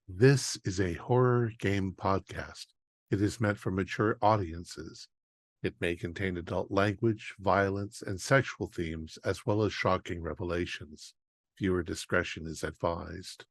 This is a horror game podcast. It is meant for mature audiences. It may contain adult language, violence, and sexual themes, as well as shocking revelations. Viewer discretion is advised.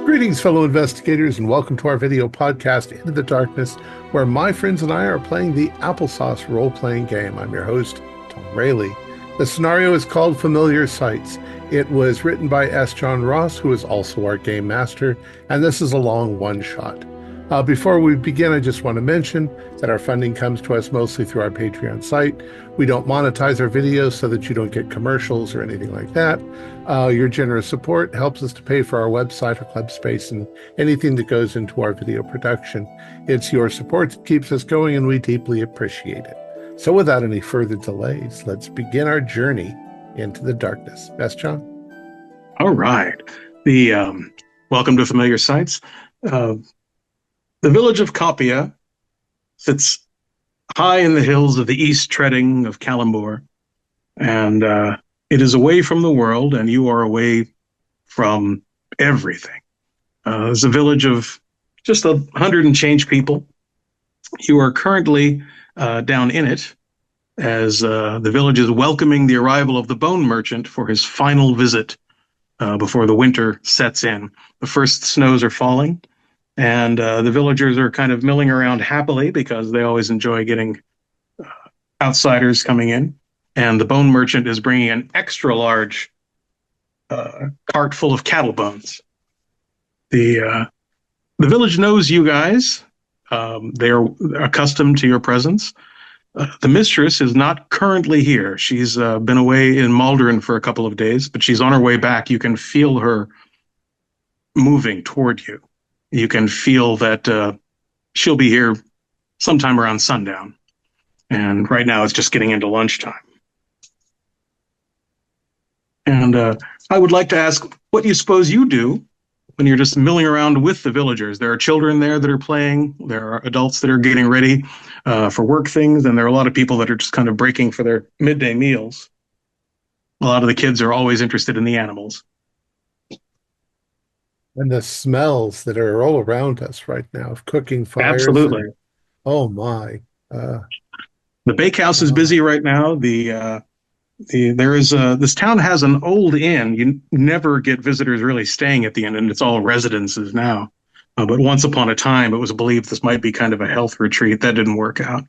Greetings, fellow investigators, and welcome to our video podcast, Into the Darkness, where my friends and I are playing the Applesauce role-playing game. I'm your host, Thom Raley. The scenario is called Familiar Sights. It was written by S. John Ross, who is also our game master, and this is a long one-shot. Before we begin, I just want to mention that our funding comes to us mostly through our Patreon site. We don't monetize our videos so that you don't get commercials or anything like that. Your generous support helps us to pay for our website, our club space, and anything that goes into our video production. It's your support that keeps us going, and we deeply appreciate it. So without any further delays, let's begin our journey into the darkness. Yes, John? All right. Welcome to Familiar Sights. The village of Copia sits high in the hills of the east treading of Kalambor, and it is away from the world, and you are away from everything. It's a village of just 100 and change people. You are currently down in it as the village is welcoming the arrival of the bone merchant for his final visit before the winter sets in. The first snows are falling, and the villagers are kind of milling around happily because they always enjoy getting outsiders coming in. And the bone merchant is bringing an extra large cart full of cattle bones. The village knows you guys. They are accustomed to your presence. The mistress is not currently here. She's been away in Malden for a couple of days, but she's on her way back. You can feel her moving toward you. You can feel that she'll be here sometime around sundown. And right now it's just getting into lunchtime. And I would like to ask, what do you suppose you do when you're just milling around with the villagers? There are children there that are playing. There are adults that are getting ready for work things. And there are a lot of people that are just kind of breaking for their midday meals. A lot of the kids are always interested in the animals. And the smells that are all around us right now of cooking fires. Absolutely. Oh, my. The bakehouse is busy right now. This town has an old inn. You never get visitors really staying at the inn, and it's all residences now. But once upon a time, it was believed this might be kind of a health retreat. That didn't work out.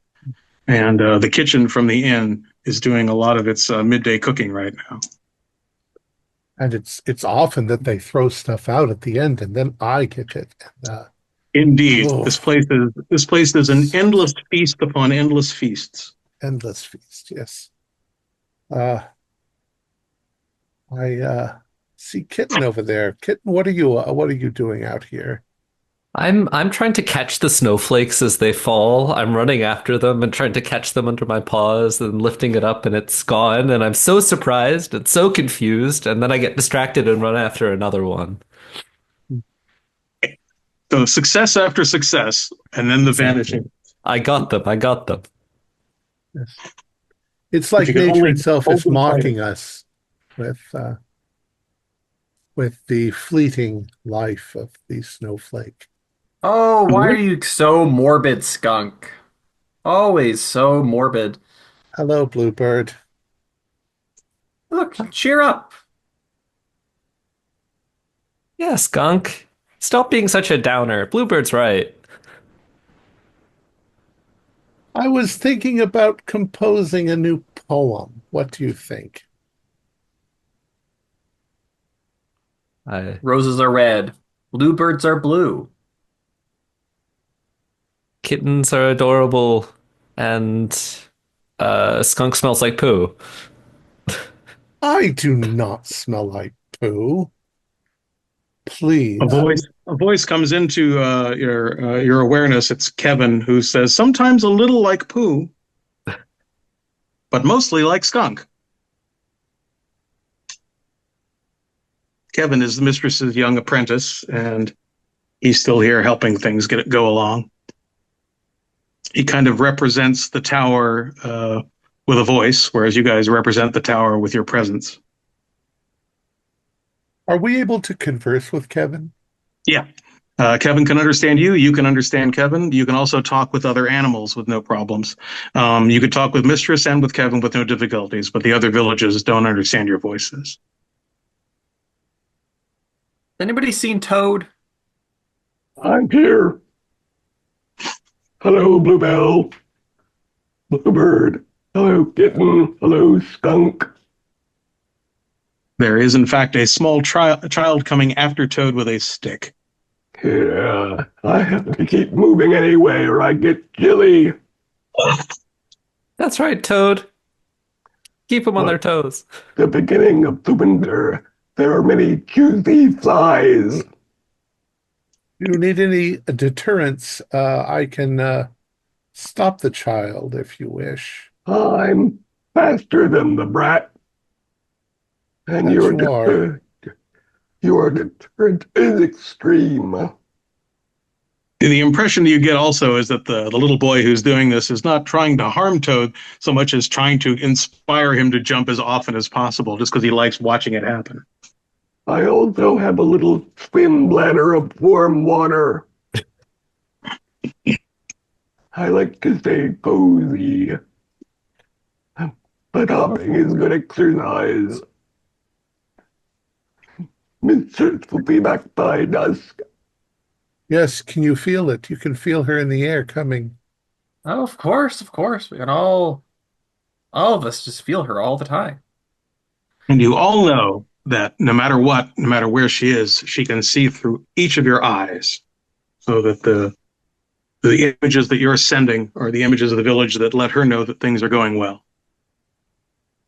And the kitchen from the inn is doing a lot of its midday cooking right now. And it's often that they throw stuff out at the end, and then I get it. Indeed, oh, this place is an endless feast upon endless feasts. Endless feast, yes. I see Kitten over there. Kitten, what are you doing out here? I'm trying to catch the snowflakes as they fall. I'm running after them and trying to catch them under my paws and lifting it up, and it's gone. And I'm so surprised and so confused. And then I get distracted and run after another one. So success after success, and then the vanishing. I got them. Yes. It's like nature itself is mocking us with the fleeting life of the snowflake. Oh, why are you so morbid, skunk? Always so morbid. Hello, Bluebird. Look, cheer up. Yeah, skunk. Stop being such a downer. Bluebird's right. I was thinking about composing a new poem. What do you think? Roses are red. Bluebirds are blue. Kittens are adorable, and skunk smells like poo. I do not smell like poo. Please. A voice comes into your awareness. It's Kevin, who says, "Sometimes a little like poo." but mostly like skunk. Kevin is the mistress's young apprentice, and he's still here helping things go along. He kind of represents the tower with a voice, whereas you guys represent the tower with your presence. Are we able to converse with Kevin? Yeah. Kevin can understand you. You can understand Kevin. You can also talk with other animals with no problems. You could talk with Mistress and with Kevin with no difficulties, but the other villages don't understand your voices. Anybody seen Toad? I'm here. Hello, Bluebell. Bluebird. Hello, kitten. Hello, skunk. There is, in fact, a small child coming after Toad with a stick. Yeah, I have to keep moving anyway or I get chilly. That's right, Toad. Keep them on their toes. The beginning of the winter, there are many juicy flies. Do you need any deterrence? I can stop the child if you wish. I'm faster than the brat. And That your you are. your deterrent is extreme. The impression you get also is that the little boy who's doing this is not trying to harm Toad so much as trying to inspire him to jump as often as possible just because he likes watching it happen. I also have a little swim bladder of warm water. I like to stay cozy. But hopping is good exercise. Mistress will be back by dusk. Yes, can you feel it? You can feel her in the air coming. Oh, of course, of course. We can all of us just feel her all the time. And you all know that no matter what, no matter where she is, she can see through each of your eyes. So that the images that you're sending are the images of the village that let her know that things are going well.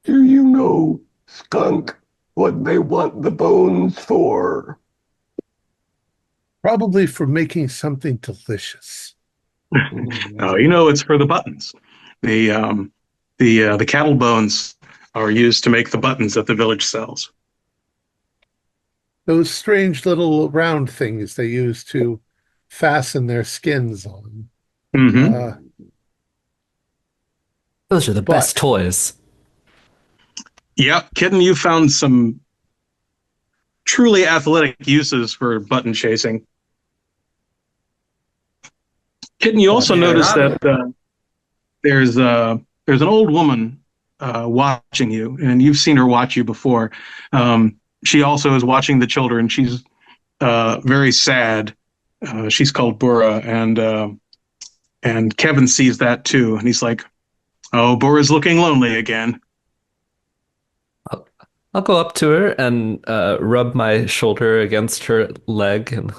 Do you know, skunk, what they want the bones for? Probably for making something delicious. You know it's for the buttons. The cattle bones are used to make the buttons that the village sells. Those strange little round things they use to fasten their skins on. Mm-hmm. Those are the best toys. Yeah, Kitten, you found some truly athletic uses for button chasing. Kitten, you also notice that there's an old woman watching you, and you've seen her watch you before. She also is watching the children. She's very sad. She's called Bura, and Kevin sees that too, and he's like, "Oh, Bura's looking lonely again." I'll go up to her and rub my shoulder against her leg, and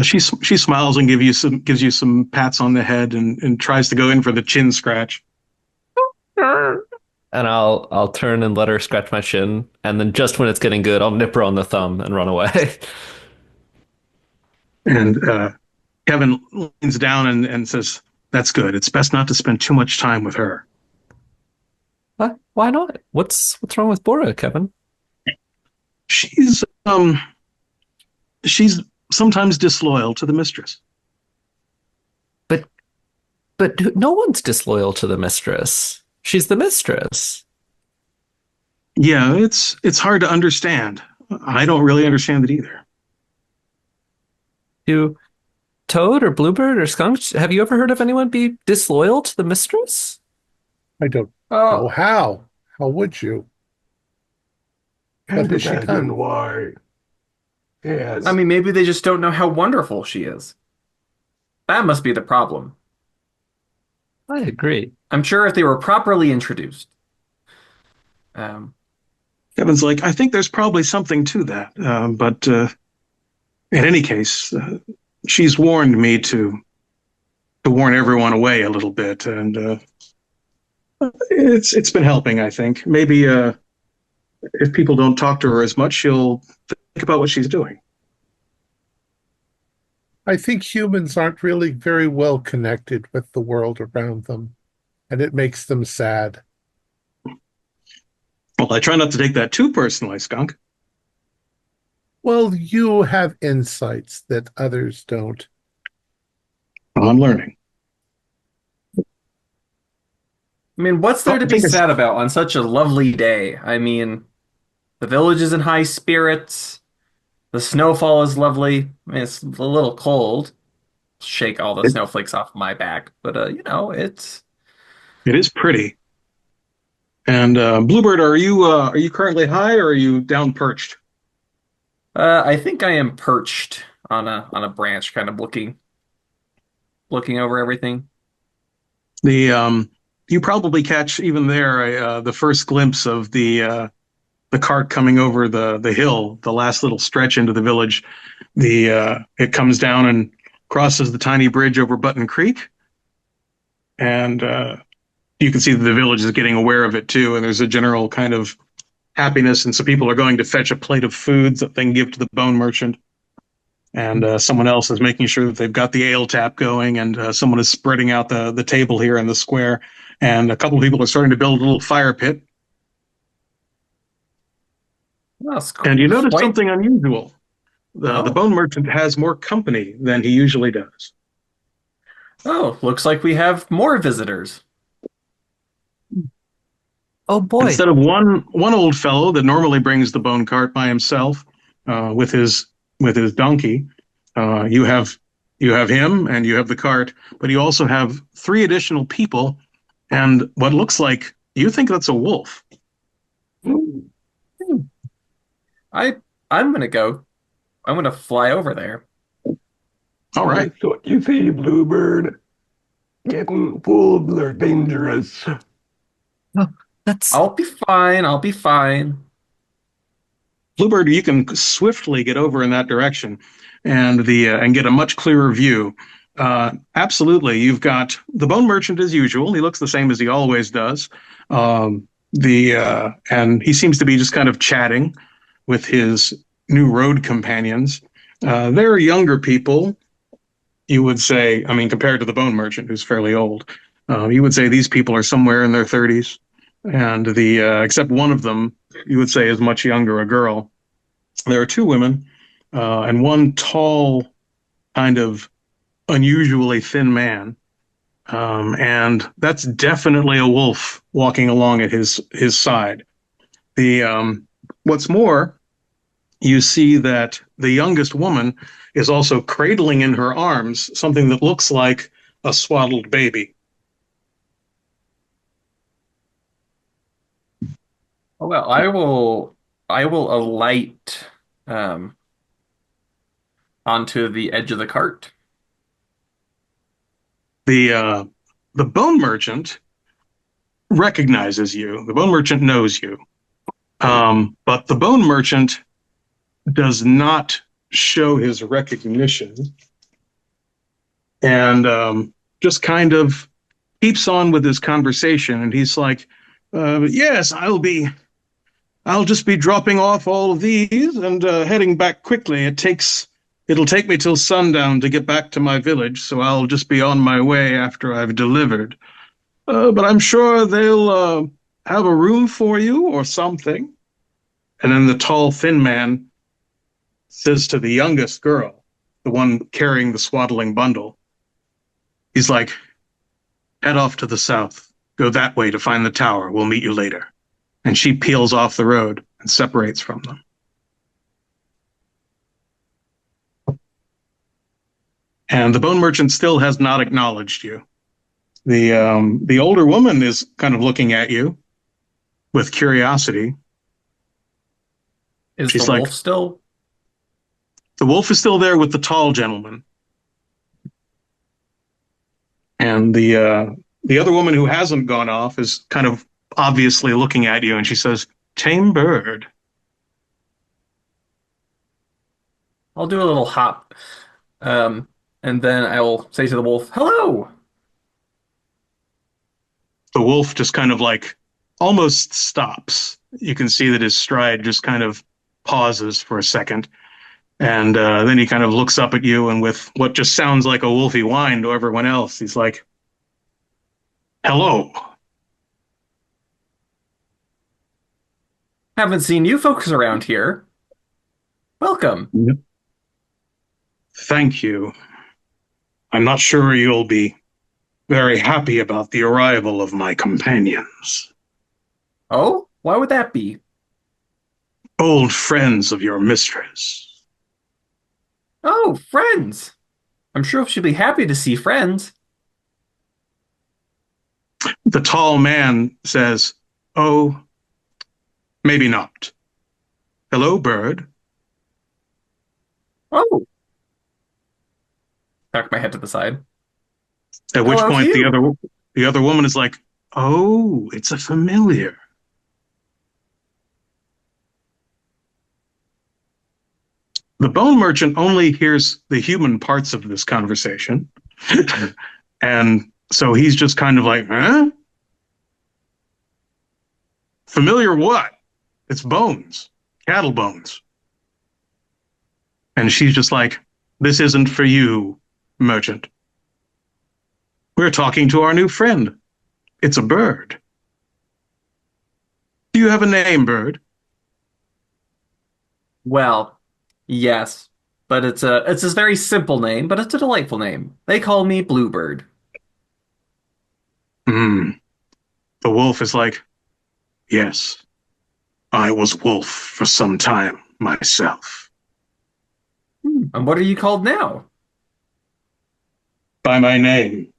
she smiles and gives you some pats on the head and tries to go in for the chin scratch. And I'll turn and let her scratch my shin, and then just when it's getting good, I'll nip her on the thumb and run away. And Kevin leans down and says, "That's good. It's best not to spend too much time with her." What? Why not? What's wrong with Bora, Kevin? She's sometimes disloyal to the mistress. But no one's disloyal to the mistress. She's the mistress. Yeah, it's hard to understand. I don't really understand it either. Do Toad or Bluebird or Skunk, have you ever heard of anyone be disloyal to the mistress? I don't know how. How would you? Can't What has she imagine done? why. Yes. I mean, maybe they just don't know how wonderful she is. That must be the problem. I agree. I'm sure if they were properly introduced. Kevin's like, "I think there's probably something to that. But in any case, she's warned me to warn everyone away a little bit, and it's been helping, I think. Maybe if people don't talk to her as much, she'll think about what she's doing." I think humans aren't really very well connected with the world around them. and it makes them sad. Well, I try not to take that too personally, Skunk. Well, you have insights that others don't. Well, I'm learning. I mean, what's Well, there to I be think it's, sad about on such a lovely day? I mean, the village is in high spirits. The snowfall is lovely. I mean, it's a little cold. Shake all the it, snowflakes off my back, but it's. it is pretty. And Bluebird, are you currently high or are you down perched? I think I am perched on a branch, kind of looking over everything. The You probably catch even there the first glimpse of the cart coming over the hill, the last little stretch into the village. It comes down and crosses the tiny bridge over Button Creek, and you can see that the village is getting aware of it too. And there's a general kind of happiness, and some people are going to fetch a plate of foods that they can give to the bone merchant. And someone else is making sure that they've got the ale tap going, and someone is spreading out the table here in the square. And a couple of people are starting to build a little fire pit. That's And you notice quite. something unusual. The Oh, bone merchant has more company than he usually does. oh, looks like we have more visitors. Oh boy. Instead of one old fellow that normally brings the bone cart by himself with his donkey, you have him and you have the cart, but you also have three additional people and what looks like you think that's a wolf. Hmm. I I'm gonna go. I'm gonna fly over there. All right. That's what you see, Bluebird. Getting wolves are dangerous. Oh, that's I'll be fine. I'll be fine. Bluebird, you can swiftly get over in that direction and get a much clearer view. Absolutely, you've got the bone merchant as usual. He looks the same as he always does. The And he seems to be just kind of chatting with his new road companions. They're younger people, you would say. I mean, compared to the bone merchant, who's fairly old, you would say these people are somewhere in their 30s, and the except one of them, you would say, is much younger, a girl. There are two women, and one tall, kind of unusually thin man, and that's definitely a wolf walking along at his side. The What's more, you see that the youngest woman is also cradling in her arms something that looks like a swaddled baby. Oh, well, I will alight um onto the edge of the cart. The uh, the bone merchant recognizes you. The bone merchant knows you, but the bone merchant does not show his recognition, and just kind of keeps on with his conversation. And he's like, "Yes, I'll just be dropping off all of these and heading back quickly. It'll take me till sundown to get back to my village, so I'll just be on my way after I've delivered. But I'm sure they'll have a room for you or something." And then the tall, thin man says to the youngest girl, the one carrying the swaddling bundle, he's like, "Head off to the south. Go that way to find the tower. We'll meet you later." And she peels off the road and separates from them. And the bone merchant still has not acknowledged you. The older woman is kind of looking at you with curiosity. Is the She's like, wolf still? the wolf is still there with the tall gentleman. And the other woman who hasn't gone off is kind of obviously looking at you, and she says, "Tame bird." I'll do a little hop, um, and then I will say to the wolf, "Hello." The wolf just kind of like almost stops. You can see that his stride just kind of pauses for a second. And then he kind of looks up at you, and with what just sounds like a wolfy whine to everyone else, he's like, Hello. Haven't seen you folks around here. Welcome. Thank you. I'm not sure you'll be very happy about the arrival of my companions. Oh, why would that be? Old friends of your mistress. Oh, friends. I'm sure she'll be happy to see friends. The tall man says, "Oh, maybe not. Hello, bird." Oh. Cock my head to the side. At which Hello, point Hugh. the other woman is like, "Oh, it's a familiar." The bone merchant only hears the human parts of this conversation. And so he's just kind of like, huh? Familiar what? It's bones, cattle bones. And she's just like, this isn't for you, merchant. We're talking to our new friend. It's a bird. Do you have a name, bird? Well, yes, but it's a very simple name, but it's a delightful name. They call me Bluebird. Hmm. The wolf is like, yes, I was wolf for some time myself. And what are you called now? By my name.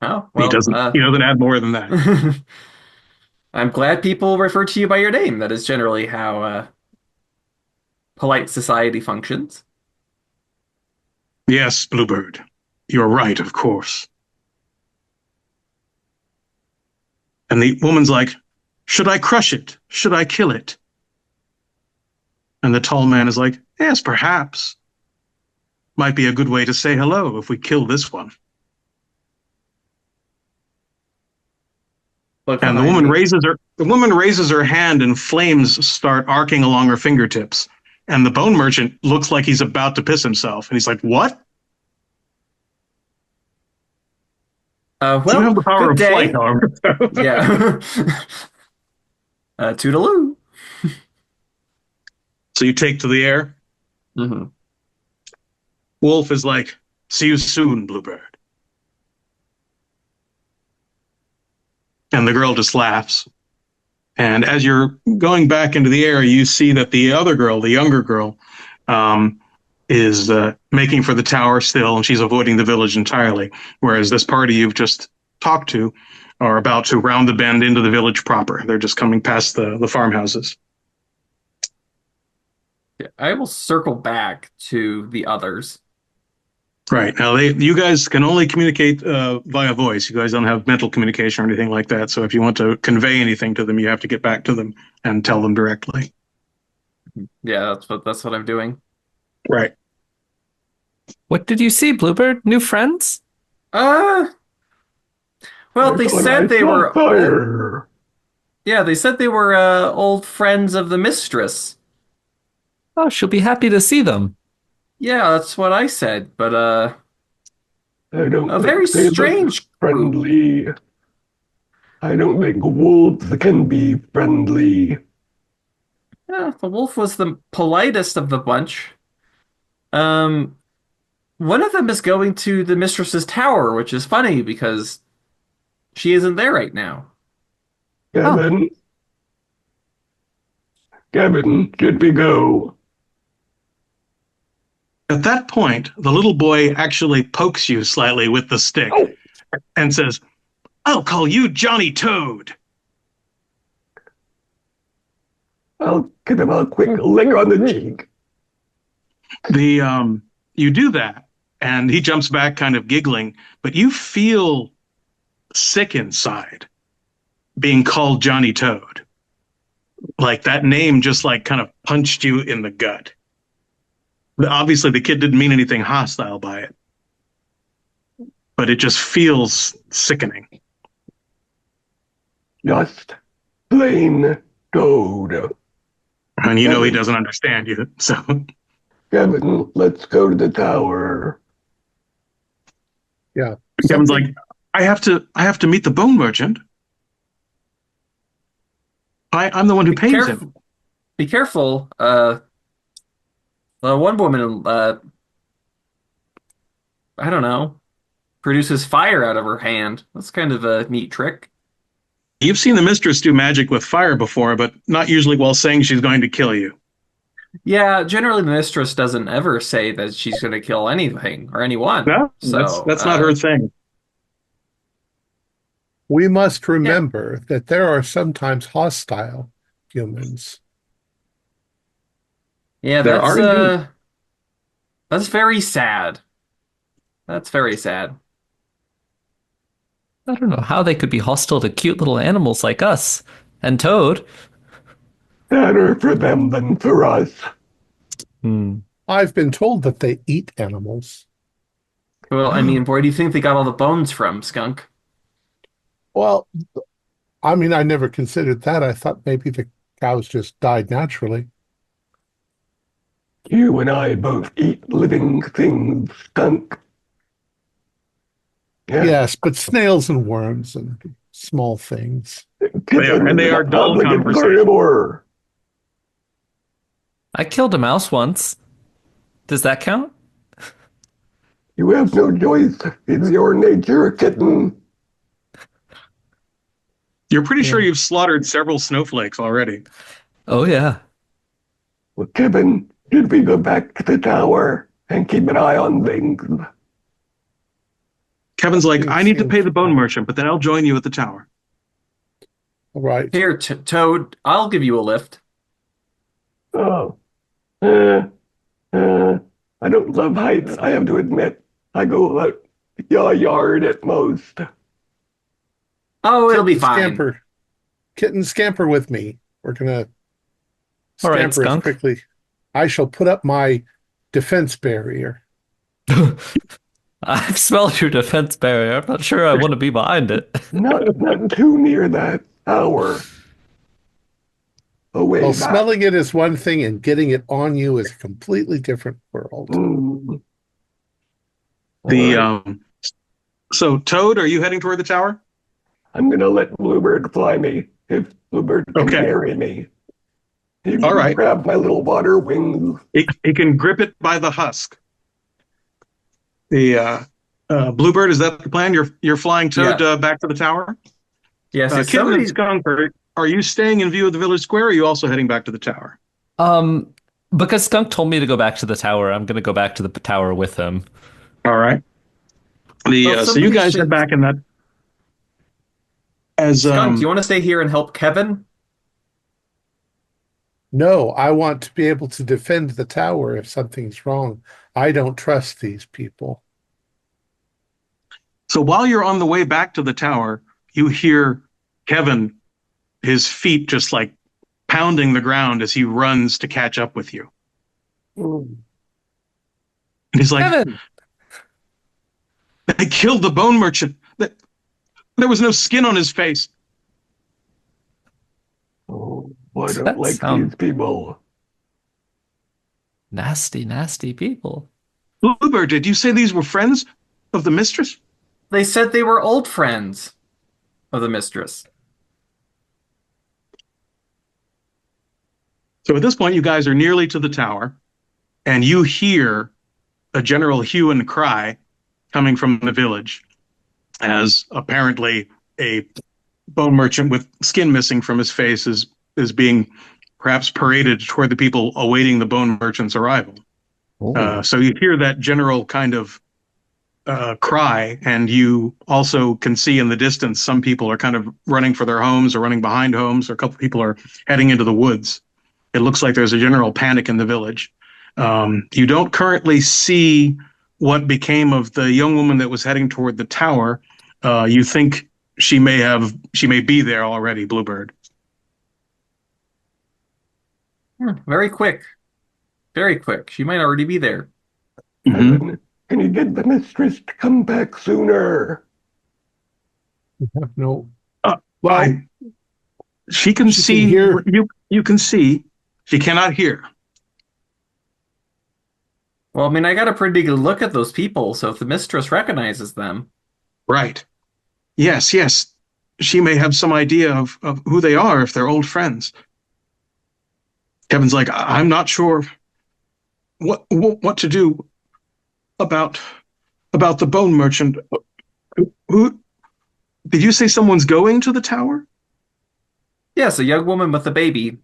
Oh, well, He doesn't add more than that. I'm glad people refer to you by your name. That is generally how polite society functions. Yes, Bluebird. You're right, of course. And the woman's like, should I crush it? Should I kill it? And the tall man is like, yes, perhaps. Might be a good way to say hello if we kill this one. Look And behind me. the woman raises her hand and flames start arcing along her fingertips. And the bone merchant looks like he's about to piss himself. And he's like, what? Well, You have the power good of day. flight, however. Yeah. Toodaloo. So you take to the air. Mm-hmm. Wolf is like, see you soon, Bluebird. And the girl just laughs. And as you're going back into the air, you see that the other girl, the younger girl, is making for the tower still, and she's avoiding the village entirely. Whereas this party you've just talked to are about to round the bend into the village proper. They're just coming past the farmhouses. Yeah, I will circle back to the others. Right. Now, you guys can only communicate via voice. You guys don't have mental communication or anything like that. So if you want to convey anything to them, you have to get back to them and tell them directly. Yeah, that's what I'm doing. Right. What did you see, Bluebird? New friends? Well, they thought said I they saw were fire. Yeah, they said they were old friends of the mistress. Oh, she'll be happy to see them. Yeah, that's what I said, but I don't a think very they look strange group. friendly. I don't think wolves can be friendly. Yeah, the wolf was the politest of the bunch. Um, one of them is going to the mistress's tower, which is funny because she isn't there right now. Gavin, Gavin, should we go? At that point, the little boy actually pokes you slightly with the stick Oh. and says, I'll call you Johnny Toad. I'll give him a quick lick on the cheek. You do that, and he jumps back kind of giggling, but you feel sick inside being called Johnny Toad. Like that name just like kind of punched you in the gut. Obviously, the kid didn't mean anything hostile by it, but it just feels sickening. Just plain Toad. And you know he doesn't understand you. So Kevin, let's go to the tower. Yeah. Kevin's like, I have to meet the bone merchant. I'm the one who pays him. Be careful. One woman, I don't know, produces fire out of her hand. That's kind of a neat trick. You've seen the mistress do magic with fire before, but not usually while saying she's going to kill you. Yeah, generally the mistress doesn't ever say that she's going to kill anything or anyone. No, So that's not her thing. We must remember that there are sometimes hostile humans. Yeah, There are indeed. that's very sad. That's very sad. I don't know how they could be hostile to cute little animals like us. And Toad. Better for them than for us. I've been told that they eat animals. Well, I mean, where do you think they got all the bones from, Skunk? Well, I mean, I never considered that. I thought maybe the cows just died naturally. You and I both eat living things, Skunk. Yeah. Yes, but snails and worms and small things. They are dull conversation. Carnivore. I killed a mouse once. Does that count? You have no choice. It's your nature, kitten. You're pretty sure you've slaughtered several snowflakes already. Oh, yeah. Well, Kevin, should we go back to the tower and keep an eye on things? Kevin's like, I need to pay the bone merchant, but then I'll join you at the tower. All right. Here, Toad, I'll give you a lift. Oh. I don't love heights, I have to admit. I go about a yard at most. Oh, it'll be fine. Scamper. Kitten, scamper with me. We're going to All right, scamper as Skunk. quickly. I shall put up my defense barrier. I've smelled your defense barrier. I'm not sure I want to be behind it. Not too near that tower. Away Well, back. smelling it is one thing, and getting it on you is a completely different world. Mm. So Toad, are you heading toward the tower? I'm going to let Bluebird fly me, if Bluebird can carry me. He can All right. grab my little water wings. He can grip it by the husk. The Bluebird, is that the plan? You're flying Toad back to the tower? Yes, Kitten and Skunk, are you staying in view of the village square, or are you also heading back to the tower? Because Skunk told me to go back to the tower, I'm going to go back to the tower with him. All right. So you guys are back in that. Skunk, do you want to stay here and help Kevin? No, I want to be able to defend the tower if something's wrong. I don't trust these people. So while you're on the way back to the tower, you hear Kevin, his feet just like pounding the ground as he runs to catch up with you. Mm. And he's like, Kevin! They killed the bone merchant. There was no skin on his face. Oh, I don't like these people. Nasty, nasty people. Bluebird, did you say these were friends of the mistress? They said they were old friends of the mistress. So at this point, you guys are nearly to the tower, and you hear a general hue and cry coming from the village, as apparently a bone merchant with skin missing from his face is being perhaps paraded toward the people awaiting the bone merchant's arrival. So you hear that general kind of cry, and you also can see in the distance some people are kind of running for their homes or running behind homes, or a couple of people are heading into the woods. It looks like there's a general panic in the village. You don't currently see what became of the young woman that was heading toward the tower. You think she may be there already, Bluebird. Very quick. Very quick. She might already be there. Mm-hmm. Can you get the mistress to come back sooner? No. Well, she can see. You can see. She cannot hear. Well, I mean, I got a pretty good look at those people, so if the mistress recognizes them. Right. Yes, yes. She may have some idea of who they are if they're old friends. Kevin's like, I'm not sure what to do about the bone merchant. Who did you say someone's going to the tower? Yes, a young woman with a baby.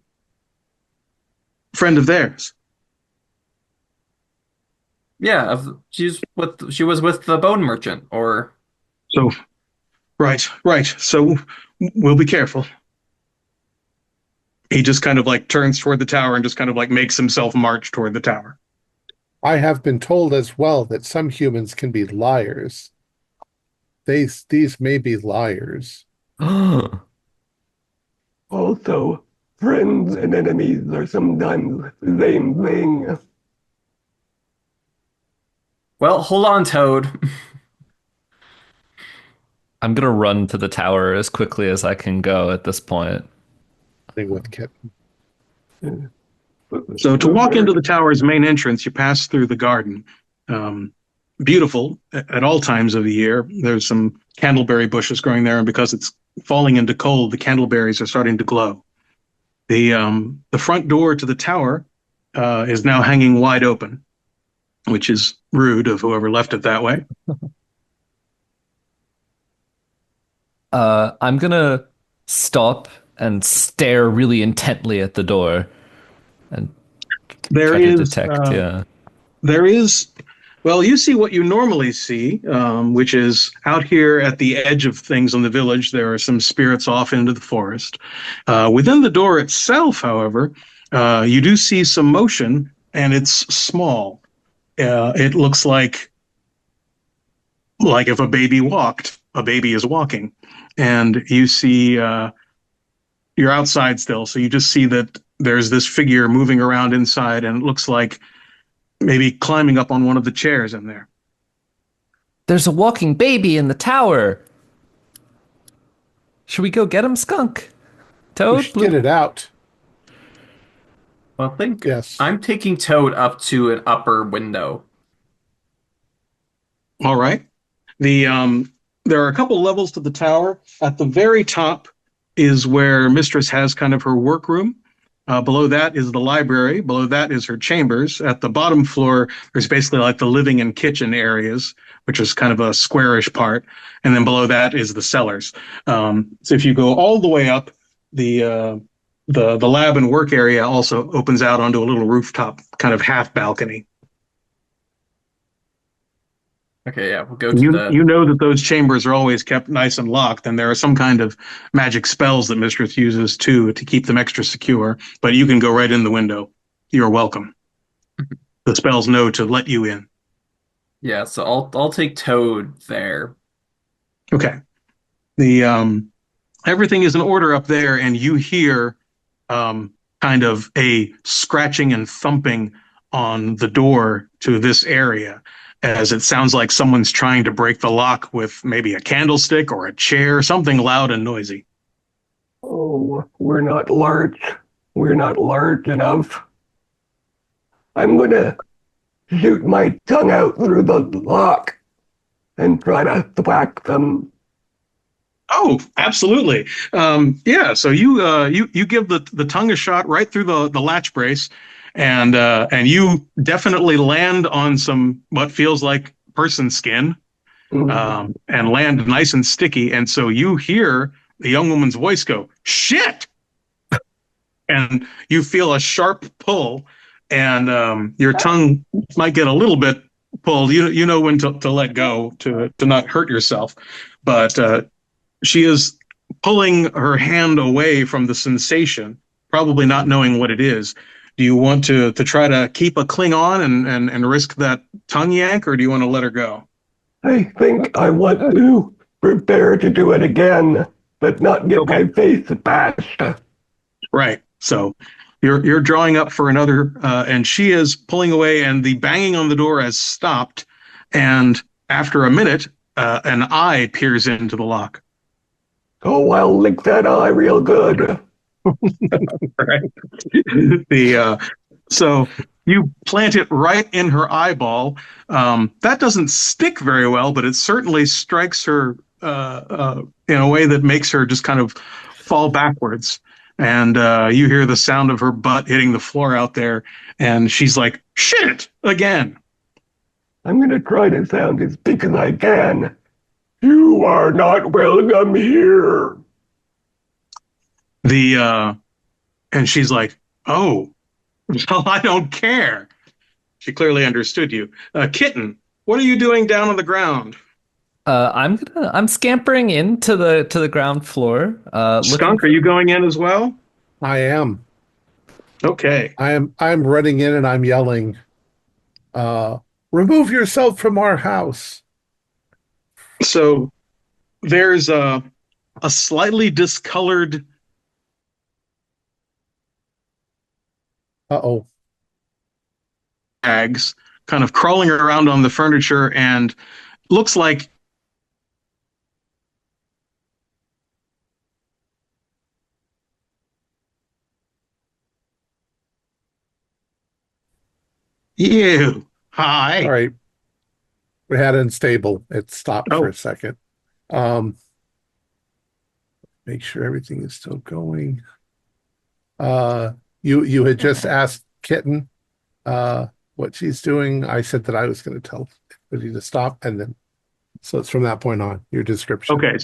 Friend of theirs. Yeah, she was with the bone merchant, or So, right. So we'll be careful. He just kind of like turns toward the tower and just kind of like makes himself march toward the tower. I have been told as well that some humans can be liars. These may be liars. Also, friends and enemies are sometimes the same thing. well, hold on, Toad. I'm gonna run to the tower as quickly as I can go at this point. Thing with Kitten. So to walk into the tower's main entrance, you pass through the garden. Beautiful at all times of the year. There's some candleberry bushes growing there, and because it's falling into cold, the candleberries are starting to glow. The front door to the tower is now hanging wide open, which is rude of whoever left it that way. I'm gonna stop and stare really intently at the door and There try to is detect. Yeah. there is well, you see what you normally see, which is out here at the edge of things in the village. There are some spirits off into the forest. Within the door itself, however, you do see some motion, and it's small. It looks like if a baby walked, a baby is walking, and you see you're outside still, so you just see that there's this figure moving around inside, and it looks like maybe climbing up on one of the chairs in there. There's a walking baby in the tower. Should we go get him, Skunk? We Toad? should get it out. Well, I think Yes. I'm taking Toad up to an upper window. All right. There are a couple levels to the tower. At the very top is where Mistress has kind of her workroom. Below that is the library. Below that is her chambers. At the bottom floor, there's basically like the living and kitchen areas, which is kind of a squarish part. And then below that is the cellars. So if you go all the way up, the lab and work area also opens out onto a little rooftop, kind of half balcony. Okay, yeah, we'll go to You know that those chambers are always kept nice and locked, and there are some kind of magic spells that Mistress uses to keep them extra secure. But you can go right in the window. You're welcome. The spells know to let you in. Yeah, so I'll take Toad there. Okay. The everything is in order up there, and you hear kind of a scratching and thumping on the door to this area, as it sounds like someone's trying to break the lock with maybe a candlestick or a chair, something loud and noisy. Oh, we're not large. We're not large enough. I'm gonna shoot my tongue out through the lock and try to thwack them. Oh, absolutely. Yeah, so you give the tongue a shot right through the latch brace, and you definitely land on some what feels like person skin, and land nice and sticky. And so you hear the young woman's voice go, "Shit!" And you feel a sharp pull, and your tongue might get a little bit pulled. You know when to let go to not hurt yourself, but she is pulling her hand away from the sensation, probably not knowing what it is. Do you want to try to keep a cling on and risk that tongue yank, or do you want to let her go? I think I want to prepare to do it again, but not get my face bashed. Right. So you're drawing up for another, and she is pulling away, and the banging on the door has stopped. And after a minute, an eye peers into the lock. Oh, I'll lick that eye real good. Right. So you plant it right in her eyeball. That doesn't stick very well, but it certainly strikes her in a way that makes her just kind of fall backwards. And you hear the sound of her butt hitting the floor out there, and she's like, "Shit!" again. I'm going to try to sound as big as I can. You are not welcome here. And she's like, "Oh, well, I don't care." She clearly understood you. Kitten, what are you doing down on the ground? I'm scampering into the ground floor, looking Skunk, are for. you going in as well? I am. Okay. I'm running in and I'm yelling, remove yourself from our house. So there's a slightly discolored Uh-oh. bags kind of crawling around on the furniture and looks like you. All Hi. right. We had unstable. It stopped for Oh, a second. Um, make sure everything is still going. You had just asked Kitten what she's doing. I said that I was going to tell everybody to stop, and then so it's from that point on, your description. okay.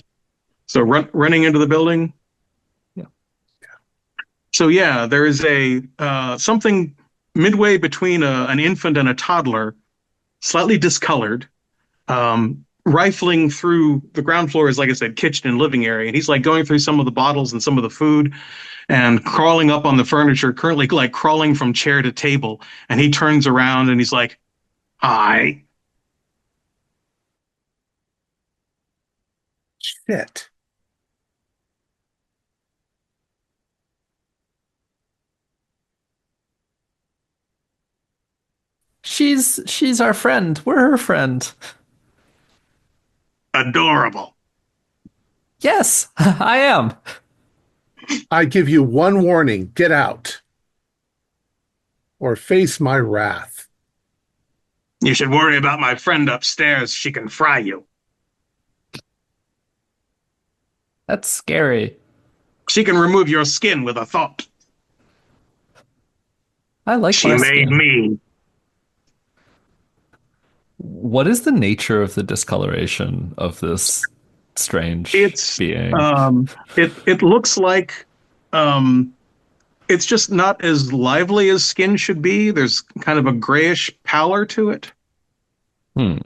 So running into the building. Yeah. So yeah, there is a something midway between an infant and a toddler, slightly discolored, rifling through the ground floor is, like I said, kitchen and living area, and he's like going through some of the bottles and some of the food, and crawling up on the furniture, currently like crawling from chair to table. And he turns around and he's like, "Hi." Shit. She's our friend. We're her friend. Adorable. Yes, I am. I give you one warning. Get out or face my wrath. You should worry about my friend upstairs. She can fry you. That's scary. She can remove your skin with a thought. I like She my made skin. me. What is the nature of the discoloration of this strange It's being? it looks like um it's just not as lively as skin should be. There's kind of a grayish pallor to it. Hmm.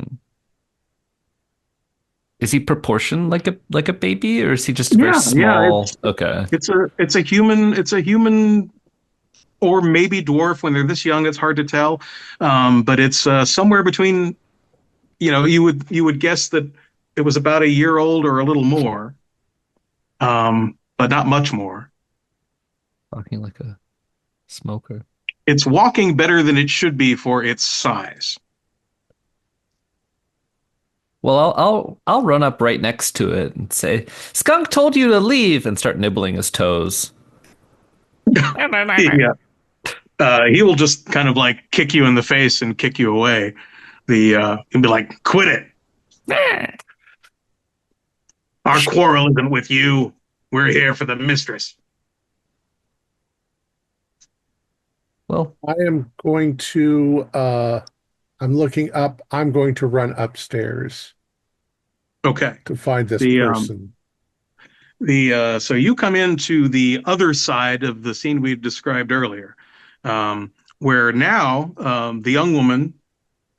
Is he proportioned like a baby, or is he just very Yeah. small? Okay. It's a human or maybe dwarf when they're this young. It's hard to tell, but it's somewhere between. You would guess that it was about a year old or a little more, but not much more. Talking like a smoker. It's walking better than it should be for its size. Well, I'll run up right next to it and say, "Skunk told you to leave," and start nibbling his toes. Yeah. He will just kind of like kick you in the face and kick you away. He'll be like, "Quit it. Our quarrel isn't with you. We're here for the mistress." Well, I am going to I'm looking up. I'm going to run upstairs Okay. to find this The person. so you come into the other side of the scene we've described earlier, where now the young woman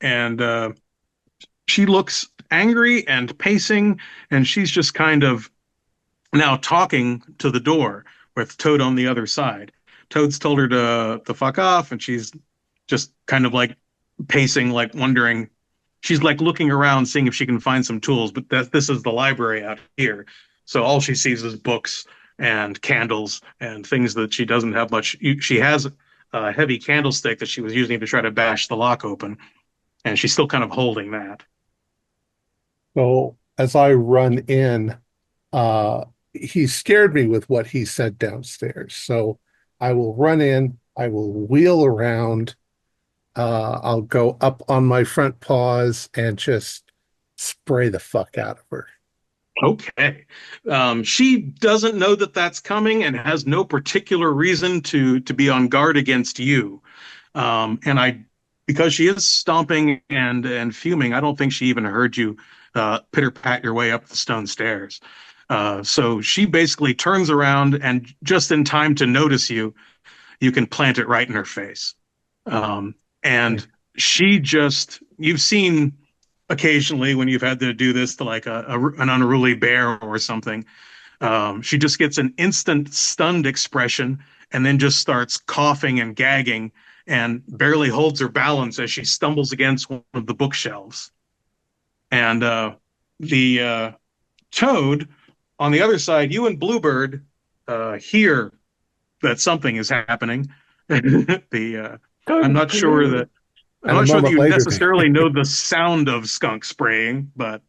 and she looks angry and pacing, and she's just kind of now talking to the door with Toad on the other side. Toad's told her to fuck off, and she's just kind of like pacing, like wondering. She's like looking around, seeing if she can find some tools. But this is the library out here, so all she sees is books and candles and things that she doesn't have much. She has a heavy candlestick that she was using to try to bash the lock open, and she's still kind of holding that. So as I run in, uh, he scared me with what he said downstairs. So I will run in, I will wheel around, I'll go up on my front paws and just spray the fuck out of her. Okay. She doesn't know that that's coming and has no particular reason to be on guard against you. Because she is stomping and fuming, I don't think she even heard you pitter pat your way up the stone stairs. So she basically turns around and just in time to notice you, you can plant it right in her face. And you've seen occasionally when you've had to do this to like an unruly bear or something, she just gets an instant stunned expression and then just starts coughing and gagging and barely holds her balance as she stumbles against one of the bookshelves. And the Toad, on the other side, you and Bluebird hear that something is happening. I'm not sure that you necessarily know the sound of skunk spraying, but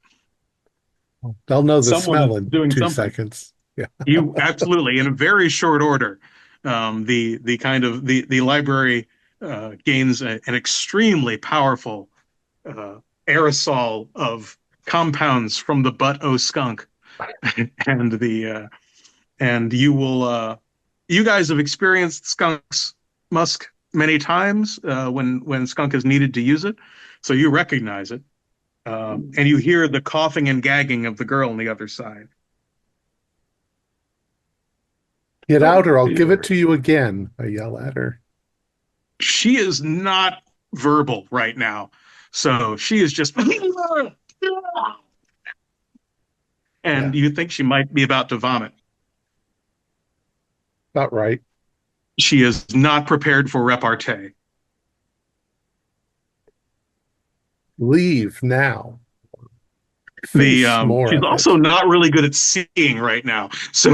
they'll know the someone smell is in doing 2 something. seconds. Yeah. You absolutely, in a very short order, the library gains an extremely powerful aerosol of compounds from the butt o skunk, and you guys have experienced skunk's musk many times when skunk is needed to use it, so you recognize it, and you hear the coughing and gagging of the girl on the other side. Get out or I'll give it to you again, I yell at her. She is not verbal right now, so she is just and you think she might be about to vomit. About right. She is not prepared for repartee. Leave now. She's also not really good at seeing right now, so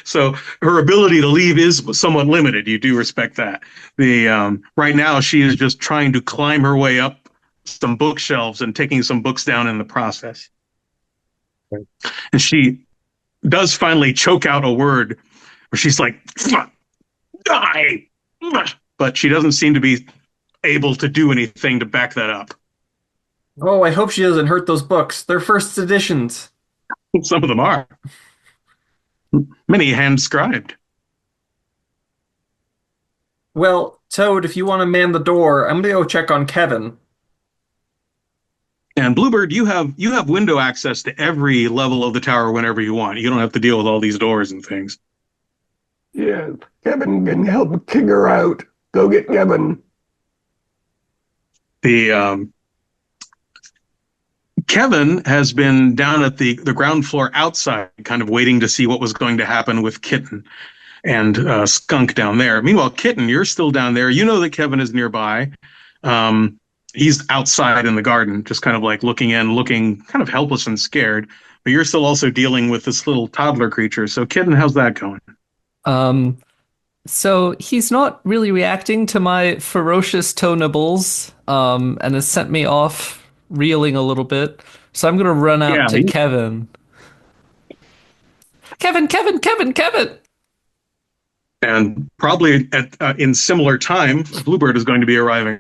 so her ability to leave is somewhat limited. You do respect that. Right now she is just trying to climb her way up some bookshelves and taking some books down in the process. Right. And she does finally choke out a word where she's like, "Die," but she doesn't seem to be able to do anything to back that up. Oh, I hope she doesn't hurt those books. They're first editions. Some of them are. Many hand-scribed. Well, Toad, if you want to man the door, I'm going to go check on Kevin. And Bluebird, you have window access to every level of the tower whenever you want. You don't have to deal with all these doors and things. Yeah, Kevin can help kick her out. Go get Kevin. Kevin has been down at the ground floor outside, kind of waiting to see what was going to happen with Kitten and Skunk down there. Meanwhile, Kitten, you're still down there. You know that Kevin is nearby. He's outside in the garden, just kind of like looking kind of helpless and scared. But you're still also dealing with this little toddler creature. So, Kitten, how's that going? So he's not really reacting to my ferocious toe nibbles, and has sent me off reeling a little bit. So I'm gonna run out to Kevin. Kevin! And probably in similar time, Bluebird is going to be arriving.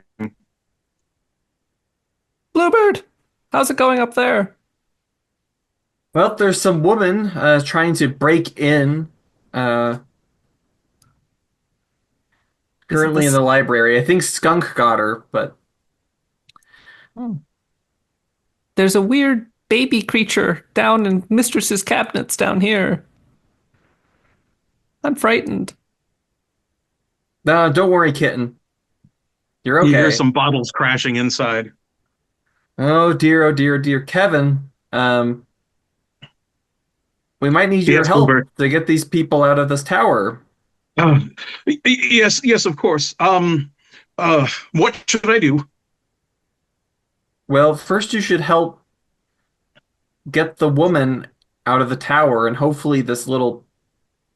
Bluebird, how's it going up there? Well, there's some woman trying to break in currently in the library. I think Skunk got her, but... There's a weird baby creature down in Mistress's cabinets down here. I'm frightened. No, don't worry, Kitten. You're okay. You hear some bottles crashing inside. Oh dear, oh dear, oh dear. Kevin, we might need your help to get these people out of this tower. Yes, of course. What should I do? Well, first you should help get the woman out of the tower, and hopefully this little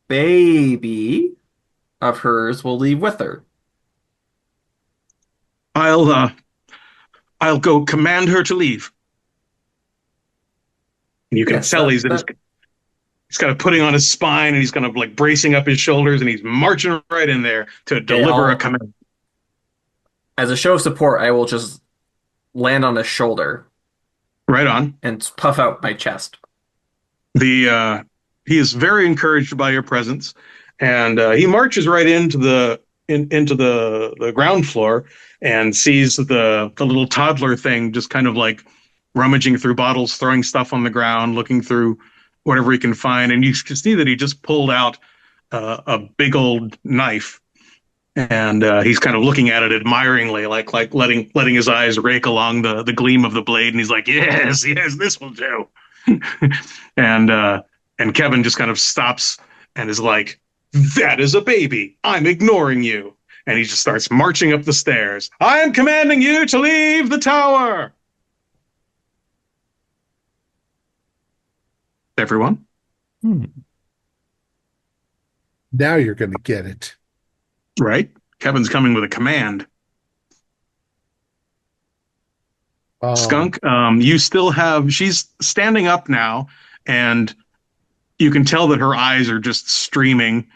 baby of hers will leave with her. I'll go command her to leave. You can tell he's he's kind of putting on his spine, and he's kind of like bracing up his shoulders, and he's marching right in there to deliver a command. As a show of support, I will just land on his shoulder. Right on. And puff out my chest. He is very encouraged by your presence, and he marches right into the ground floor and sees the little toddler thing just kind of like rummaging through bottles, throwing stuff on the ground, looking through whatever he can find. And you can see that he just pulled out a big old knife, and he's kind of looking at it admiringly, like letting his eyes rake along the gleam of the blade. And he's like, yes, this will do. And Kevin just kind of stops and is like, that is a baby. I'm ignoring you. And he just starts marching up the stairs. I am commanding you to leave the tower. Everyone? Now you're going to get it. Right? Kevin's coming with a command. Skunk, you still have... She's standing up now, and you can tell that her eyes are just streaming,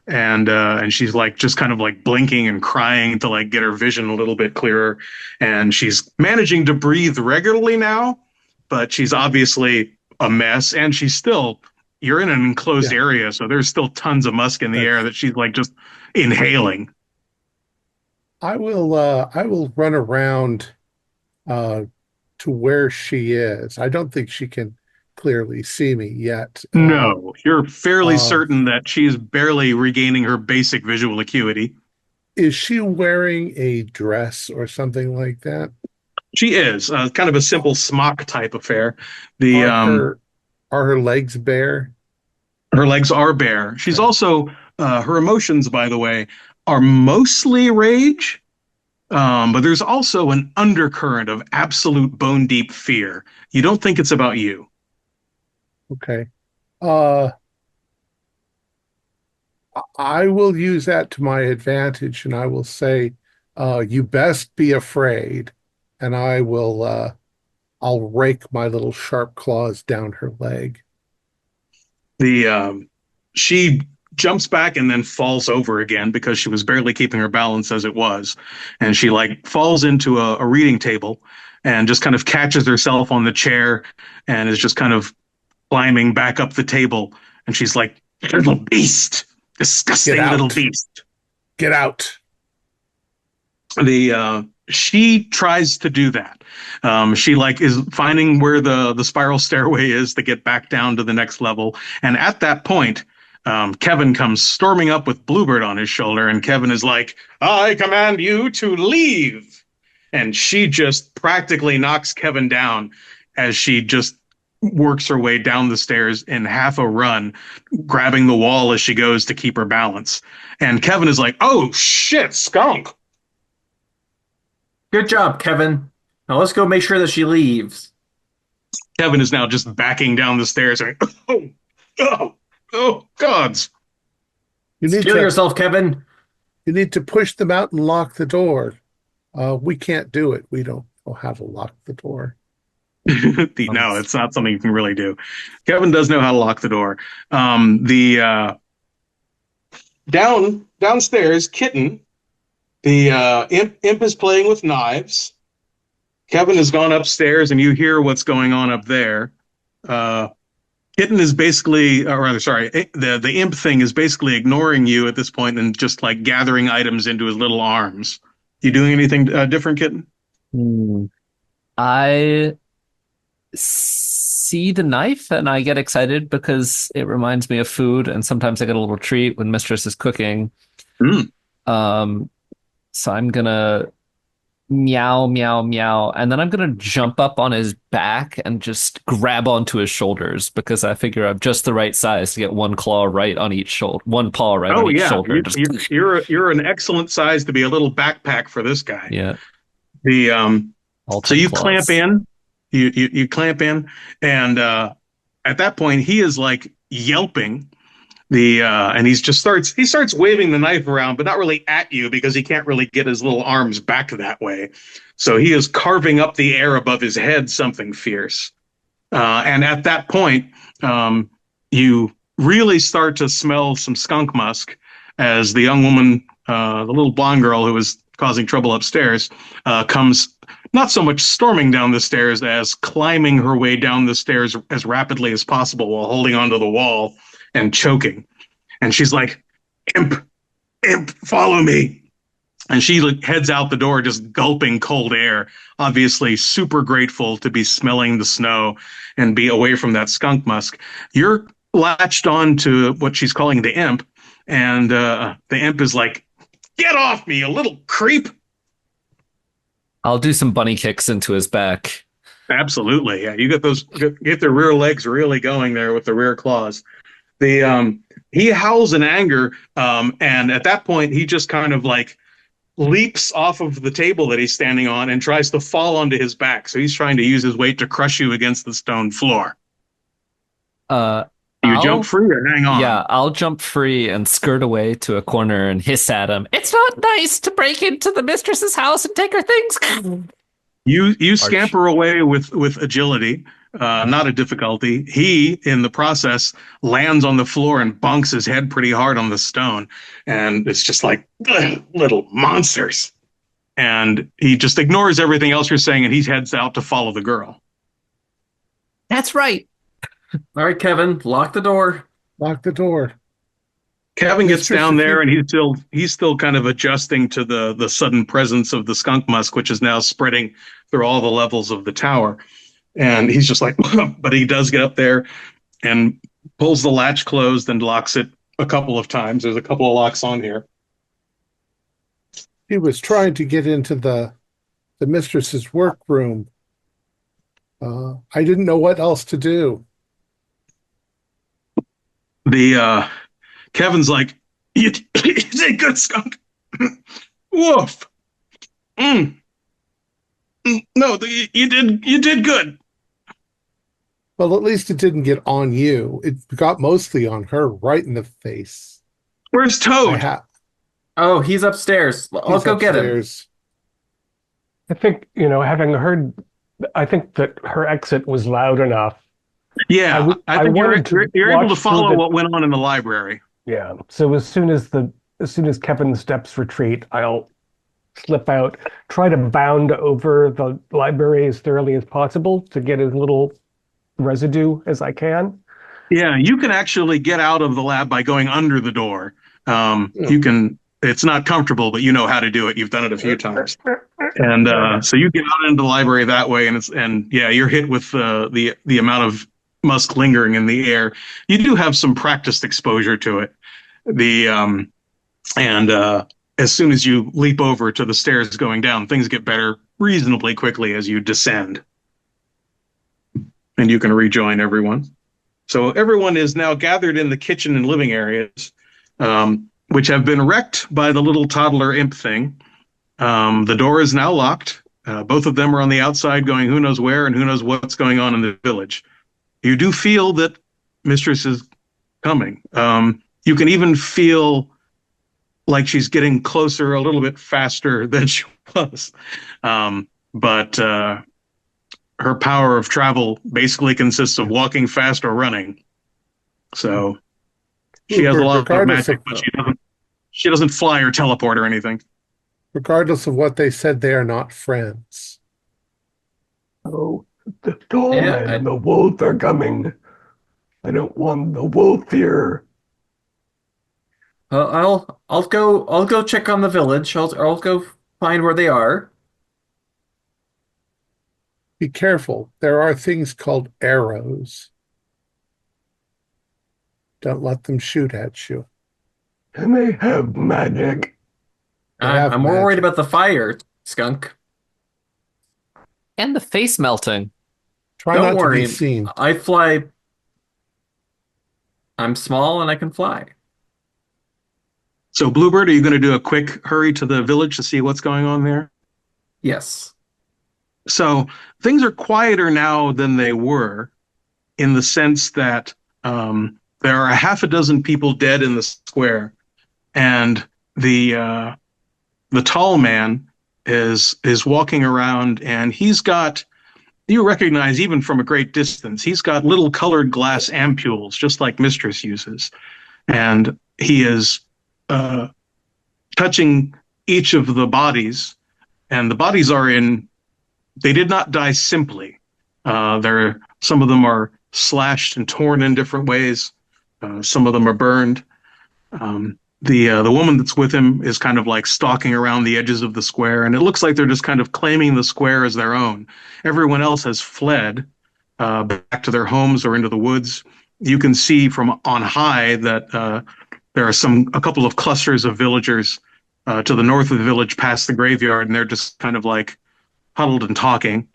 and she's like just kind of like blinking and crying to like get her vision a little bit clearer. And she's managing to breathe regularly now, but she's obviously a mess, and she's still... You're in an enclosed area, so there's still tons of musk in the air that she's like just inhaling. I will run around to where she is. I don't think she can clearly see me yet. No, you're fairly certain that she's barely regaining her basic visual acuity. Is she wearing a dress or something like that? She is kind of a simple smock type affair. Are her legs bare? Her legs are bare. She's also, her emotions, by the way, are mostly rage, but there's also an undercurrent of absolute bone-deep fear. You don't think it's about you. Okay. I will use that to my advantage, and I will say, you best be afraid, and I'll rake my little sharp claws down her leg. She jumps back and then falls over again because she was barely keeping her balance as it was. And she like falls into a reading table and just kind of catches herself on the chair and is just kind of climbing back up the table. And she's like, little beast, disgusting little beast. Get out. She tries to do that. She like is finding where the spiral stairway is to get back down to the next level. And at that point, Kevin comes storming up with Bluebird on his shoulder, and Kevin is like, I command you to leave. And she just practically knocks Kevin down as she just works her way down the stairs in half a run, grabbing the wall as she goes to keep her balance. And Kevin is like, oh shit, Skunk. Good job, Kevin. Now let's go make sure that she leaves. Kevin is now just backing down the stairs. Like, oh, gods. Kill yourself, Kevin. You need to push them out and lock the door. We can't do it. We don't know how to lock the door. No, it's not something you can really do. Kevin does know how to lock the door. Downstairs, Kitten, the imp is playing with knives. Kevin has gone upstairs, and you hear what's going on up there. Kitten is basically, or rather, sorry, the imp thing is basically ignoring you at this point and just like gathering items into his little arms. You doing anything different, Kitten? I see the knife and I get excited because it reminds me of food, and sometimes I get a little treat when Mistress is cooking. So I'm gonna meow, meow, meow, and then I'm gonna jump up on his back and just grab onto his shoulders because I figure I'm just the right size to get one claw right on each shoulder, one paw right on each shoulder. You're an excellent size to be a little backpack for this guy. Yeah. So you clamp in, you clamp in, and at that point he is like yelping. And he starts waving the knife around, but not really at you because he can't really get his little arms back that way. So he is carving up the air above his head something fierce. And at that point, you really start to smell some skunk musk as the young woman, the little blonde girl who was causing trouble upstairs, comes not so much storming down the stairs as climbing her way down the stairs as rapidly as possible while holding onto the wall and choking. And she's like, Imp, follow me. And she heads out the door, just gulping cold air, obviously super grateful to be smelling the snow and be away from that skunk musk. You're latched on to what she's calling the imp, and the imp is like, get off me, you little creep. I'll do some bunny kicks into his back. Absolutely. Yeah, you get their rear legs really going there with the rear claws. He howls in anger, and at that point he just kind of like leaps off of the table that he's standing on and tries to fall onto his back. So he's trying to use his weight to crush you against the stone floor. You jump free or hang on? Yeah, I'll jump free and skirt away to a corner and hiss at him. It's not nice to break into the mistress's house and take her things. You scamper away with agility, not a difficulty. He, in the process, lands on the floor and bonks his head pretty hard on the stone. And it's just like, little monsters. And he just ignores everything else you're saying, and he heads out to follow the girl. That's right. All right, Kevin, lock the door. Lock the door. Kevin gets down there, and he's still kind of adjusting to the sudden presence of the skunk musk, which is now spreading through all the levels of the tower. And he's just like, but he does get up there and pulls the latch closed and locks it a couple of times. There's a couple of locks on here. He was trying to get into the mistress's workroom. I didn't know what else to do. Kevin's like, you did good, skunk. Woof. No, you did good. Well, at least it didn't get on you. It got mostly on her, right in the face. Where's Toad? Oh, he's upstairs. I'll go get him. I think, having heard, I think that her exit was loud enough. Yeah, I think you're able to follow what went on in the library. Yeah. So as soon as Kevin steps retreat, I'll slip out, try to bound over the library as thoroughly as possible to get as little residue as I can. Yeah, you can actually get out of the lab by going under the door. You can. It's not comfortable, but you know how to do it. You've done it a few times, and so you get out into the library that way. And you're hit with the amount of musk lingering in the air. You do have some practiced exposure to it. As soon as you leap over to the stairs going down, things get better reasonably quickly as you descend, and you can rejoin everyone. So everyone is now gathered in the kitchen and living areas, which have been wrecked by the little toddler imp thing. The door is now locked. Both of them are on the outside going who knows where and who knows what's going on in the village. You do feel that Mistress is coming. You can even feel like she's getting closer a little bit faster than she was. But her power of travel basically consists of walking fast or running. So she has a lot of magic, but she doesn't fly or teleport or anything. Regardless of what they said, they are not friends. Oh, the Thom and the wolf are coming. I don't want the wolf here. I'll go check on the village. I'll go find where they are. Be careful. There are things called arrows. Don't let them shoot at you. And they have magic. I'm more worried about the fire, skunk. And the face melting. Try Don't not worry. to be seen. I fly. I'm small and I can fly. So, Bluebird, are you going to do a quick hurry to the village to see what's going on there? Yes. So, things are quieter now than they were, in the sense that there are a half a dozen people dead in the square, and the tall man is walking around, and he's got you recognize even from a great distance, he's got little colored glass ampules, just like Mistress uses. And he is uh, touching each of the bodies. And the bodies are they did not die simply. Some of them are slashed and torn in different ways. Some of them are burned. The woman that's with him is kind of like stalking around the edges of the square, and it looks like they're just kind of claiming the square as their own. Everyone else has fled back to their homes or into the woods. You can see from on high that there are a couple of clusters of villagers to the north of the village, past the graveyard, and they're just kind of like huddled and talking.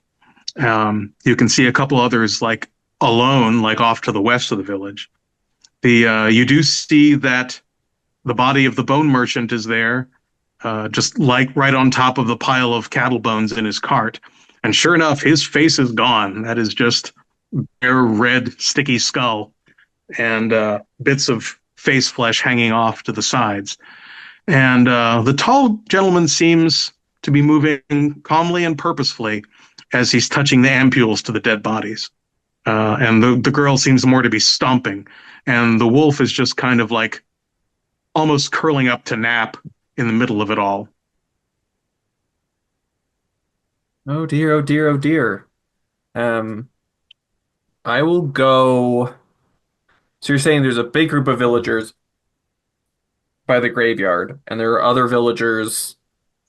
You can see a couple others like alone, like off to the west of the village. You do see that the body of the bone merchant is there, just like right on top of the pile of cattle bones in his cart. And sure enough, his face is gone. That is just bare red, sticky skull and bits of face flesh hanging off to the sides. And the tall gentleman seems to be moving calmly and purposefully as he's touching the ampules to the dead bodies. And the girl seems more to be stomping. And the wolf is just kind of like almost curling up to nap in the middle of it all. Oh dear, oh dear, oh dear. I will go. So you're saying there's a big group of villagers by the graveyard, and there are other villagers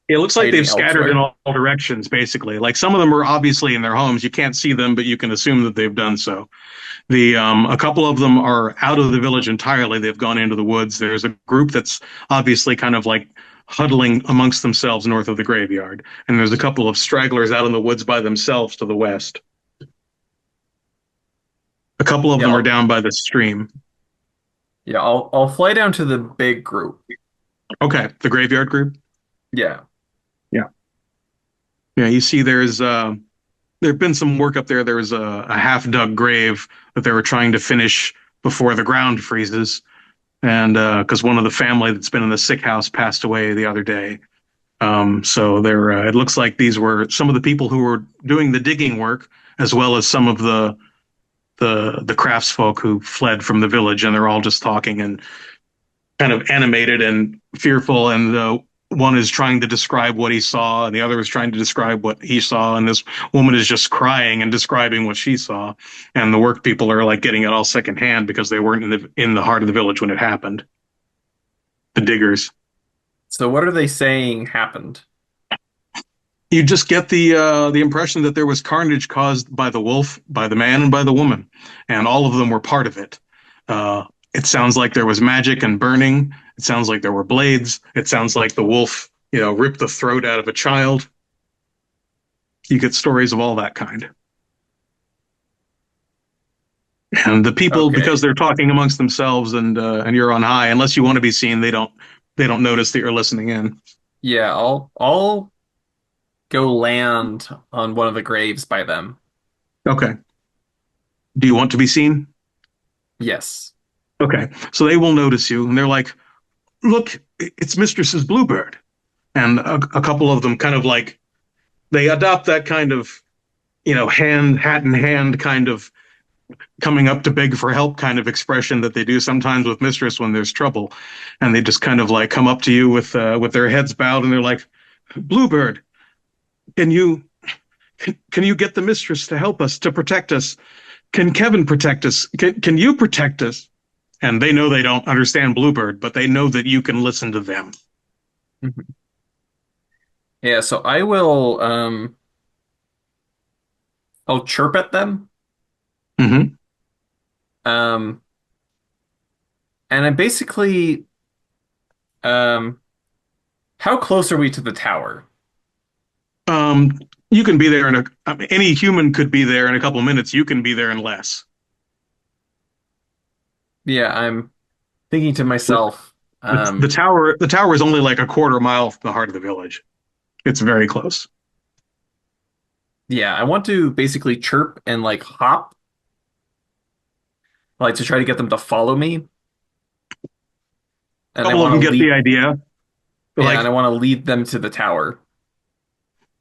It looks like hiding they've scattered in elsewhere. all directions, basically. Like some of them are obviously in their homes. You can't see them, but you can assume that they've done so. A couple of them are out of the village entirely. They've gone into the woods. There's a group that's obviously kind of like huddling amongst themselves north of the graveyard. And there's a couple of stragglers out in the woods by themselves to the west. A couple of Yeah, them are down by the stream. yeah, I'll fly down to the big group. Okay, the graveyard group. Yeah. Yeah. Yeah, you see there've been some work up there. There was a half dug grave that they were trying to finish before the ground freezes. And because one of the family that's been in the sick house passed away the other day. So it looks like these were some of the people who were doing the digging work, as well as some of the craftsfolk who fled from the village, and they're all just talking and kind of animated and fearful. And one is trying to describe what he saw, and the other is trying to describe what he saw. And this woman is just crying and describing what she saw. And the work people are like getting it all secondhand because they weren't in the heart of the village when it happened. The diggers. So what are they saying happened? You just get the impression that there was carnage caused by the wolf, by the man, and by the woman, and all of them were part of it. It sounds like there was magic and burning. It sounds like there were blades. It sounds like the wolf, ripped the throat out of a child. You get stories of all that kind. And the people, Okay. because they're talking amongst themselves and you're on high, unless you want to be seen, they don't notice that you're listening in. Yeah, I'll go land on one of the graves by them. Okay. Do you want to be seen? Yes. Okay. So they will notice you, and they're like, "Look, it's Mistress's bluebird." And a couple of them kind of like they adopt that kind of, hat in hand kind of coming up to beg for help kind of expression that they do sometimes with Mistress when there's trouble, and they just kind of like come up to you with their heads bowed, and they're like, "Bluebird, can you get the Mistress to help us, to protect us? Can Kevin protect us? Can you protect us?" And they know they don't understand Bluebird, but they know that you can listen to them. Mhm. Yeah, so I will I'll chirp at them. Mm-hmm. Um and I'm basically um how close are we to the tower? You can be there any human could be there in a couple minutes. You can be there in less. Yeah, I'm thinking to myself, The tower is only like a quarter mile from the heart of the village. It's very close. yeah, I want to basically chirp and like hop, like to try to get them to follow me. A And I couple of want them to get the lead, idea. yeah, Like and I want to lead them to the tower.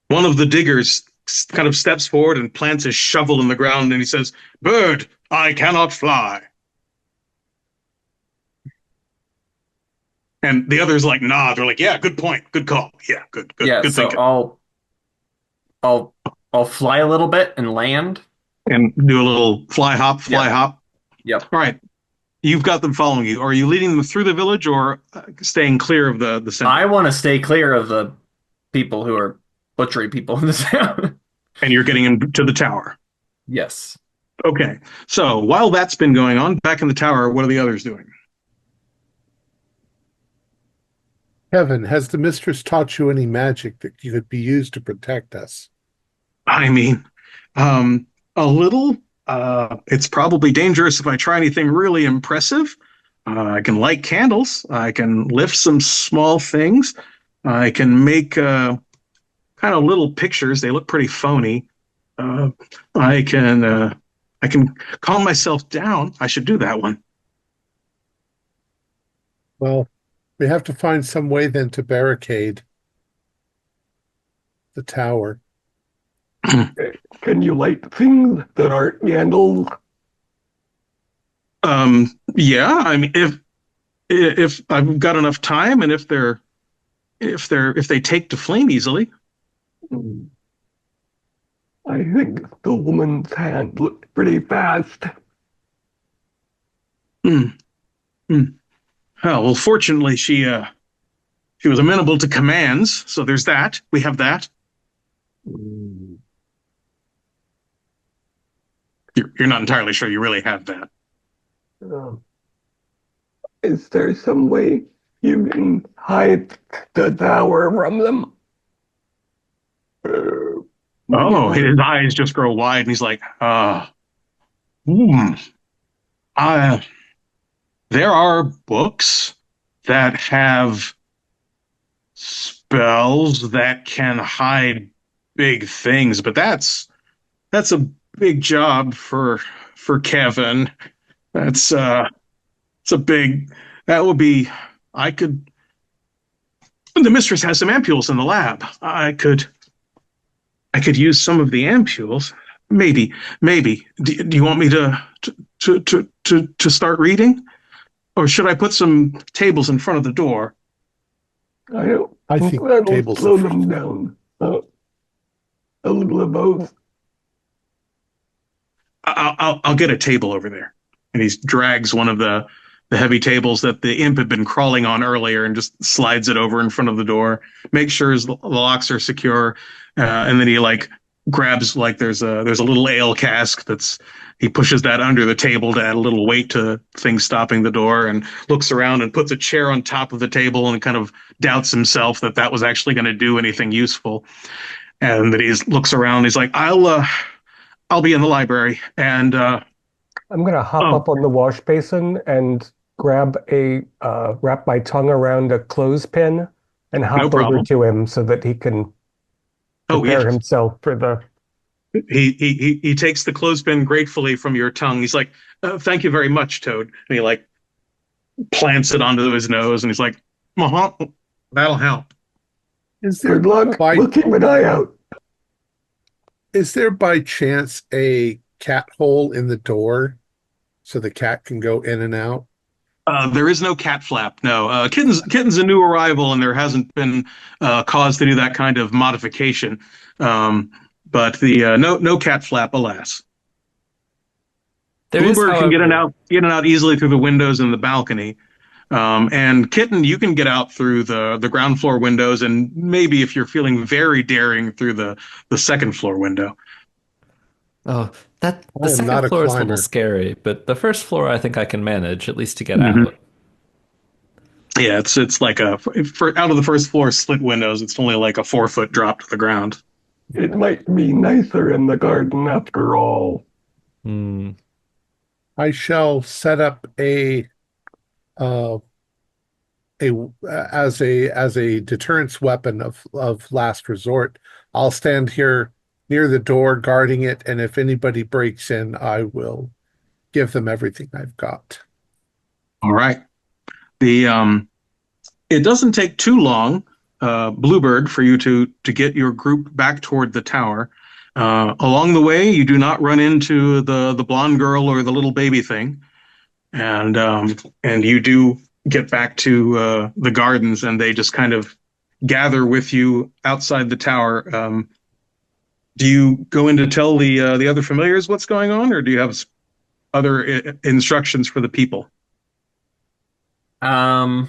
one of the diggers kind of steps forward and plants his shovel in the ground, and he says, "Bird, I cannot fly." And the others like nod. They're like, "Yeah, good point, good call. Yeah, Yeah, good so thinking." I'll fly a little bit and land. And do a little fly hop. Yep. All right, you've got them following you. Are you leading them through the village or staying clear of the center? I want to stay clear of the people who are butchering people in the town. And you're getting into the tower. Yes. Okay, so while that's been going on, back in the tower, what are the others doing? Kevin, has the mistress taught you any magic that could be used to protect us? I mean, a little. It's probably dangerous if I try anything really impressive. I can light candles. I can lift some small things. I can make kind of little pictures. They look pretty phony. Uh, I can calm myself down. I should do that one. Well, we have to find some way then to barricade the tower. Can you light things that aren't candles? Yeah. I mean, if I've got enough time, and if they take to flame easily. I think the woman's hand looked pretty fast. Oh, well, fortunately, she was amenable to commands, so there's that. We have that. You're not entirely sure you really have that. Is there some way you can hide the tower from them? Oh, his eyes just grow wide, and he's like, there are books that have spells that can hide big things, but that's a big job for Kevin. That's it's a big. That would be. I could. The mistress has some ampules in the lab. I could use some of the ampules. Maybe. Do you want me to start reading, or should I put some tables in front of the door? I think that'll tables slow them down. A little of both. I'll get a table over there. And he drags one of the heavy tables that the imp had been crawling on earlier and just slides it over in front of the door. Make sure the locks are secure, and then he grabs there's a little ale cask he pushes that under the table to add a little weight to things stopping the door, and looks around and puts a chair on top of the table and kind of doubts himself that was actually going to do anything useful. And then he looks around. He's like, I'll be in the library, and I'm gonna hop up on the wash basin and grab wrap my tongue around a clothespin and hop over to him so that he can prepare himself for the. He takes the clothespin gratefully from your tongue. He's like, "Thank you very much, Toad." And he plants it onto his nose, and he's like, "That'll help." Good luck. We'll keep an eye out. Is there by chance a cat hole in the door so the cat can go in and out? There is no cat flap. No, Kitten's a new arrival, and there hasn't been cause to do that kind of modification. But the no cat flap, alas. Bluebird can get in and out easily through the windows and the balcony. And Kitten, you can get out through the ground floor windows, and maybe if you're feeling very daring, through the second floor window. Oh, the second floor is a little scary, but the first floor I think I can manage, at least to get out. Yeah, it's like out of the first floor slit windows, it's only like a 4-foot drop to the ground. It might be nicer in the garden after all. I shall set up as a deterrence weapon of last resort. I'll stand here near the door guarding it, and if anybody breaks in, I will give them everything I've got. All right. It doesn't take too long, Bluebird, for you to get your group back toward the tower. Along the way, you do not run into the blonde girl or the little baby thing, and you do get back to the gardens, and they just kind of gather with you outside the tower. Do you go in to tell the other familiars what's going on, or do you have other instructions for the people? Um,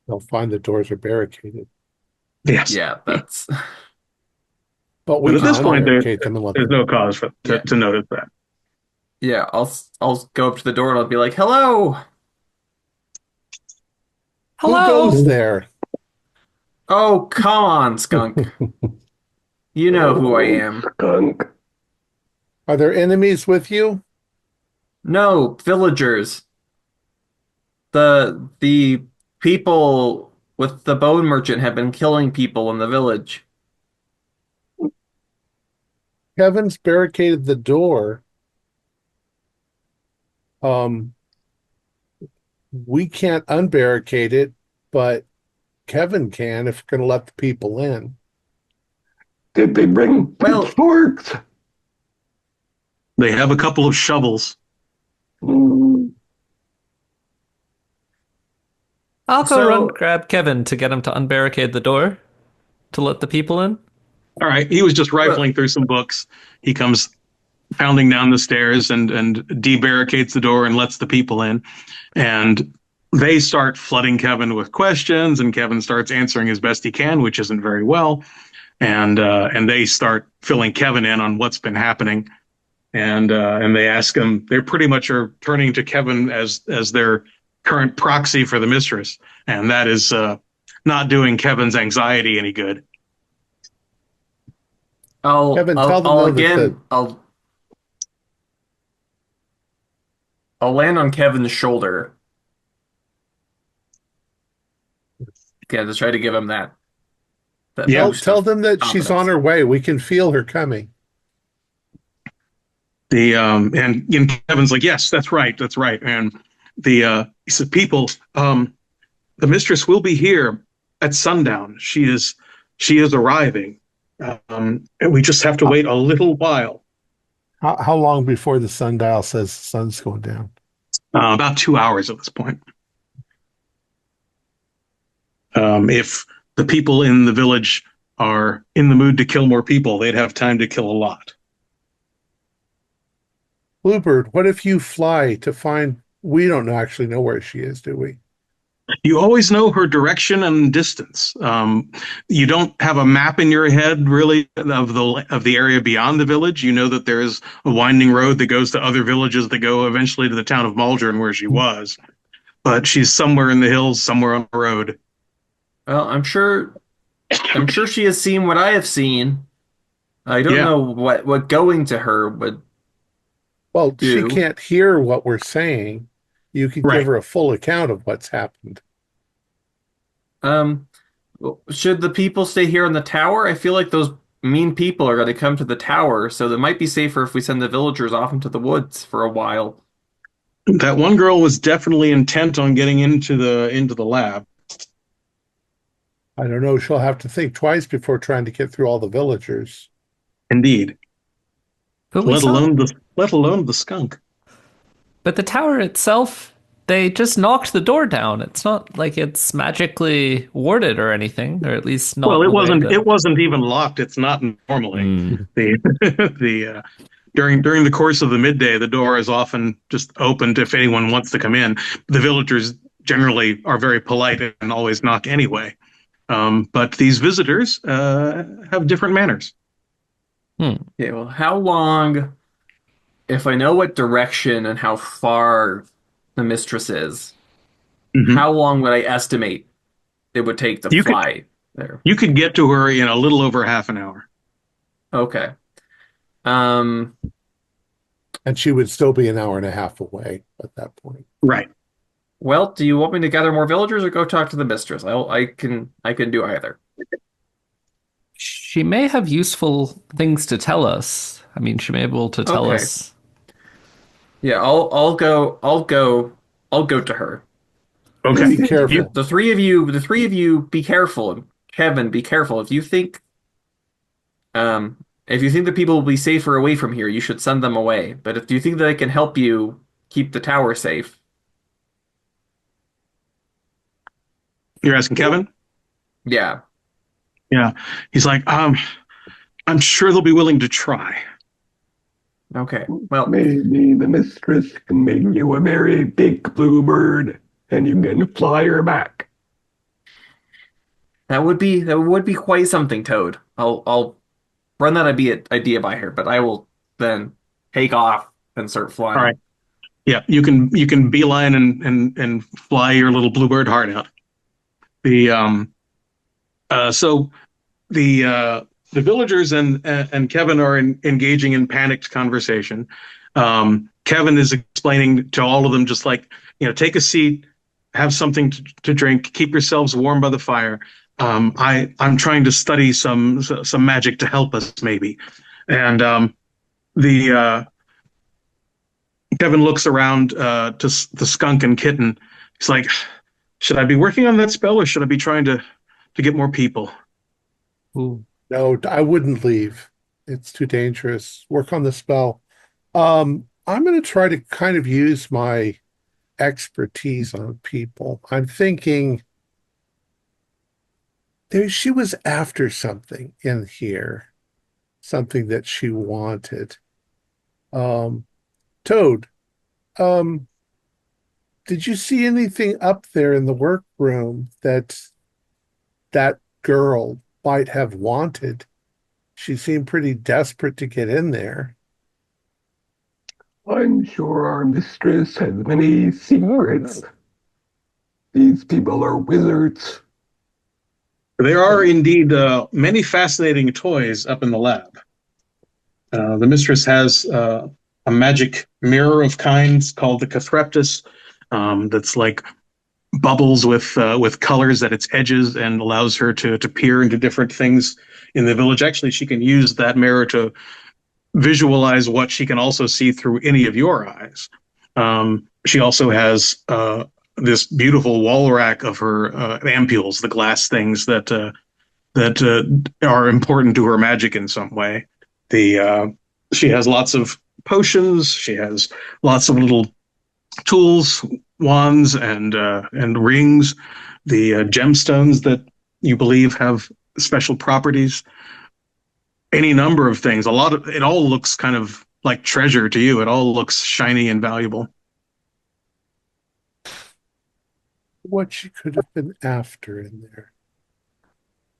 They'll find the doors are barricaded. Yes. yeah, that's But But we at can this point, unbarricade them and let there's them. no cause yeah, to notice that. yeah. I'll go up to the door and I'll be like, "Hello." Who Hello. goes there? Oh, come on, skunk. You know who I am. Skunk. Are there enemies with you? No, villagers. The people with the bone merchant have been killing people in the village. Kevin's barricaded the door. Um, we can't unbarricade it, but Kevin can if we're going to let the people in. Did they bring Well- pitchforks? They have a couple of shovels. Mm, I'll go So- run grab Kevin to get him to unbarricade the door to let the people in. All right, he was just rifling through some books. He comes pounding down the stairs and debarricades the door and lets the people in. And they start flooding Kevin with questions, and Kevin starts answering as best he can, which isn't very well. And they start filling Kevin in on what's been happening. And they ask him. They pretty much are turning to Kevin as their current proxy for the mistress, and that is not doing Kevin's anxiety any good. Kevin, tell them I'll though that again I'll land on Kevin's shoulder. Okay, just try to give him that. Yeah. boost tell of them that she's on confidence. her way. We can feel her coming. And Kevin's like, yes, that's right, and he said, people, the mistress will be here at sundown. She is arriving, and we just have to wait a little while. How long before the sundial says the sun's going down? About 2 hours at this point. If the people in the village are in the mood to kill more people, they'd have time to kill a lot. Bluebird, what if you fly to find? We don't actually know where she is, do we? You always know her direction and distance. You don't have a map in your head, really, of the area beyond the village. You know that there is a winding road that goes to other villages that go eventually to the town of Maldron, where she was. But she's somewhere in the hills, somewhere on the road. Well, I'm sure she has seen what I have seen. I don't know what going to her would Well, do. she can't hear what we're saying. You could Right. give her a full account of what's happened. Should the people stay here in the tower? I feel like those mean people are going to come to the tower, so it might be safer if we send the villagers off into the woods for a while. That one girl was definitely intent on getting into the lab. I don't know. She'll have to think twice before trying to get through all the villagers. Indeed. But we Let saw- alone the skunk. But the tower itself, they just knocked the door down. It's not like it's magically warded or anything, or at least not. Well, in it the way wasn't. that- It wasn't even locked. It's not normally. Mm. The during the course of the midday, the door is often just opened if anyone wants to come in. The villagers generally are very polite and always knock anyway. But these visitors have different manners. Okay, well, how long, if I know what direction and how far the mistress is, Mhm. how long would I estimate it would take to You could- fly there? You could get to her in a little over half an hour. Okay. Um, And she would still be an hour and a half away at that point. Right. well, do you want me to gather more villagers or go talk to the mistress? I can do either. She may have useful things to tell us. I mean, she may be able to tell Okay. us. Yeah, I'll go to her. Okay. Be careful. The three of you, be careful. And Kevin, be careful. If you think that people will be safer away from here, you should send them away. But if you think that they can help you keep the tower safe, You're asking Kevin? yeah. Yeah. He's like, I'm sure they'll be willing to try. Okay. Well, Maybe the mistress can make you a very big bluebird and you can fly her back. that would be quite something, Toad. I'll run that idea by her, but I will then take off and start flying. All right. Yeah, you can beeline and fly your little bluebird heart out. So the villagers and Kevin are engaging in panicked conversation. Kevin is explaining to all of them, just like, take a seat, have something to drink, keep yourselves warm by the fire. I'm trying to study some magic to help us, maybe. And the Kevin looks around to the skunk and kitten. He's like, should I be working on that spell, or should I be trying to get more people? Ooh. No, I wouldn't leave. It's too dangerous. Work on the spell. I'm going to try to kind of use my expertise on people. I'm thinking she was after something in here, something that she wanted. Toad, um, did you see anything up there in the workroom that girl might have wanted? She seemed pretty desperate to get in there. I'm sure our mistress has many secrets. These people are wizards. There are indeed many fascinating toys up in the lab. The mistress has a magic mirror of kinds called the Cathreptus, that's like bubbles with colors at its edges and allows her to peer into different things in the village. Actually, she can use that mirror to visualize what she can also see through any of your eyes. She also has this beautiful wall rack of her ampules, the glass things that are important to her magic in some way. She has lots of potions. She has lots of little tools, wands, and rings. The gemstones that you believe have special properties. Any number of things. It all looks kind of like treasure to you. It all looks shiny and valuable. What she could have been after in there.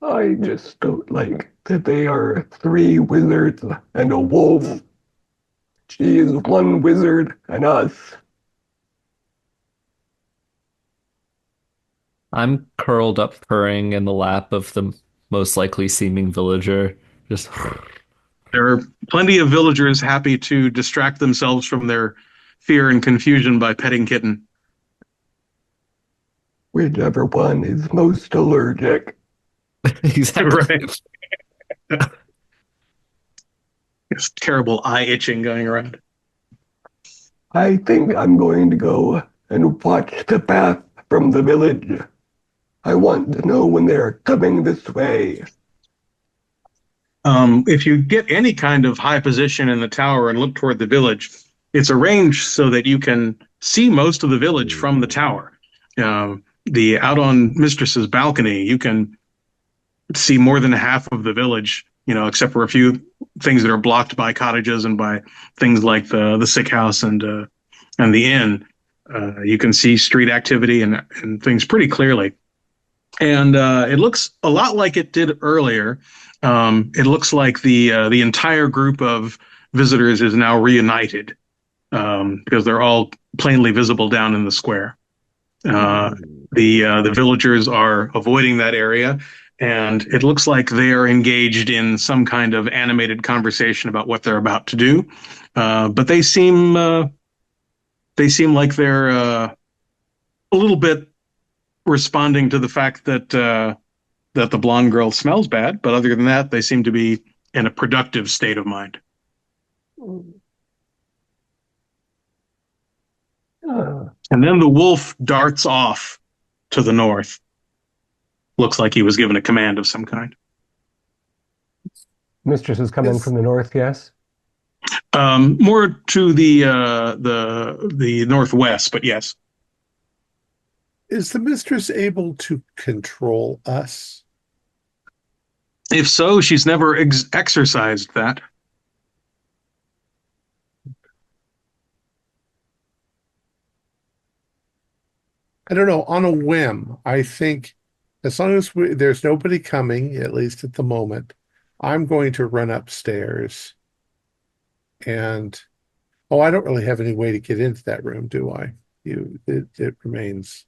I just don't like that they are 3 wizards and a wolf. She is 1 wizard and us. I'm curled up purring in the lap of the most likely seeming villager. Just There are plenty of villagers happy to distract themselves from their fear and confusion by petting kitten. Whichever one is most allergic. exactly. Right. It's terrible eye itching going around. I think I'm going to go and watch the path from the village. I want to know when they're coming this way. If you get any kind of high position in the tower and look toward the village, it's arranged so that you can see most of the village from the tower. Out on Mistress's balcony, you can see more than half of the village, except for a few things that are blocked by cottages and by things like the sick house and the inn. You can see street activity and things pretty clearly. And it looks a lot like it did earlier. It looks like the entire group of visitors is now reunited because they're all plainly visible down in the square. The villagers are avoiding that area, and it looks like they are engaged in some kind of animated conversation about what they're about to do. But they seem like they're a little bit responding to the fact that the blonde girl smells bad. But other than that, they seem to be in a productive state of mind. And then the wolf darts off to the north. Looks like he was given a command of some kind. Mistress has come in from the north, yes? More to the northwest, but yes. Is the mistress able to control us? If so, she's never exercised that. I don't know. On a whim, I think as long as there's nobody coming, at least at the moment, I'm going to run upstairs. And I don't really have any way to get into that room, do I? It remains.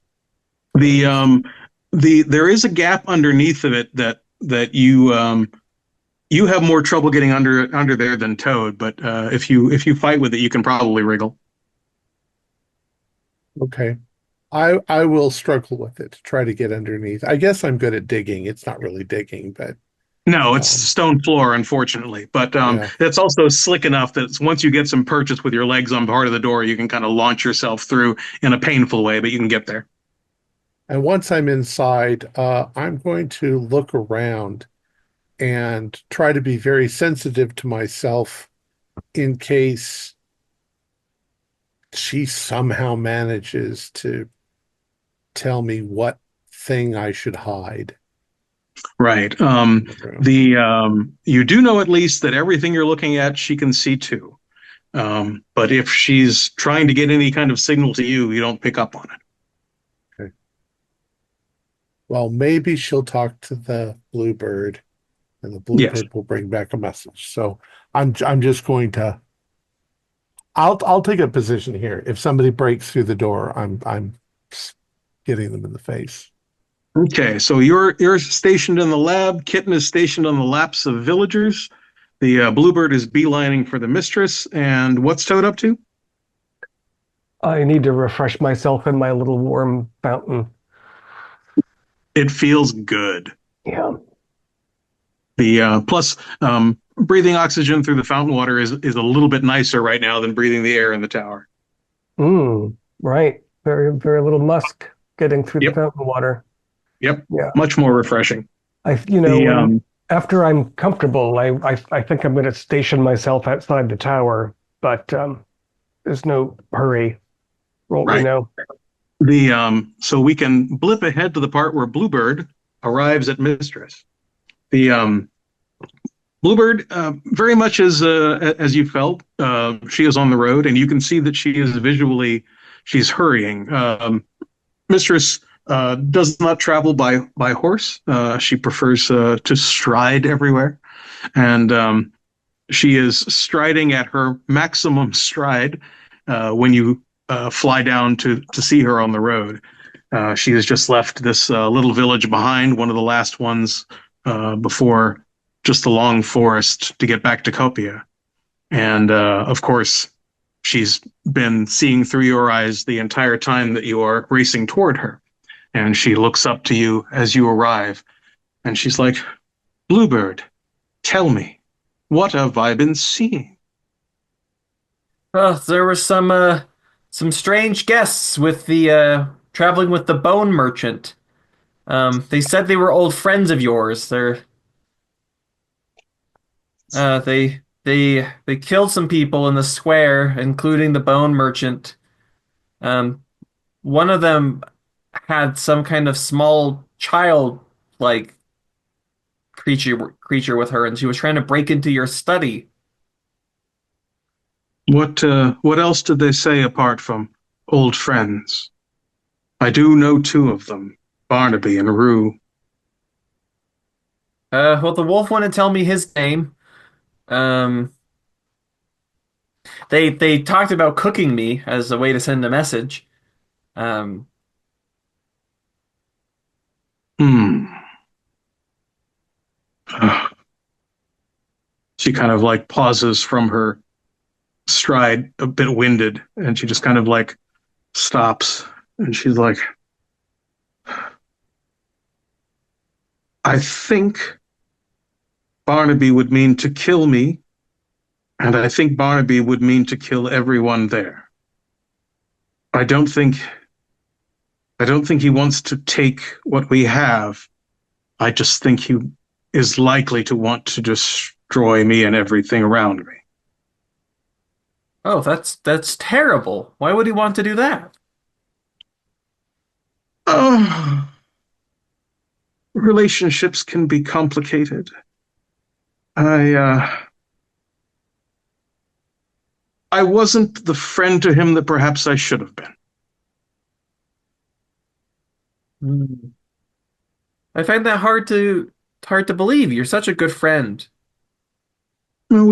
There is a gap underneath of it that you have more trouble getting under there than Toad, but if you fight with it, you can probably wriggle. Okay. I will struggle with it to try to get underneath. I guess I'm good at digging. It's not really digging, but no, it's stone floor, unfortunately. But it's also slick enough that once you get some purchase with your legs on part of the door, you can kind of launch yourself through in a painful way, but you can get there. And once I'm inside, I'm going to look around and try to be very sensitive to myself in case she somehow manages to tell me what thing I should hide. Right. You do know at least that everything you're looking at, she can see too. But if she's trying to get any kind of signal to you, you don't pick up on it. Okay. Well, maybe she'll talk to the bluebird, and the bluebird will bring back a message. So I'm just going to. I'll take a position here. If somebody breaks through the door, I'm getting them in the face. Okay, so you're stationed in the lab. Kitten is stationed on the laps of villagers. The bluebird is beelining for the mistress. And what's Toad up to? I need to refresh myself in my little warm fountain. It feels good. Yeah. The plus breathing oxygen through the fountain water is a little bit nicer right now than breathing the air in the tower. Right. Very, very little musk getting through the fountain water. Yep. Yeah. Much more refreshing. After I'm comfortable, I think I'm going to station myself outside the tower, but there's no hurry. Right. So we can blip ahead to the part where Bluebird arrives at Mistress. The Bluebird, very much as you felt, she is on the road, and you can see that she's hurrying. Mistress does not travel by horse. She prefers to stride everywhere, and she is striding at her maximum stride when you fly down to see her on the road. She has just left this little village behind, one of the last ones before just the long forest to get back to Copia. And of course, she's been seeing through your eyes the entire time that you are racing toward her. And she looks up to you as you arrive, and she's like, "Bluebird, tell me, what have I been seeing?" There were some strange guests with the traveling with the bone merchant. They said they were old friends of yours. They killed some people in the square, including the bone merchant. One of them had some kind of small child-like creature with her, and she was trying to break into your study. What else did they say apart from old friends? I do know two of them, Barnaby and Rue. Well, the wolf wouldn't tell me his name. They talked about cooking me as a way to send a message. She kind of like pauses from her stride, a bit winded, and she just kind of like stops, and she's like, "I think Barnaby would mean to kill me, and I think Barnaby would mean to kill everyone there. I don't think I don't think he wants to take what we have. I just think he is likely to want to destroy me and everything around me. Oh, that's terrible. Why would he want to do that? Uh, Relationships can be complicated. I I wasn't the friend to him that perhaps I should have been. Hmm. I find that hard to believe. You're such a good friend. Well,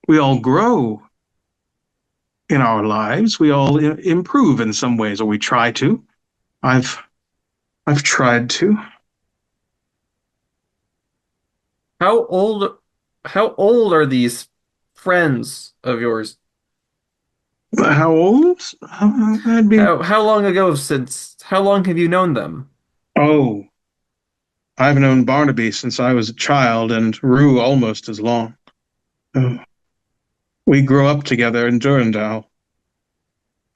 we all grow in our lives. We all improve in some ways, or we try to. I've I've tried to. How old how old are these friends of yours? How old? I'd be. How long ago since how long have you known them? Oh, I've known Barnaby since I was a child, and Rue almost as long. Oh, we grew up together in Durandal.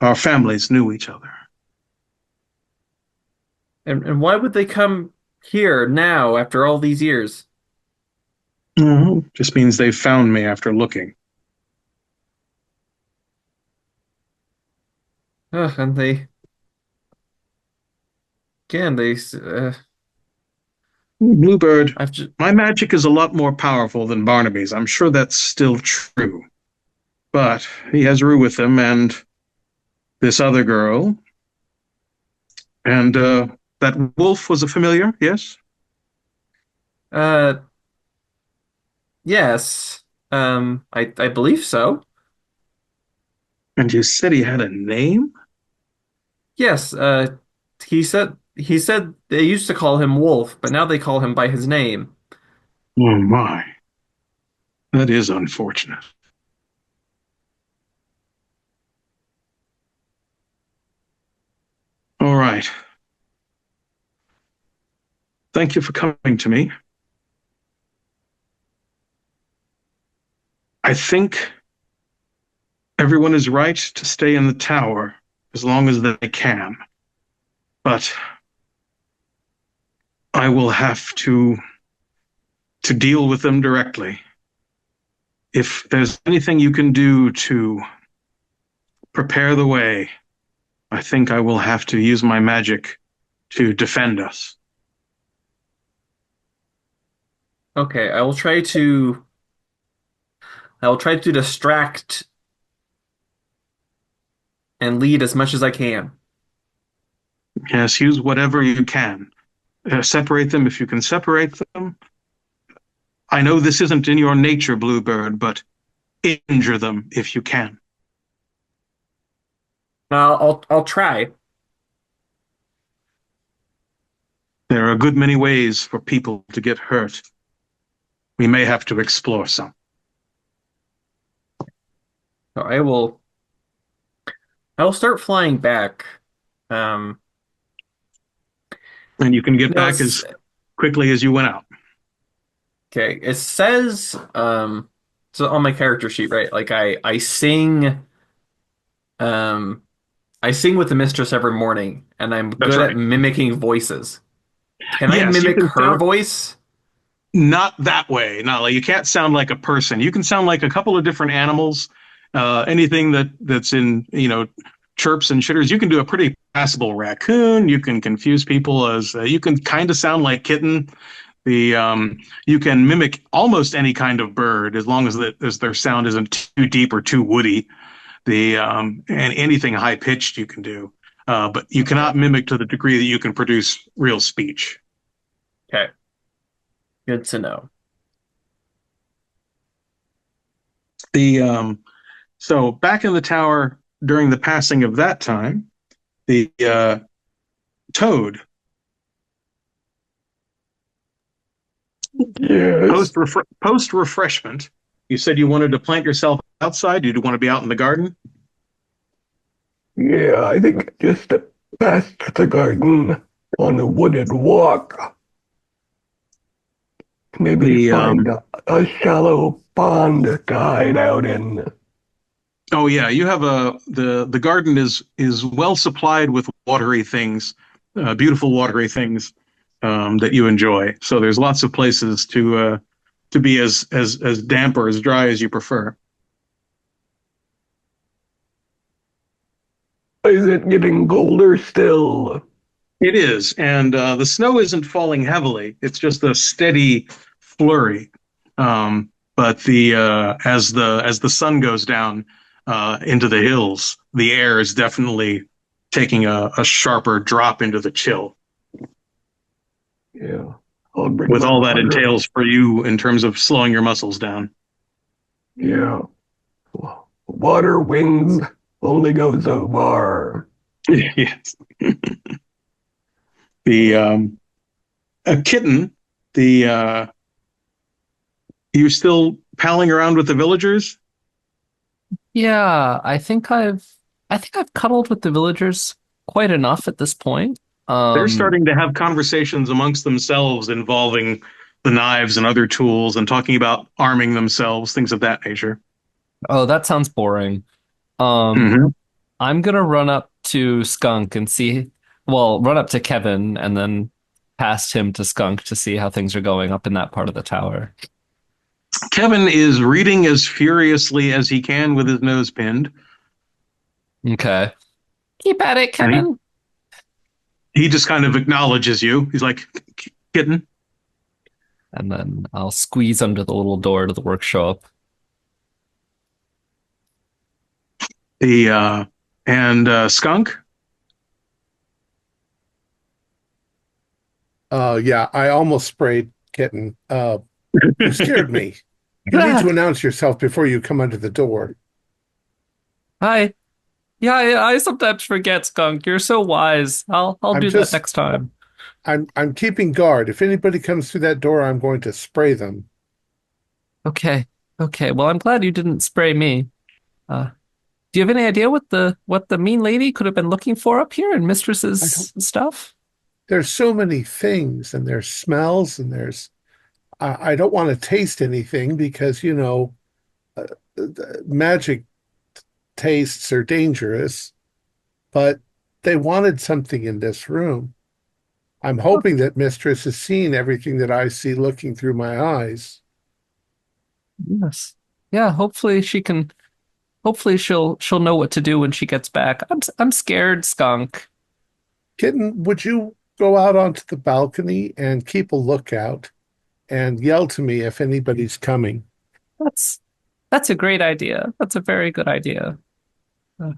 Our families knew each other. And why would they come here now after all these years? Just means they found me after looking. Ugh, and they again they Bluebird, I've just my magic is a lot more powerful than Barnaby's. I'm sure that's still true. But he has Rue with him and this other girl. And that wolf was a familiar, yes? uh yes. I believe so. And you said he had a name? Yes, he said they used to call him Wolf, but now they call him by his name. Oh my. That is unfortunate. All right. Thank you for coming to me. I think everyone is right to stay in the tower as long as they can. But I will have to deal with them directly. If there's anything you can do to prepare the way, I think I will have to use my magic to defend us. Okay, I will try to distract and lead as much as I can. Yes, use whatever you can. Separate them if you can separate them. I know this isn't in your nature, Bluebird, but injure them if you can. I'll try. There are a good many ways for people to get hurt. We may have to explore some. So I will start flying back. Um, And you can get you know, back as quickly as you went out. okay. It says so on my character sheet, right? Like um I sing with the mistress every morning, and I'm That's good at right. mimicking voices. Can I Yes, you mimic can her sound voice? not that way. No, like you can't sound like a person. You can sound like a couple of different animals. Anything that's in, chirps and chitters. You can do a pretty passable raccoon. You can confuse people as you can kind of sound like kitten. You can mimic almost any kind of bird as long as their sound isn't too deep or too woody. And anything high pitched you can do, but you cannot mimic to the degree that you can produce real speech. Okay, good to know. The So back in the tower during the passing of that time, the toad Yes. post refreshment. You said you wanted to plant yourself outside. You'd want to be out in the garden. Yeah, I think just past the garden on a wooded walk. Maybe The find a shallow pond to hide out in. Oh yeah, you have the garden is well supplied with watery things, beautiful watery things that you enjoy. So there's lots of places to be as damp or as dry as you prefer. Is it getting colder still? It is, and the snow isn't falling heavily. It's just a steady flurry. But the as the sun goes down into the hills, the air is definitely taking a sharper drop into the chill. Yeah. I'll bring With my all that water. entails for you in terms of slowing your muscles down. Yeah. Water wings only go so far. Yes. The a kitten, the you still palling around with the villagers? Yeah, I think I've cuddled with the villagers quite enough at this point. They're Um, starting to have conversations amongst themselves involving the knives and other tools and talking about arming themselves, things of that nature. oh, that sounds boring. Um, Hmm. I'm gonna run up to Skunk and see, well, run up to Kevin and then past him to Skunk to see how things are going up in that part of the tower. Kevin is reading as furiously as he can with his nose pinned, Okay. Keep at it, and Kevin. he just kind of acknowledges you. He's like, kitten. And then I'll squeeze under the little door to the workshop. The and Skunk. Yeah, I almost sprayed Kitten. You scared me. You need to announce yourself before you come under the door. Hi. Yeah, I sometimes forget, Skunk. You're so wise. I'll I'm do that just next time. I'm keeping guard. If anybody comes through that door, I'm going to spray them. Okay. Okay. Well, I'm glad you didn't spray me. Uh, do you have any idea what the mean lady could have been looking for up here in I don't Mistress's stuff? There's so many things and there's smells and there's I don't want to taste anything because the magic tastes are dangerous, but they wanted something in this room. I'm Oh, hoping that Mistress has seen everything that I see looking through my eyes. yes. Yeah, hopefully she'll know what to do when she gets back. I'm scared, Skunk. Kitten, would you go out onto the balcony and keep a lookout and yell to me if anybody's coming? That's that's a great idea. That's a very good idea. Uh,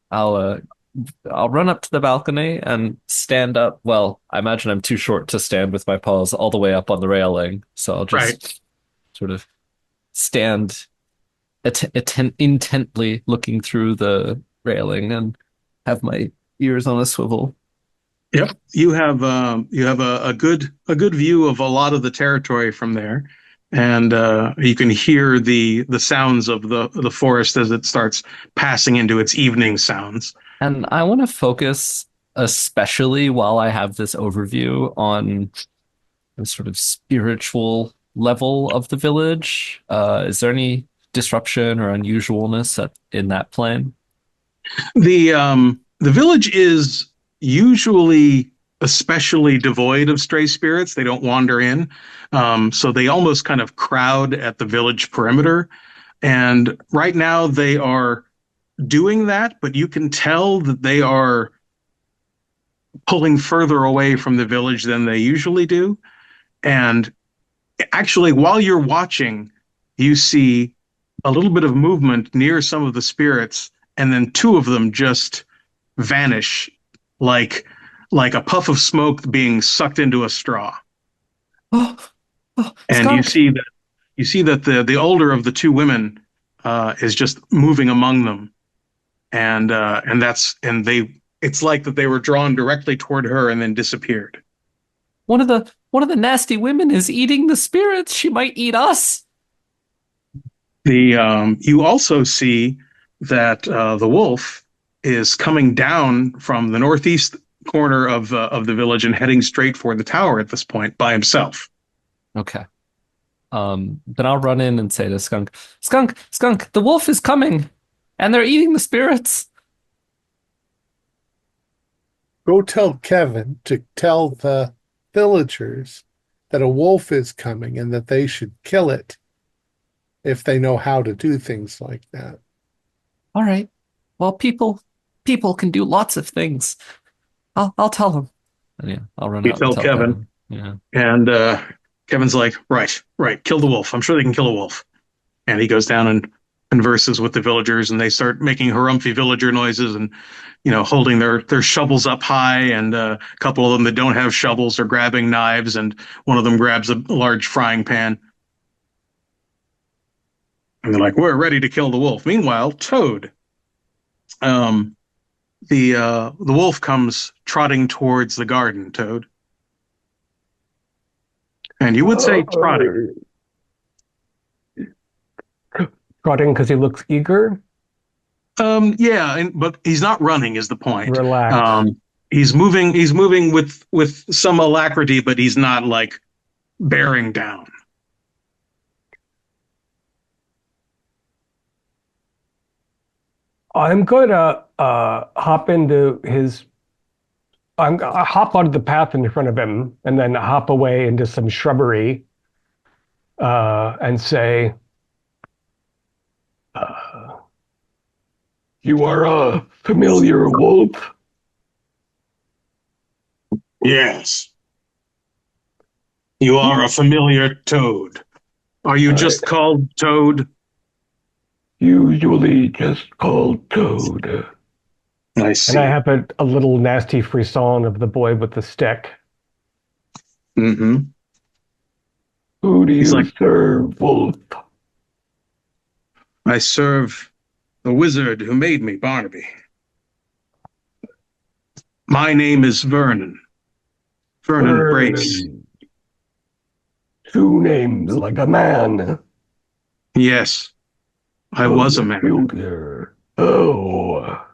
I'll uh I'll run up to the balcony and stand up. Well, I imagine I'm too short to stand with my paws all the way up on the railing, so I'll Right. just sort of stand intently looking through the railing and have my ears on a swivel. Yep. You have a good view of a lot of the territory from there, and you can hear the sounds of the forest as it starts passing into its evening sounds. And I want to focus, especially while I have this overview, on the sort of spiritual level of the village. Is there any disruption or unusualness in that plane? The village is usually especially devoid of stray spirits. They don't wander in, so they almost kind of crowd at the village perimeter. And right now they are doing that, but you can tell that they are pulling further away from the village than they usually do. And actually, while you're watching, you see a little bit of movement near some of the spirits, and then two of them just vanish like like a puff of smoke being sucked into a straw. Oh, oh, And Skunk! you see that the older of the two women is just moving among them, and that's and they it's like that they were drawn directly toward her and then disappeared. One of the nasty women is eating the spirits. She might eat us. The You also see that the wolf is coming down from the northeast corner of the village and heading straight for the tower at this point by himself. Okay. Then I'll run in and say to Skunk, Skunk, Skunk, the wolf is coming. And they're eating the spirits. Go tell Kevin to tell the villagers that a wolf is coming and that they should kill it if they know how to do things like that. All right. Well, people can do lots of things. I'll tell them. And yeah, I'll run You out and tell tell Kevin. Yeah. And Kevin's like, right, kill the wolf. I'm sure they can kill a wolf. And he goes down and converses with the villagers, and they start making harumphy villager noises and, holding their shovels up high. And a couple of them that don't have shovels are grabbing knives, and one of them grabs a large frying pan. And they're like, we're ready to kill the wolf. Meanwhile, Toad, the wolf comes trotting towards the garden, Toad. And you would say trotting. Trotting because he looks eager? Yeah, but he's not running is the point. Relaxed. He's moving with some alacrity, but he's not like bearing down. I'm gonna hop into his. I'm gonna hop onto the path in front of him and then hop away into some shrubbery and say, You are a familiar wolf? Yes. You are a familiar Toad. Are you just called Toad? Usually just called Toad. I see. and I have a little nasty frisson of the boy with the stick. Mm-hmm. Who do He's you like, serve, wolf? I serve the wizard who made me, Barnaby. My name is Vernon. Vernon Brace. Two names like a man. Yes, I was a man. Familiar. Oh.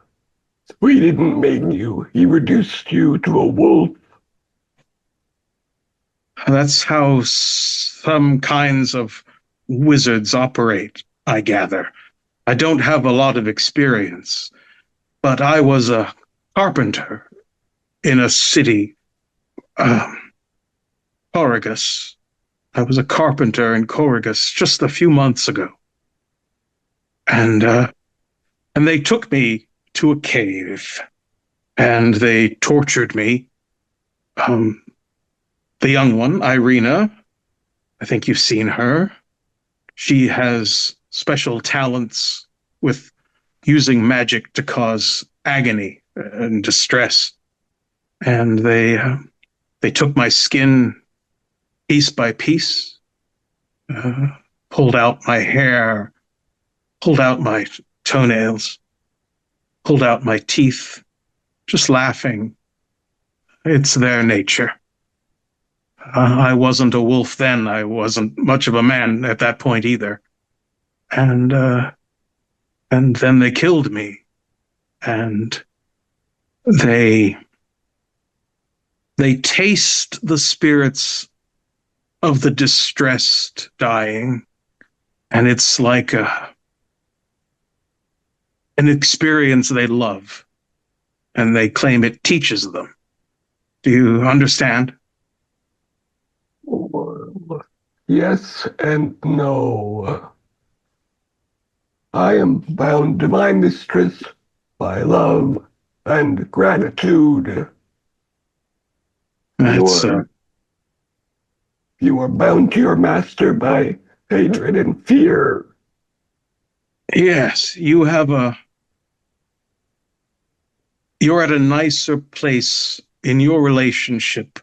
We didn't make you. He reduced you to a wolf. That's how some kinds of wizards operate, I gather. I don't have a lot of experience, but I was a carpenter in a city, Corrigus. I was a carpenter in Corrigus just a few months ago. And they took me to a cave, and they tortured me. The young one, Irina, I think you've seen her. She has special talents with using magic to cause agony and distress. And they took my skin piece by piece, pulled out my hair, pulled out my toenails, pulled out my teeth, just laughing. It's their nature. I wasn't a wolf then. I wasn't much of a man at that point either. And then they killed me. And they taste the spirits of the distressed dying. And it's like an experience they love. And they claim it teaches them. Do you understand? Yes and no. I am bound to my mistress by love and gratitude. You are bound to your master by hatred and fear. Yes, you're at a nicer place in your relationship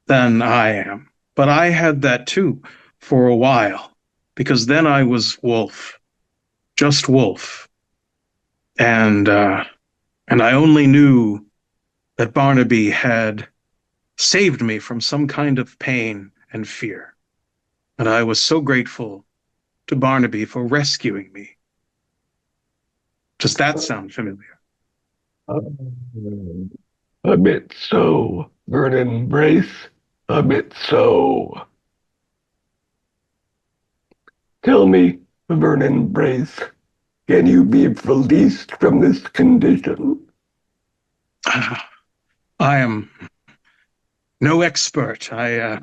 than I am. But I had that too for a while, because then I was wolf, just wolf. And I only knew that Barnaby had saved me from some kind of pain and fear. And I was so grateful to Barnaby for rescuing me. Does that sound familiar? A bit so, Vernon Brace, a bit so. Tell me, Vernon Brace, Can you be released from this condition? I am no expert. I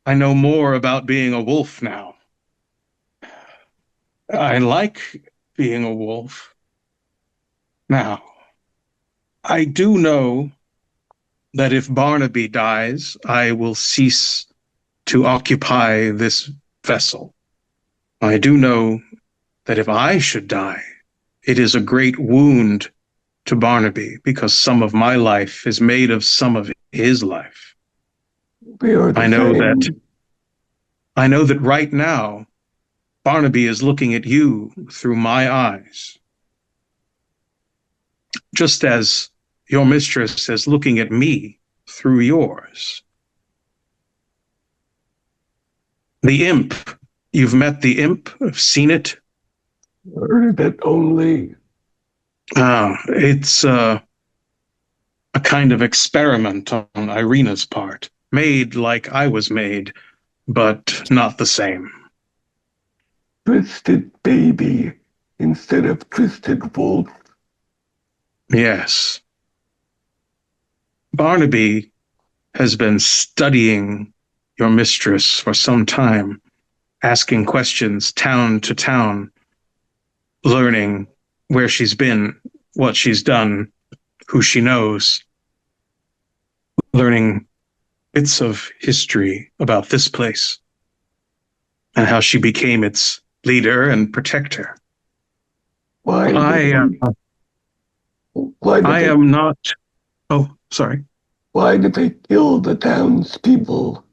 know more about being a wolf now. I like being a wolf. Now, I do know that if Barnaby dies, I will cease to occupy this vessel. I do know that if I should die, it is a great wound to Barnaby because some of my life is made of some of his life. We are the same. I know that right now, Barnaby is looking at you through my eyes, just as your mistress is looking at me through yours. The imp, you've met the imp, I've seen it. Heard it only. It's a kind of experiment on Irina's part, made like I was made, but not the same. Twisted baby instead of twisted wolf. Yes. Barnaby has been studying your mistress for some time, asking questions town to town, learning where she's been, what she's done, who she knows, learning bits of history about this place and how she became its leader and protector. I am not. Oh, sorry. Why did they kill the townspeople?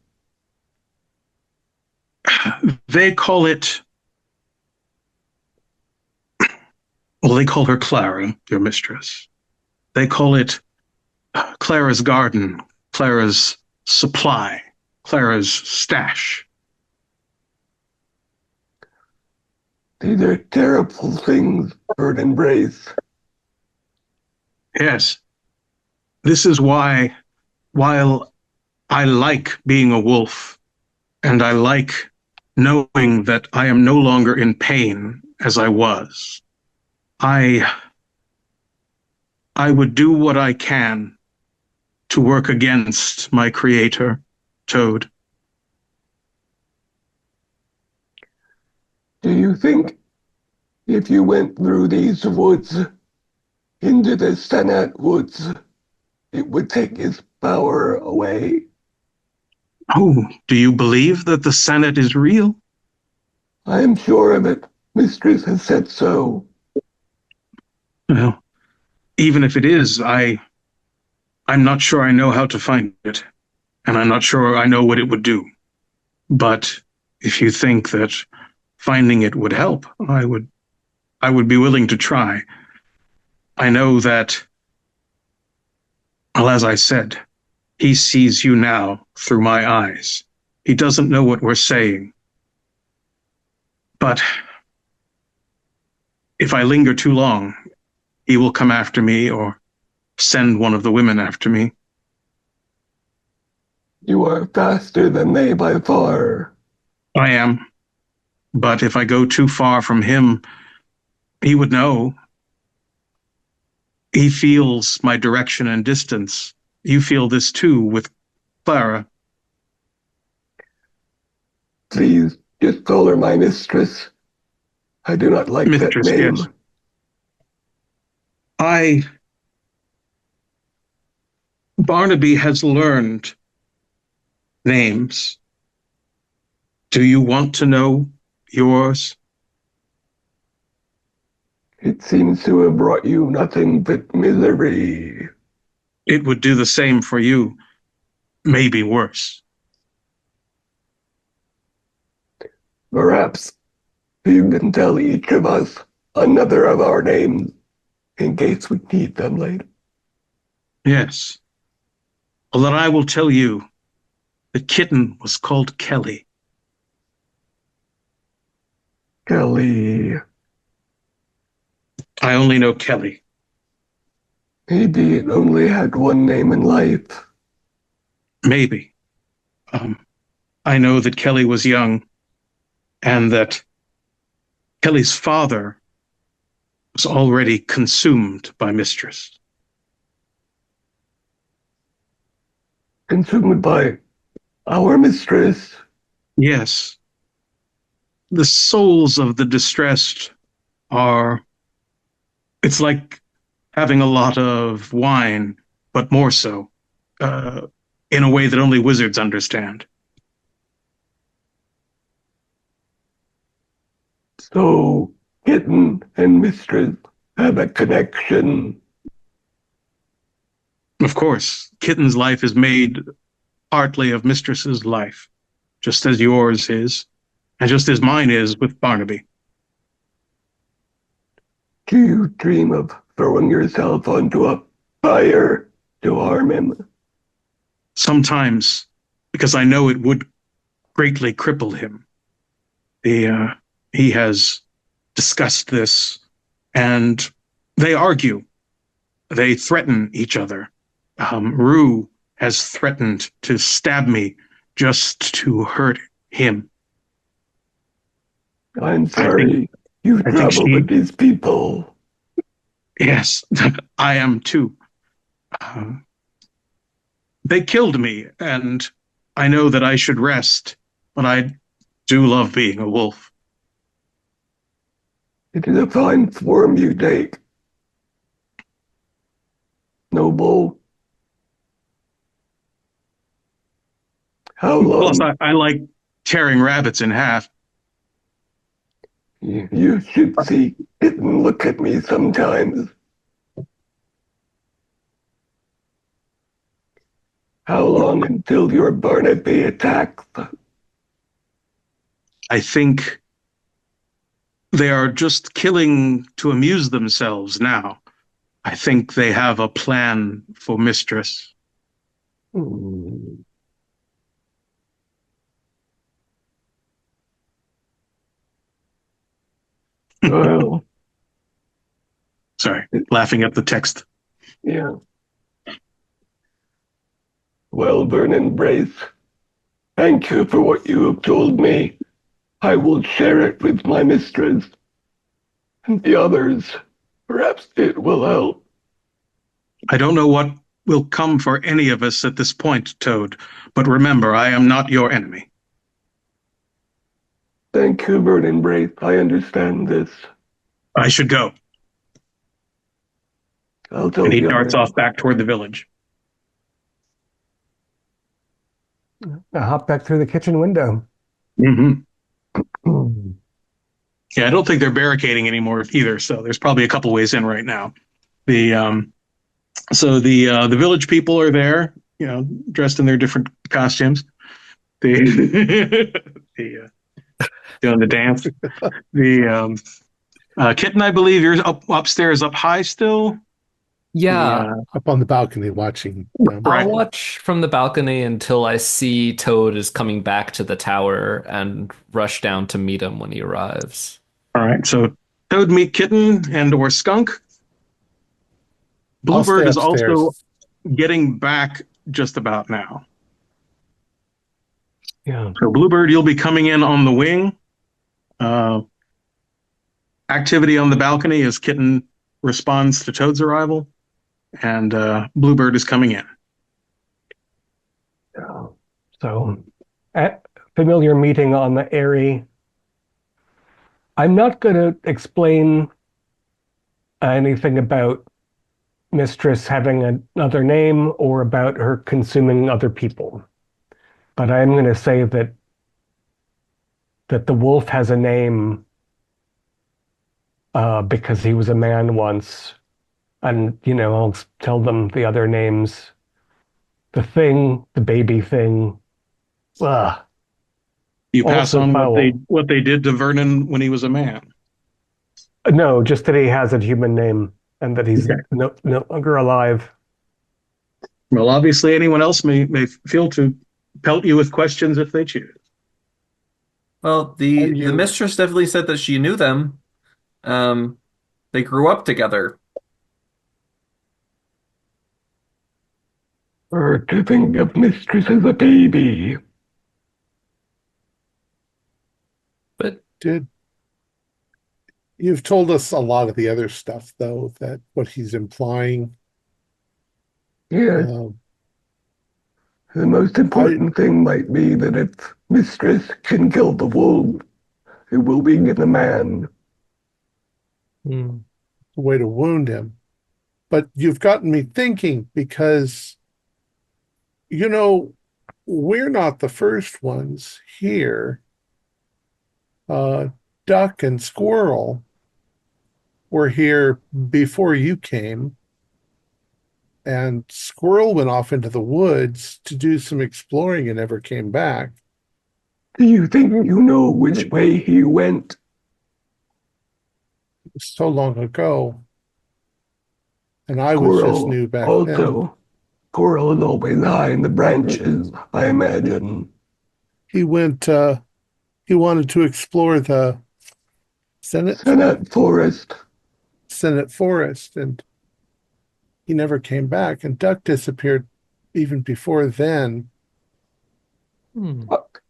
They call it. Well, they call her Clara, your mistress. They call it Clara's garden, Clara's supply, Clara's stash. These are terrible things for an embrace. Yes. This is why, while I like being a wolf, and I like knowing that I am no longer in pain as I was, I would do what I can to work against my creator, Toad. Do you think if you went through these woods into the Senate woods, it would take his power away? Oh, do you believe that the Senate is real? I am sure of it. Mistress has said so. Well, even if it is, I'm not sure I know how to find it, and I'm not sure I know what it would do. But if you think that finding it would help, I would be willing to try. I know that, well, as I said, he sees you now through my eyes. He doesn't know what we're saying. But if I linger too long, he will come after me or send one of the women after me. You are faster than they by far. I am. But if I go too far from him, he would know. He feels my direction and distance. You feel this too with Clara. Please, just call her my mistress. I do not like Mistress, that name. Yes. Barnaby has learned names. Do you want to know yours? It seems to have brought you nothing but misery. It would do the same for you, maybe worse. Perhaps you can tell each of us another of our names in case we need them later. Yes. Well, then I will tell you, the kitten was called Kelly. Kelly. I only know Kelly. Maybe it only had one name in life. Maybe. I know that Kelly was young and that Kelly's father was already consumed by Mistress. Consumed by our mistress? Yes. The souls of the distressed are... It's like having a lot of wine, but more so, in a way that only wizards understand. So, Kitten and Mistress have a connection. Of course, Kitten's life is made partly of Mistress's life, just as yours is, and just as mine is with Barnaby. Do you dream of throwing yourself onto a fire to harm him? Sometimes, because I know it would greatly cripple him. He has discussed this, and they argue. They threaten each other. Rue has threatened to stab me just to hurt him. I'm sorry you travel with these people. Yes, I am too. They killed me, and I know that I should rest, but I do love being a wolf. It is a fine form you take. Noble. How long? Plus, I like tearing rabbits in half. You should see Kitten look at me sometimes. How long until your Barnaby attacks? I think they are just killing to amuse themselves now. I think they have a plan for Mistress. Well, sorry, laughing at the text. Yeah. Well, Vernon Brace, thank you for what you have told me. I will share it with my mistress and the others. Perhaps it will help. I don't know what will come for any of us at this point, Toad, but remember, I am not your enemy. Thank you, Vernon Brace. I understand this. I should go. I'll tell and he the darts others. off back toward the village. I hop back through the kitchen window. Mm-hmm. Yeah, I don't think they're barricading anymore either, so there's probably a couple ways in right now. The village people are there, dressed in their different costumes. Doing the dance. The Kitten, I believe you're upstairs, up high still. Yeah, up on the balcony watching. I'll watch from the balcony until I see Toad is coming back to the tower and rush down to meet him when he arrives. All right, so Toad meet Kitten and or Skunk. Bluebird is also getting back just about now. Yeah. So Bluebird, you'll be coming in on the wing. Activity on the balcony as Kitten responds to Toad's arrival, and Bluebird is coming in. So, at familiar meeting on the Airy, I'm not going to explain anything about Mistress having another name or about her consuming other people. But I'm going to say that the wolf has a name because he was a man once. And, I'll tell them the other names. The thing, the baby thing. Ugh. You pass Also on foul. what they did to Vernon when he was a man. No, just that he has a human name and that he's no longer alive. Well, obviously, anyone else may feel to pelt you with questions if they choose. Well, the mistress definitely said that she knew them. They grew up together. Or to think of Mistress as a baby. But did You've told us a lot of the other stuff, though, that what he's implying. Yeah, Um, the most I important thing might be that if Mistress can kill the wolf, it will be the man. the way to wound him. But you've gotten me thinking because, you know, we're not the first ones here. Duck and Squirrel were here before you came, and Squirrel went off into the woods to do some exploring and never came back. Do you think you know which way he went? It was so long ago, and I was just Squirrel new back then. also. Squirrel is always high in the branches, I imagine. He went, he wanted to explore the Senate Forest. Senate Forest, and he never came back. And Duck disappeared even before then. Duck.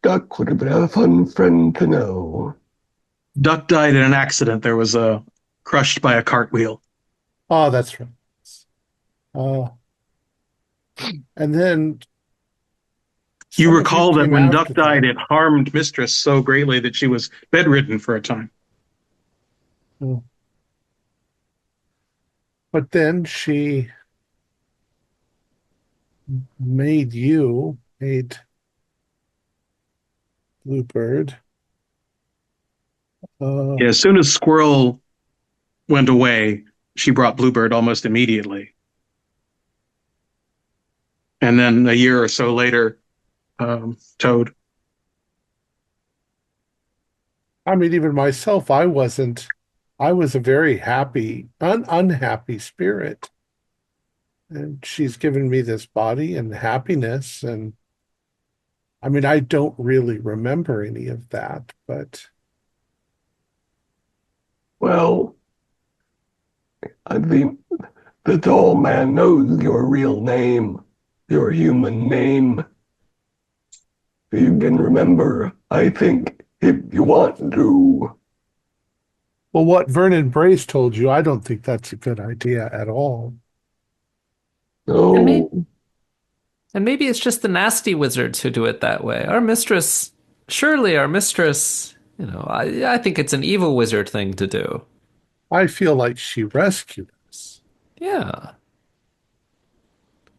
Duck would have been a fun friend to know. Duck died in an accident. There was a crushed by a cartwheel. Oh, that's right. Uh, and then You some of you recall that came when Duck after died, that. it harmed Mistress so greatly that she was bedridden for a time. Mm. But then she made Bluebird. Yeah, as soon as Squirrel went away, she brought Bluebird almost immediately. And then a year or so later, Toad. I mean, even myself, I wasn't. I was a very happy, unhappy spirit. And she's given me this body and happiness. And I mean, I don't really remember any of that, but Well, I think the tall man knows your real name, your human name. You can remember, I think, if you want to. well, what Vernon Brace told you, I don't think that's a good idea at all. And maybe, No, and maybe it's just the nasty wizards who do it that way. Our mistress, surely our mistress, I think it's an evil wizard thing to do. I feel like she rescued us. Yeah.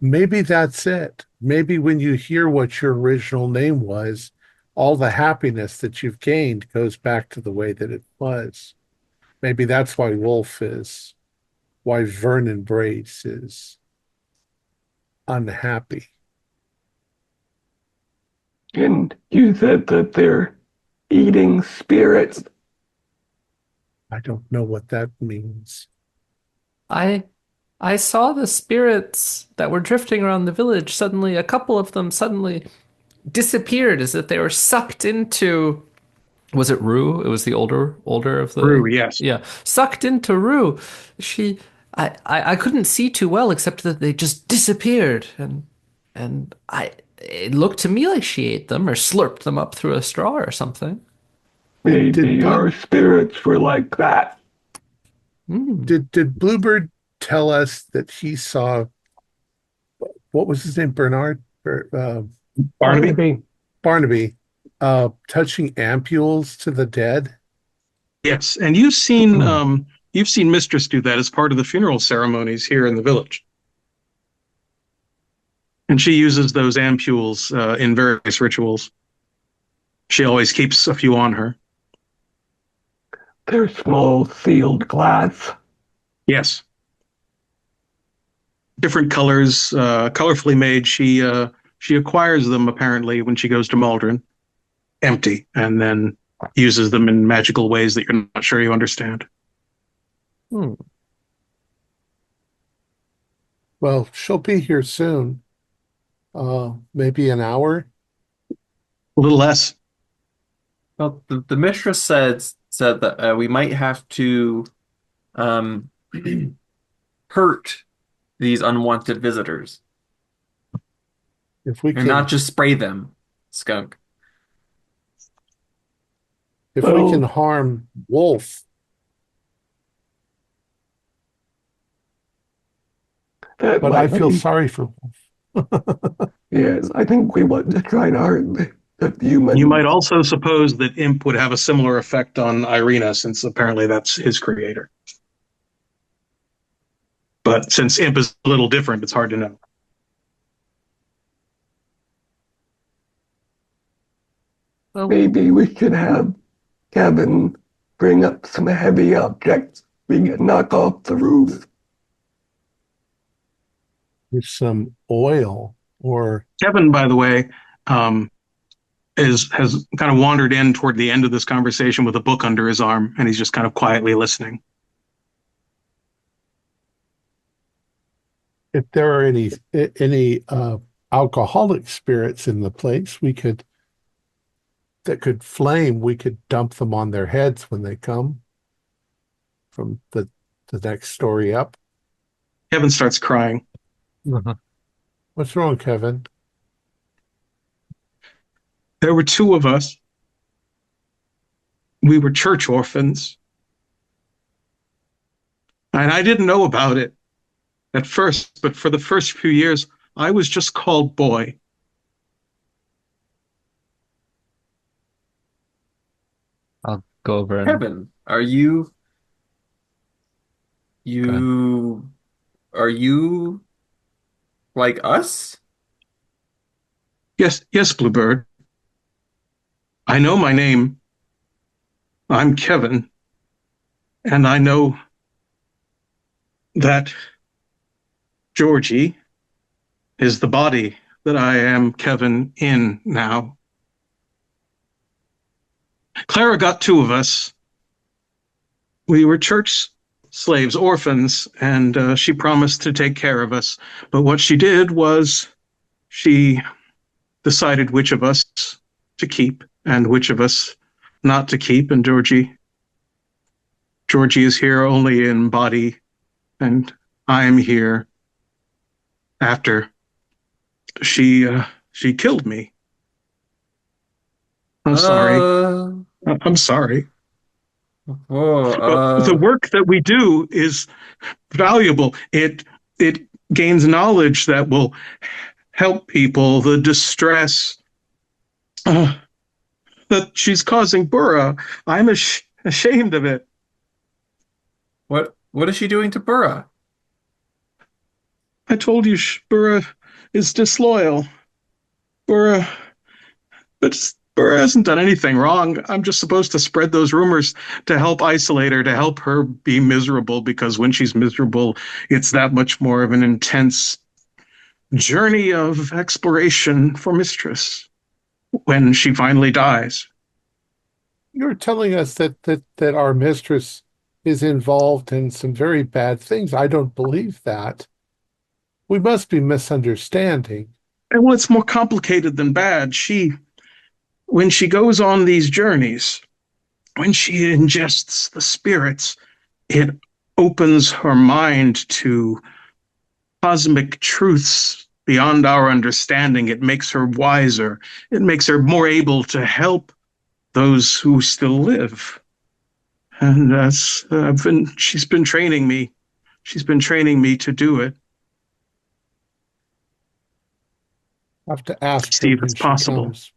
Maybe that's it. Maybe when you hear what your original name was, all the happiness that you've gained goes back to the way that it was. Maybe that's why Vernon Brace is unhappy. and you said that they're eating spirits. I don't know what that means. I I saw the spirits that were drifting around the village suddenly, a couple of them suddenly disappeared as if they were sucked into, was it Rue? It was the older of Rue, the, yes. yeah, sucked into Rue. She I couldn't see too well except that they just disappeared, and I it looked to me like she ate them or slurped them up through a straw or something. Did Maybe Blue our spirits were like that. Mm. did Bluebird tell us that he saw what was his name? Bernard or Barnaby? Barnaby. Barnaby touching ampules to the dead? Yes. And you've seen Mistress do that as part of the funeral ceremonies here in the village. And she uses those ampules in various rituals. She always keeps a few on her. They're small sealed glass. Yes. Different colors, colorfully made. She acquires them apparently when she goes to Maldron, empty, and then uses them in magical ways that you're not sure you understand. Hmm. Well, she'll be here soon. Maybe an hour. A little less. Well, the mistress said that we might have to um, hurt these unwanted visitors, If we and not can, just spray them, skunk. if we can Well, harm Wolf, That But I might feel be. sorry for Wolf. Yes, I think we want to try to hurt the human. You might also suppose that Imp would have a similar effect on Irina, since apparently that's his creator. But since Imp is a little different, it's hard to know. Well, Maybe we should have Kevin bring up some heavy objects we can knock off the roof. With some oil or Kevin, by the way, has kind of wandered in toward the end of this conversation with a book under his arm, and he's just kind of quietly listening. if there are any alcoholic spirits in the place, that could flame, we could dump them on their heads when they come from the next story up. Kevin starts crying. What's wrong, Kevin? There were two of us. We were church orphans. And I didn't know about it at first, but for the first few years, I was just called Boy. I'll go over and Kevin, are you like us? Yes, Bluebird. I know my name. I'm Kevin. And I know that Georgie is the body that I am Kevin in now. Clara got two of us. We were church slaves, orphans, and she promised to take care of us. But what she did was she decided which of us to keep and which of us not to keep. And Georgie is here only in body, and I am here after she killed me. I'm sorry. I'm sorry. But the work that we do is valuable. It gains knowledge that will help people. The distress that she's causing Burra, I'm ashamed of it. What is she doing to Burra? I told you Burra is disloyal. Burra hasn't done anything wrong. I'm just supposed to spread those rumors to help isolate her, to help her be miserable, because when she's miserable, it's that much more of an intense journey of exploration for Mistress when she finally dies. You're telling us that our mistress is involved in some very bad things. I don't believe that. We must be misunderstanding. And well, it's more complicated than bad. When she goes on these journeys, when she ingests the spirits, it opens her mind to cosmic truths beyond our understanding. It makes her wiser. It makes her more able to help those who still live. And she's been training me. She's been training me to do it. I have to ask See her if when it's she possible. comes.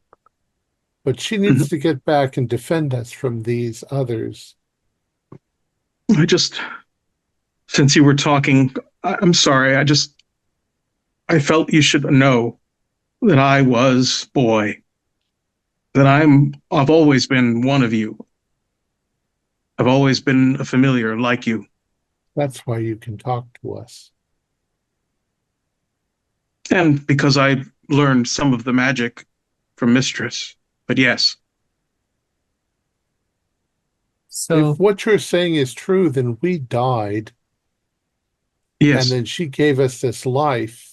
But she needs to get back and defend us from these others. Since you were talking, I'm sorry. I felt you should know that I was Boy. That I've always been one of you. I've always been a familiar like you. That's why you can talk to us. And because I learned some of the magic from Mistress. But yes. So if what you're saying is true, then we died. Yes. And then she gave us this life.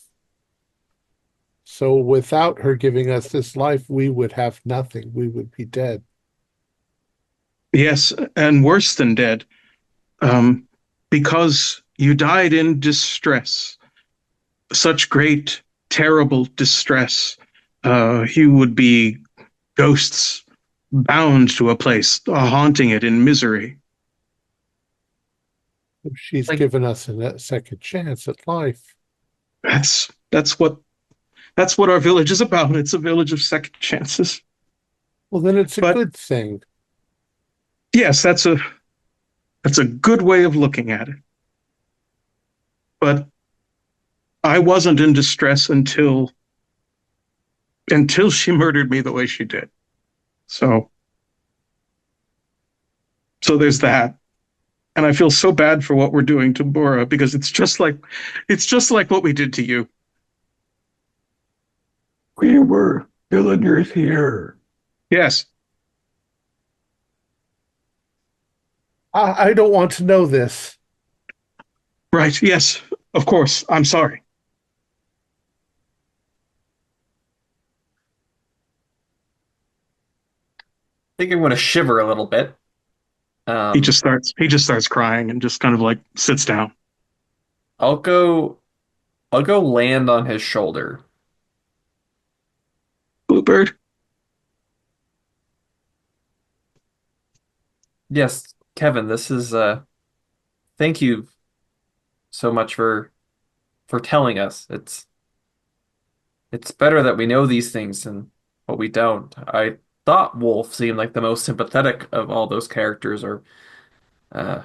So without her giving us this life, we would have nothing. We would be dead. Yes, and worse than dead. Because you died in distress. Such great, terrible distress. You would be ghosts bound to a place, haunting it in misery. She's given us a second chance at life. That's what our village is about. It's a village of second chances. Well, then it's a But good thing. yes, that's a good way of looking at it. But I wasn't in distress until she murdered me the way she did. So there's that. And I feel so bad for what we're doing to Bora because it's just like what we did to you. We were villagers here. Yes. I don't want to know this. Right. Yes. Of course. I'm sorry. I think I'm going to shiver a little bit. He just starts crying and just kind of like sits down. I'll go land on his shoulder. Bluebird. Yes, Kevin, this is thank you so much for telling us. It's better that we know these things than what we don't. I thought Wolf seemed like the most sympathetic of all those characters, or uh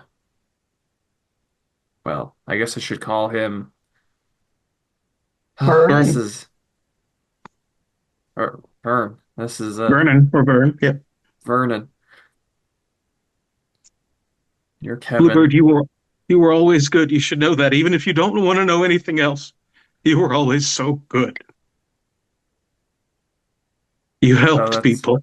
well, I guess I should call him this Vern. is or Vern. This is Vernon or Vern. Yeah. Vernon. You're Kevin. Bluebird, you were always good. You should know that. Even if you don't want to know anything else, you were always so good. You helped people.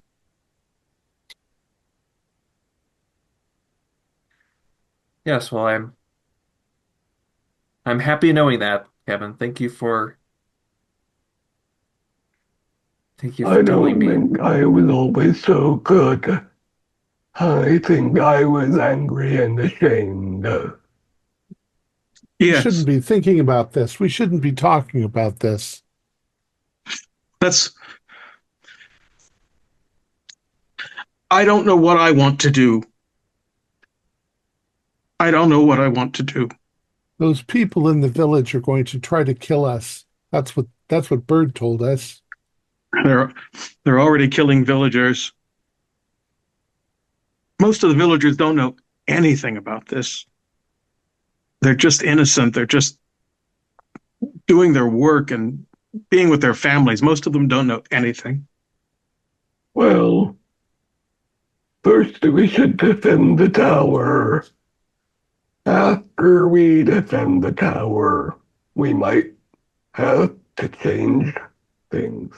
Yes, well, I'm happy knowing that, Kevin. Thank you I for don't telling me. think I was always so good. I think I was angry and ashamed. We Yes. shouldn't be thinking about this. We shouldn't be talking about this. I don't know what I want to do. I don't know what I want to do. Those people in the village are going to try to kill us. That's what Bird told us. They're already killing villagers. Most of the villagers don't know anything about this. They're just innocent. They're just doing their work and being with their families. Most of them don't know anything. Well, first we should defend the tower. After we defend the tower, we might have to change things.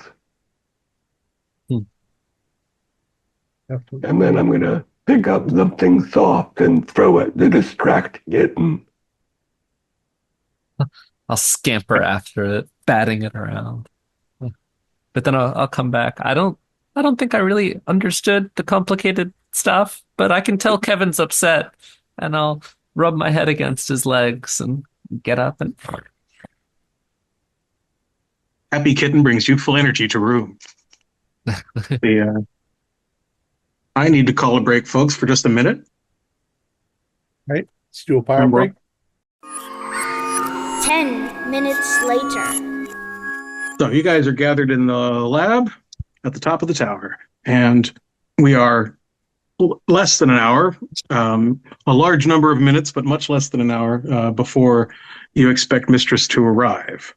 And then I'm going to pick up something soft and throw it to distract it. I'll scamper after it, batting it around. But then I'll come back. I don't think I really understood the complicated stuff, but I can tell Kevin's upset, and I'll rub my head against his legs and get up and Happy Kitten brings youthful energy to room. I need to call a break, folks, for just a minute. All right, let's do a power break. 10 minutes later. So you guys are gathered in the lab at the top of the tower, and we are less than an hour, a large number of minutes, but much less than an hour before you expect Mistress to arrive.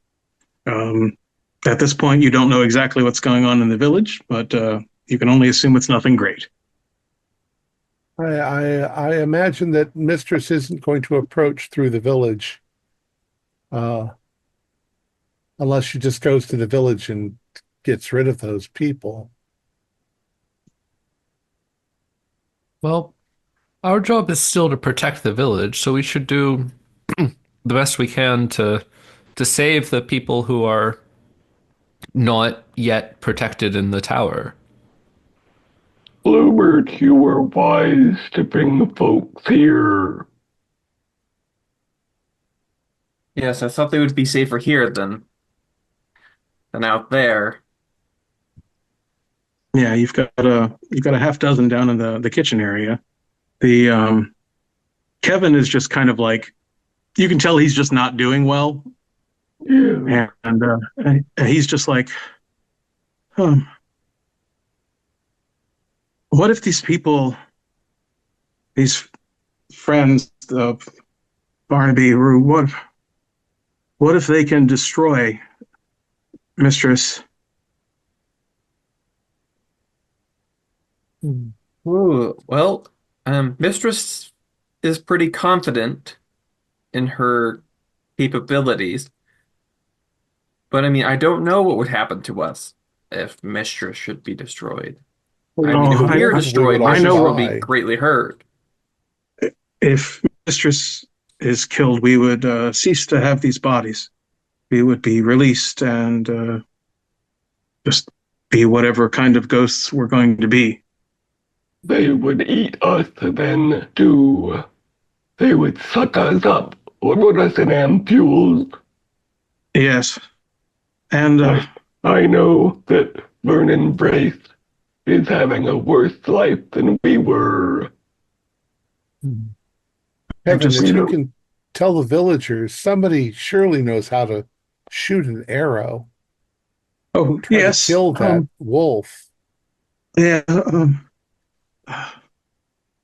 At this point, you don't know exactly what's going on in the village, but you can only assume it's nothing great. I imagine that Mistress isn't going to approach through the village unless she just goes to the village and gets rid of those people. Well, our job is still to protect the village, so we should do the best we can to save the people who are not yet protected in the tower. Bluebird, you were wise to bring the folks here. Yes, I thought they would be safer here than out there. Yeah, you've got a half dozen down in the kitchen area. The Kevin is just kind of like, you can tell he's just not doing well. Yeah. And he's just like, um, what if these people, these friends of Barnaby, what if they can destroy Mistress? Ooh, well, Mistress is pretty confident in her capabilities, but I mean, I don't know what would happen to us if Mistress should be destroyed. I mean, Oh, if It we're would. We would destroyed, all I Mistress will know. be die. greatly hurt. If Mistress is killed, we would cease to have these bodies. We would be released and just be whatever kind of ghosts we're going to be. They would eat us then too. They would suck us up or put us in ampules. Yes. And I know that Vernon Brace is having a worse life than we were. Kevin, just, if We you don't. can tell the villagers, somebody surely knows how to shoot an arrow oh, and try to yes. kill that wolf. Yeah.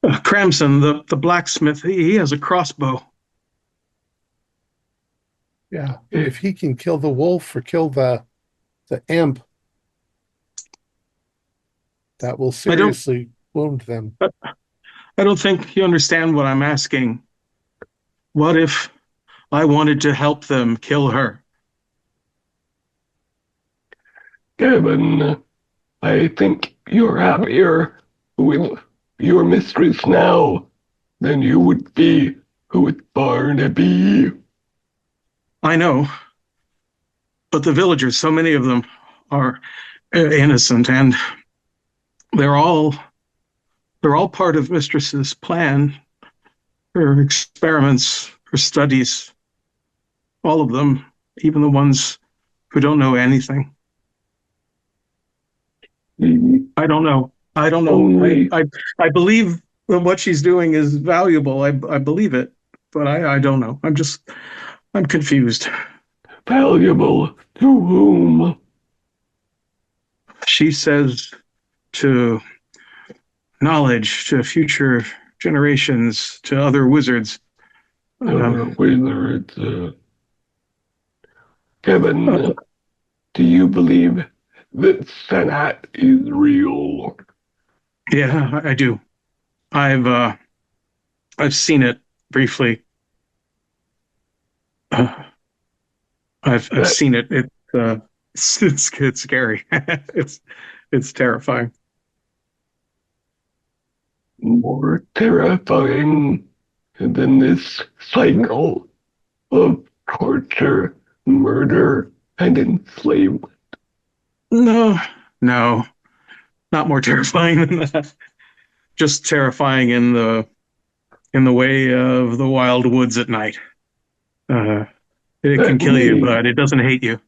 Cramson, the blacksmith, he has a crossbow. Yeah. If he can kill the wolf or kill the imp, that will I don't seriously wound them. I don't think you understand what I'm asking. What if I wanted to help them kill her? Kevin, I think you're happier with your mistress now than you would be with Barnaby. I know, but the villagers, so many of them are innocent, and they're all they're all part of Mistress's plan, her experiments, her studies, all of them, even the ones who don't know anything. I don't know. I don't know. Only I believe that what she's doing is valuable. I believe it, but I don't know. I'm confused. valuable to whom? She says to knowledge, to future generations, to other wizards. Whether it's Uh, Kevin, do you believe that Senat is real? yeah, I do. I've uh, I've seen it briefly. Uh, I've That seen it. It's scary. It's terrifying. more terrifying than this cycle of torture, murder, and enslavement. No, no, not more terrifying than that. Just terrifying in the way of the wild woods at night. Uh, it can That kill you, may but it doesn't hate you.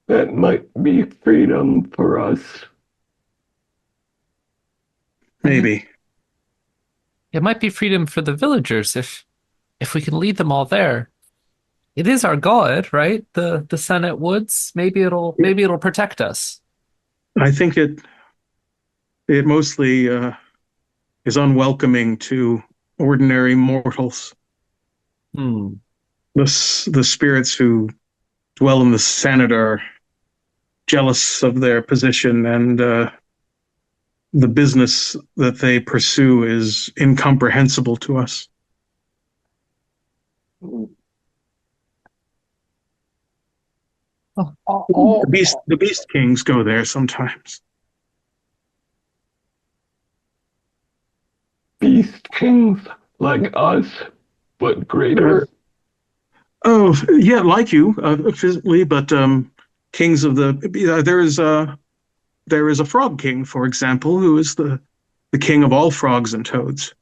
that might be freedom for us. Maybe. It might be freedom for the villagers if we can lead them all there. It is our god, right? The Senate Woods. Maybe it'll protect us. I think it mostly is unwelcoming to ordinary mortals. Hmm. The spirits who dwell in the Senate are jealous of their position, and the business that they pursue is incomprehensible to us. The beast kings go there sometimes. Beast kings like us, but greater. Oh yeah, like you physically, but kings of the there is a frog king, for example, who is the king of all frogs and toads.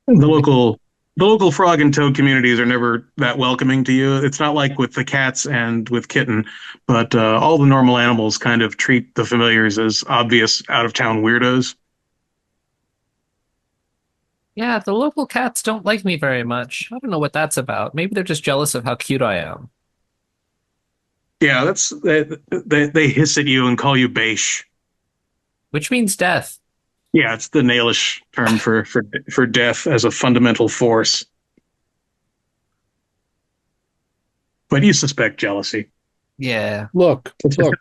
The local frog and toad communities are never that welcoming to you. It's not like with the cats and with kitten, but all the normal animals kind of treat the familiars as obvious out of town weirdos. Yeah, the local cats don't like me very much. I don't know what that's about. Maybe they're just jealous of how cute I am. Yeah, they hiss at you and call you Beish. Which means death. Yeah, it's the Naelish term for death as a fundamental force. But you suspect jealousy. Yeah. Look,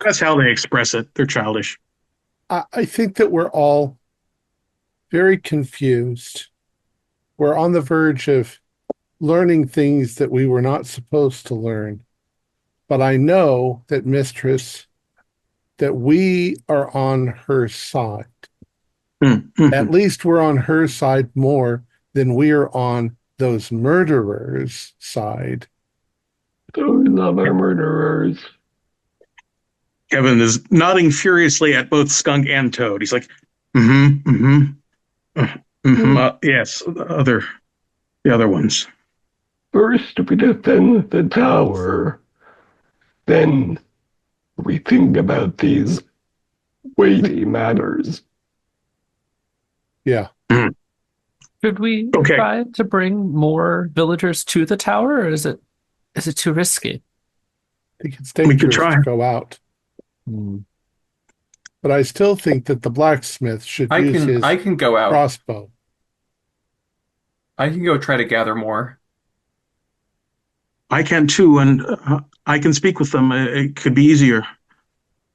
That's how they express it. They're childish. I think that we're all very confused. We're on the verge of learning things that we were not supposed to learn. But I know that Mistress, that we are on her side. Mm-hmm. At least we're on her side more than we're on those murderers' side. Those other murderers. Kevin is nodding furiously at both Skunk and Toad. He's like, mm-hmm, mm-hmm, yes, the other ones. First we defend the tower, then we think about these weighty matters. Yeah. Should we Okay. try to bring more villagers to the tower, or is it too risky? I think it's dangerous to go out. But I still think that the blacksmith should use his I can go out. crossbow. I can go try to gather more. I can too, and I can speak with them. It could be easier.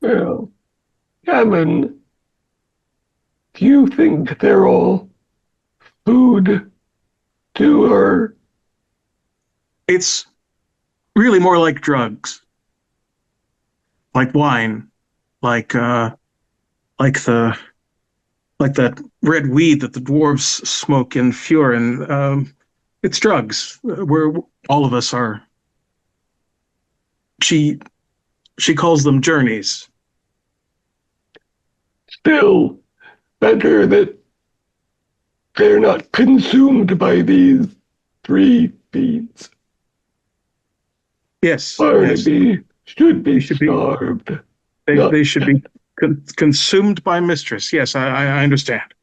Well, Kevin, do you think they're all food to her? It's really more like drugs, like wine, like that red weed that the dwarves smoke in Furin. It's drugs. Where all of us are. She calls them journeys. Still, better that they're not consumed by these 3 fiends. Yes. Barnaby should be starved. They should be consumed by Mistress. Yes, I understand.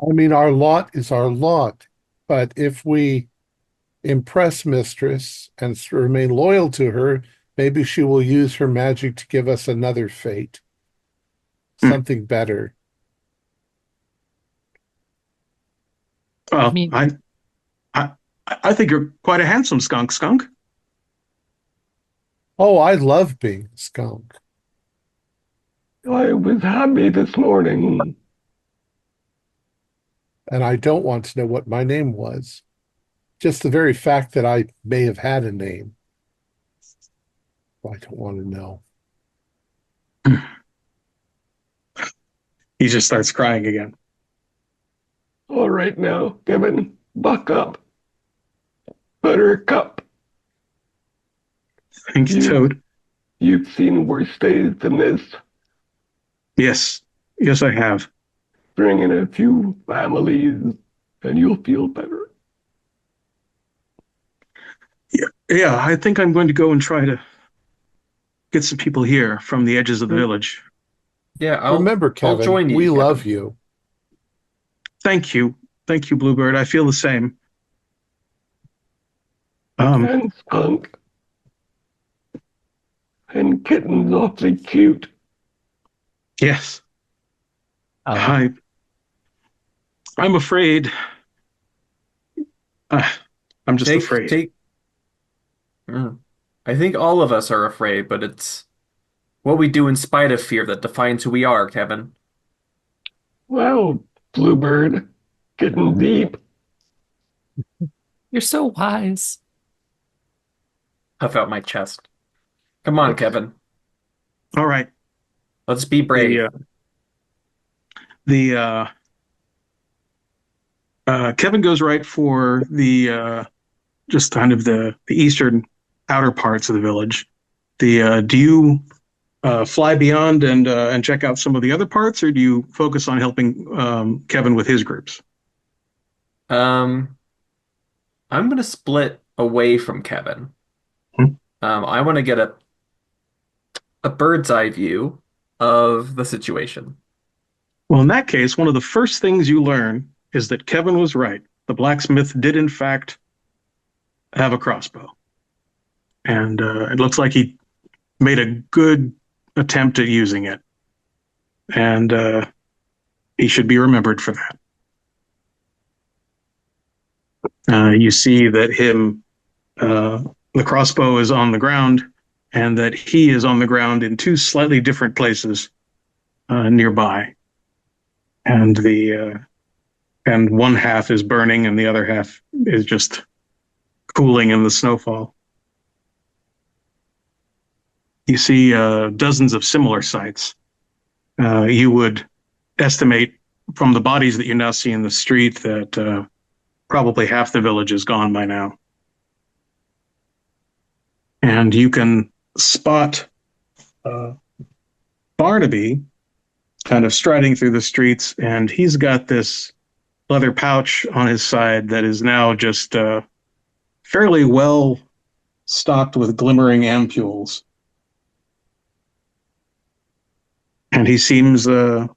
I mean, our lot is our lot. But if we impress Mistress and remain loyal to her, maybe she will use her magic to give us another fate. Something better. I mean, I think you're quite a handsome skunk. Oh, I love being a skunk. I was happy this morning. And I don't want to know what my name was. Just the very fact that I may have had a name. I don't want to know. He just starts crying again. All right now, Kevin, buck up. Buttercup. Thank you, Toad. You've seen worse days than this. Yes, I have. Bring in a few families, and you'll feel better. Yeah, I think I'm going to go and try to get some people here from the edges of the village. Yeah, remember, Kevin, I'll join you, we Kevin. love you. Thank you, Bluebird. I feel the same. And Skunk. And Kitten's awfully cute. Yes. I'm afraid. I'm just afraid. I think all of us are afraid, but it's what we do in spite of fear that defines who we are, Kevin. Well, Bluebird, getting deep. You're so wise. Puff out my chest. Come on, Kevin. All right. Let's be brave. Kevin goes right for the just kind of the eastern outer parts of the village. Do you fly beyond and check out some of the other parts, or do you focus on helping Kevin with his groups? I'm gonna split away from Kevin. I want to get a bird's eye view of the situation. Well, in that case, one of the first things you learn is that Kevin was right. The blacksmith did, in fact, have a crossbow. And it looks like he made a good attempt at using it. And he should be remembered for that. You see that the crossbow is on the ground, and that he is on the ground in two slightly different places nearby. And and one half is burning, and the other half is just cooling in the snowfall. You see dozens of similar sights. You would estimate from the bodies that you now see in the street that probably half the village is gone by now. And you can spot Barnaby kind of striding through the streets, and he's got this leather pouch on his side that is now just fairly well stocked with glimmering ampules. And he seems to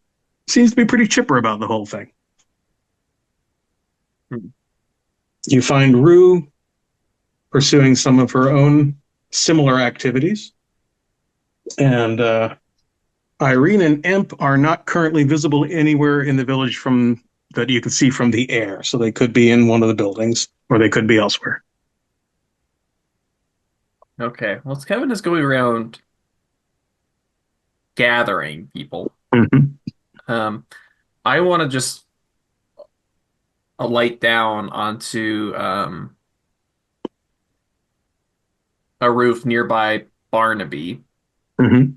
be pretty chipper about the whole thing. You find Rue pursuing some of her own similar activities. And Irene and Imp are not currently visible anywhere in the village that you can see from the air. So they could be in one of the buildings, or they could be elsewhere. Okay. Well, Kevin is going around gathering people. Mm-hmm. I want to just alight down onto a roof nearby Barnaby. Mm-hmm.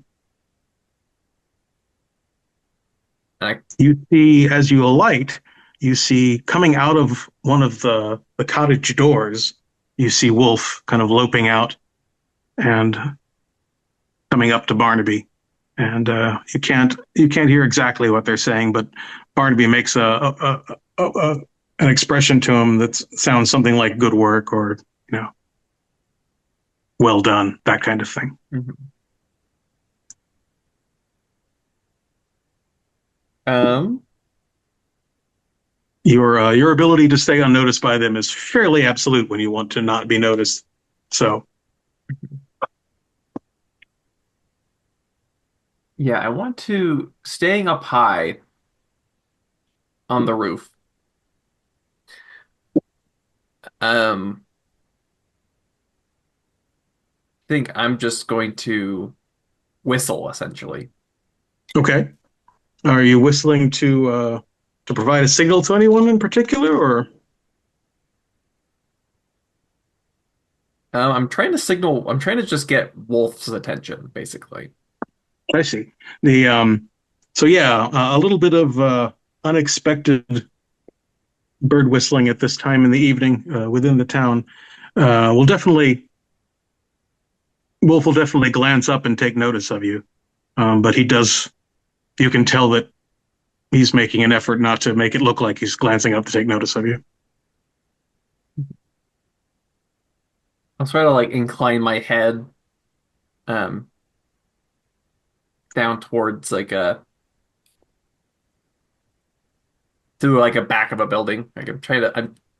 You see, as you alight, you see coming out of one of the cottage doors, you see Wolf kind of loping out and coming up to Barnaby. And you can't hear exactly what they're saying, but Barnaby makes an expression to him that sounds something like "good work" or "well done," that kind of thing. Mm-hmm. Your ability to stay unnoticed by them is fairly absolute when you want to not be noticed. So. Yeah, I want to staying up high on the roof. I think I'm just going to whistle, essentially. Okay. Are you whistling to provide a signal to anyone in particular, or? I'm trying to signal. I'm trying to just get Wolf's attention, basically. I see. So yeah, a little bit of unexpected bird whistling at this time in the evening within the town. Wolf will definitely glance up and take notice of you, but he does. You can tell that he's making an effort not to make it look like he's glancing up to take notice of you. I'll try to incline my head down towards through a back of a building. I'm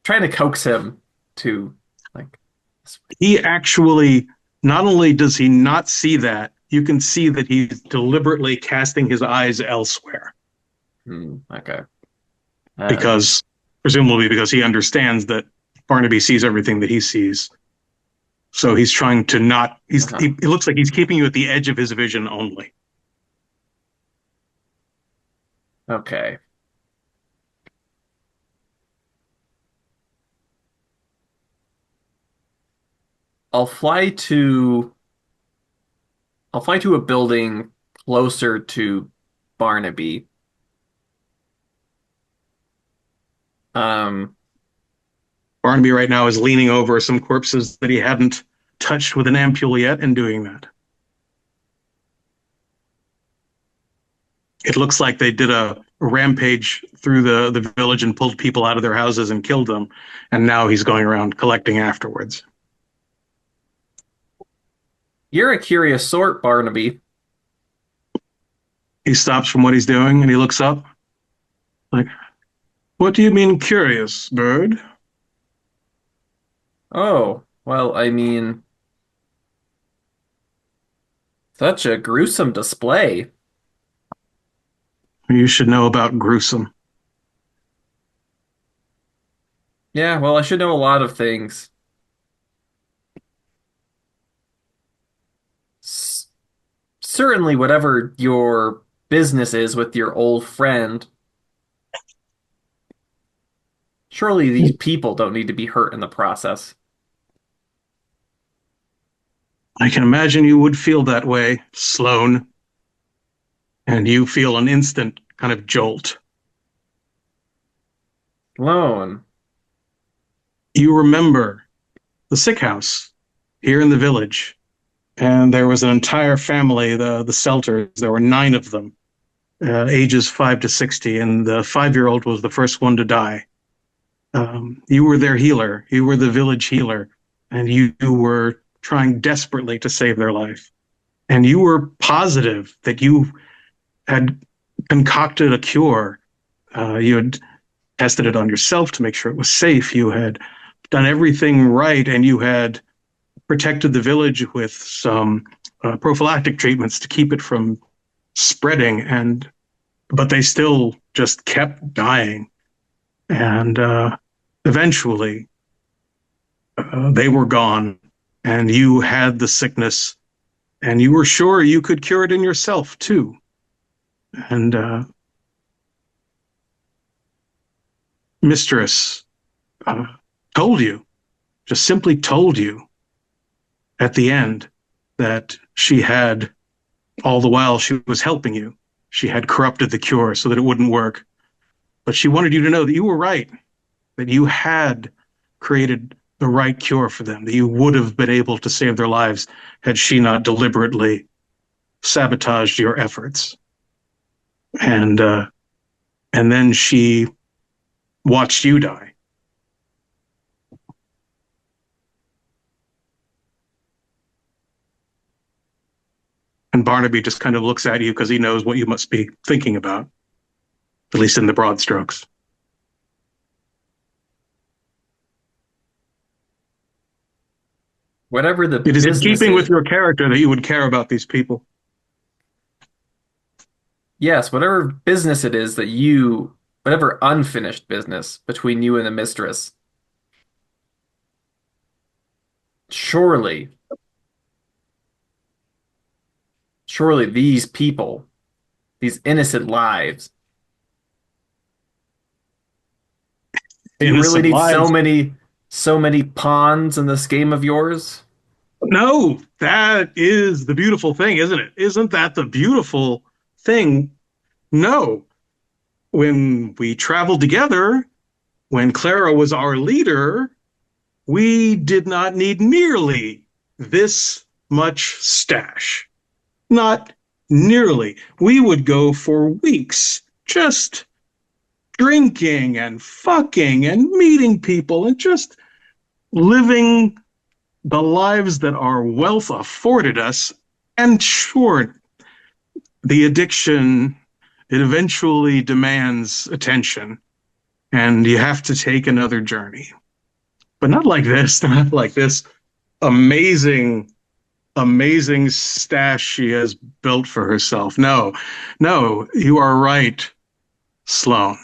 trying to coax him to He actually, not only does he not see that, you can see that he's deliberately casting his eyes elsewhere. Okay. Presumably because he understands that Barnaby sees everything that he sees. So he's trying to not, it looks like he's keeping you at the edge of his vision only. Okay. I'll fly to a building closer to Barnaby. Barnaby right now is leaning over some corpses that he hadn't touched with an ampule yet and doing that. It looks like they did a rampage through the village and pulled people out of their houses and killed them, and now he's going around collecting afterwards. You're a curious sort, Barnaby. He stops from what he's doing and he looks up. Like, what do you mean curious, bird? Oh, well, I mean, such a gruesome display. You should know about gruesome. Yeah, well, I should know a lot of things. S Certainly, whatever your business is with your old friend, surely these people don't need to be hurt in the process. I can imagine you would feel that way, Sloane, and you feel an instant kind of jolt. Lone. You remember the sick house here in the village, and there was an entire family, the Selters. There were 9 of them, ages 5 to 60, and the 5-year-old was the first one to die. You were their healer. You were the village healer, and you were trying desperately to save their life. And you were positive that you had concocted a cure. You had tested it on yourself to make sure it was safe. You had done everything right, and you had protected the village with some prophylactic treatments to keep it from spreading. But they still just kept dying. And eventually, they were gone, and you had the sickness, and you were sure you could cure it in yourself too. And Mistress told you, just simply told you at the end that she had, all the while she was helping you, she had corrupted the cure so that it wouldn't work. But she wanted you to know that you were right, that you had created the right cure for them, that you would have been able to save their lives had she not deliberately sabotaged your efforts. And then she watched you die. And Barnaby just kind of looks at you because he knows what you must be thinking about, at least in the broad strokes. Whatever the It is in business keeping with is, your character that you would care about these people. yes, whatever business it is that you, whatever unfinished business between you and the mistress, surely, surely these people, these innocent lives, do you really Innocent need lives. so many pawns in this game of yours? No, that is the beautiful thing, isn't it? Isn't that the beautiful thing? No. When we traveled together, when Clara was our leader, we did not need nearly this much stash. Not nearly. We would go for weeks just drinking and fucking and meeting people and just living the lives that our wealth afforded us. And sure, the addiction, it eventually demands attention, and you have to take another journey. But not like this, not like this amazing, amazing stash she has built for herself. No, no, you are right, Sloane.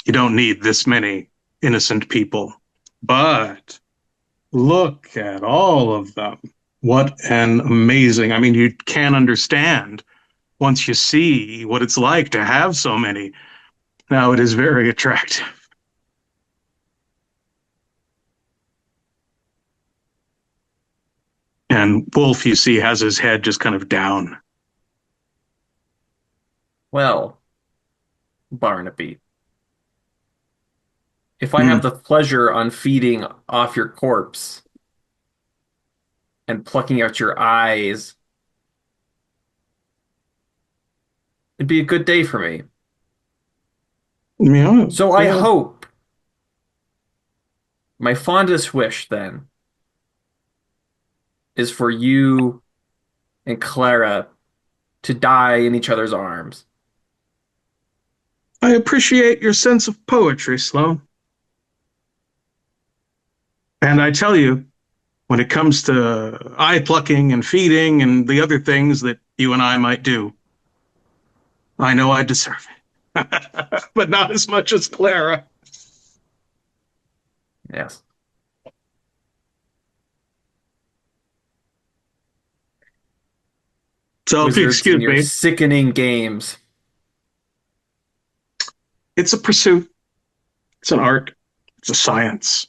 You don't need this many innocent people. But look at all of them. What an amazing, I mean, you can't understand once you see what it's like to have so many. Now it is very attractive. And Wolf, you see, has his head just kind of down. Well, Barnaby, if I have the pleasure on feeding off your corpse and plucking out your eyes, it'd be a good day for me. Yeah. So I hope, my fondest wish then is for you and Clara to die in each other's arms. I appreciate your sense of poetry, Sloan. And I tell you, when it comes to eye plucking and feeding and the other things that you and I might do, I know I deserve it. But not as much as Clara. Yes. So if you Wizards excuse and your me, sickening games. it's a pursuit. It's an art. It's a science.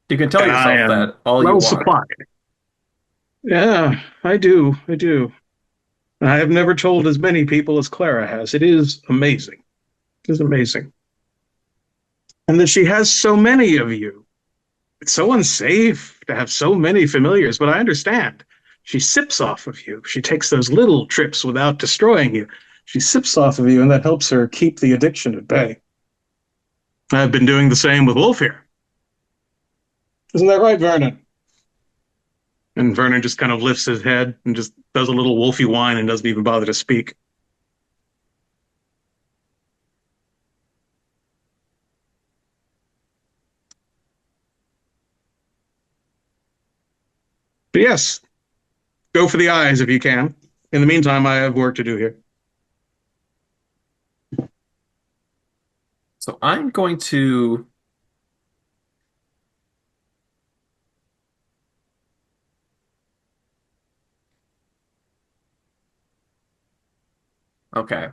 You can tell And I yourself am that all you well want. supplied. Yeah, I do. I do. I have never told as many people as Clara has. It is amazing. It is amazing. And that she has so many of you. It's so unsafe to have so many familiars, but I understand. She sips off of you. She takes those little trips without destroying you. She sips off of you, and that helps her keep the addiction at bay. I've been doing the same with Wolf here. Isn't that right, Vernon? And Vernon just kind of lifts his head and just does a little wolfy whine and doesn't even bother to speak. But yes, go for the eyes if you can. In the meantime, I have work to do here. So I'm going to okay.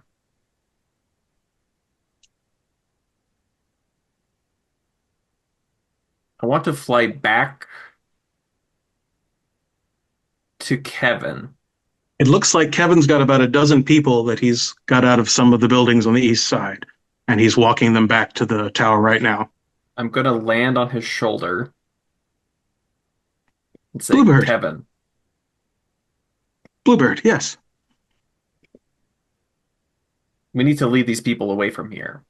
I want to fly back to Kevin. It looks like Kevin's got about a dozen people that he's got out of some of the buildings on the east side, and he's walking them back to the tower right now. I'm going to land on his shoulder and say, Bluebird. Kevin. Bluebird, yes. We need to lead these people away from here.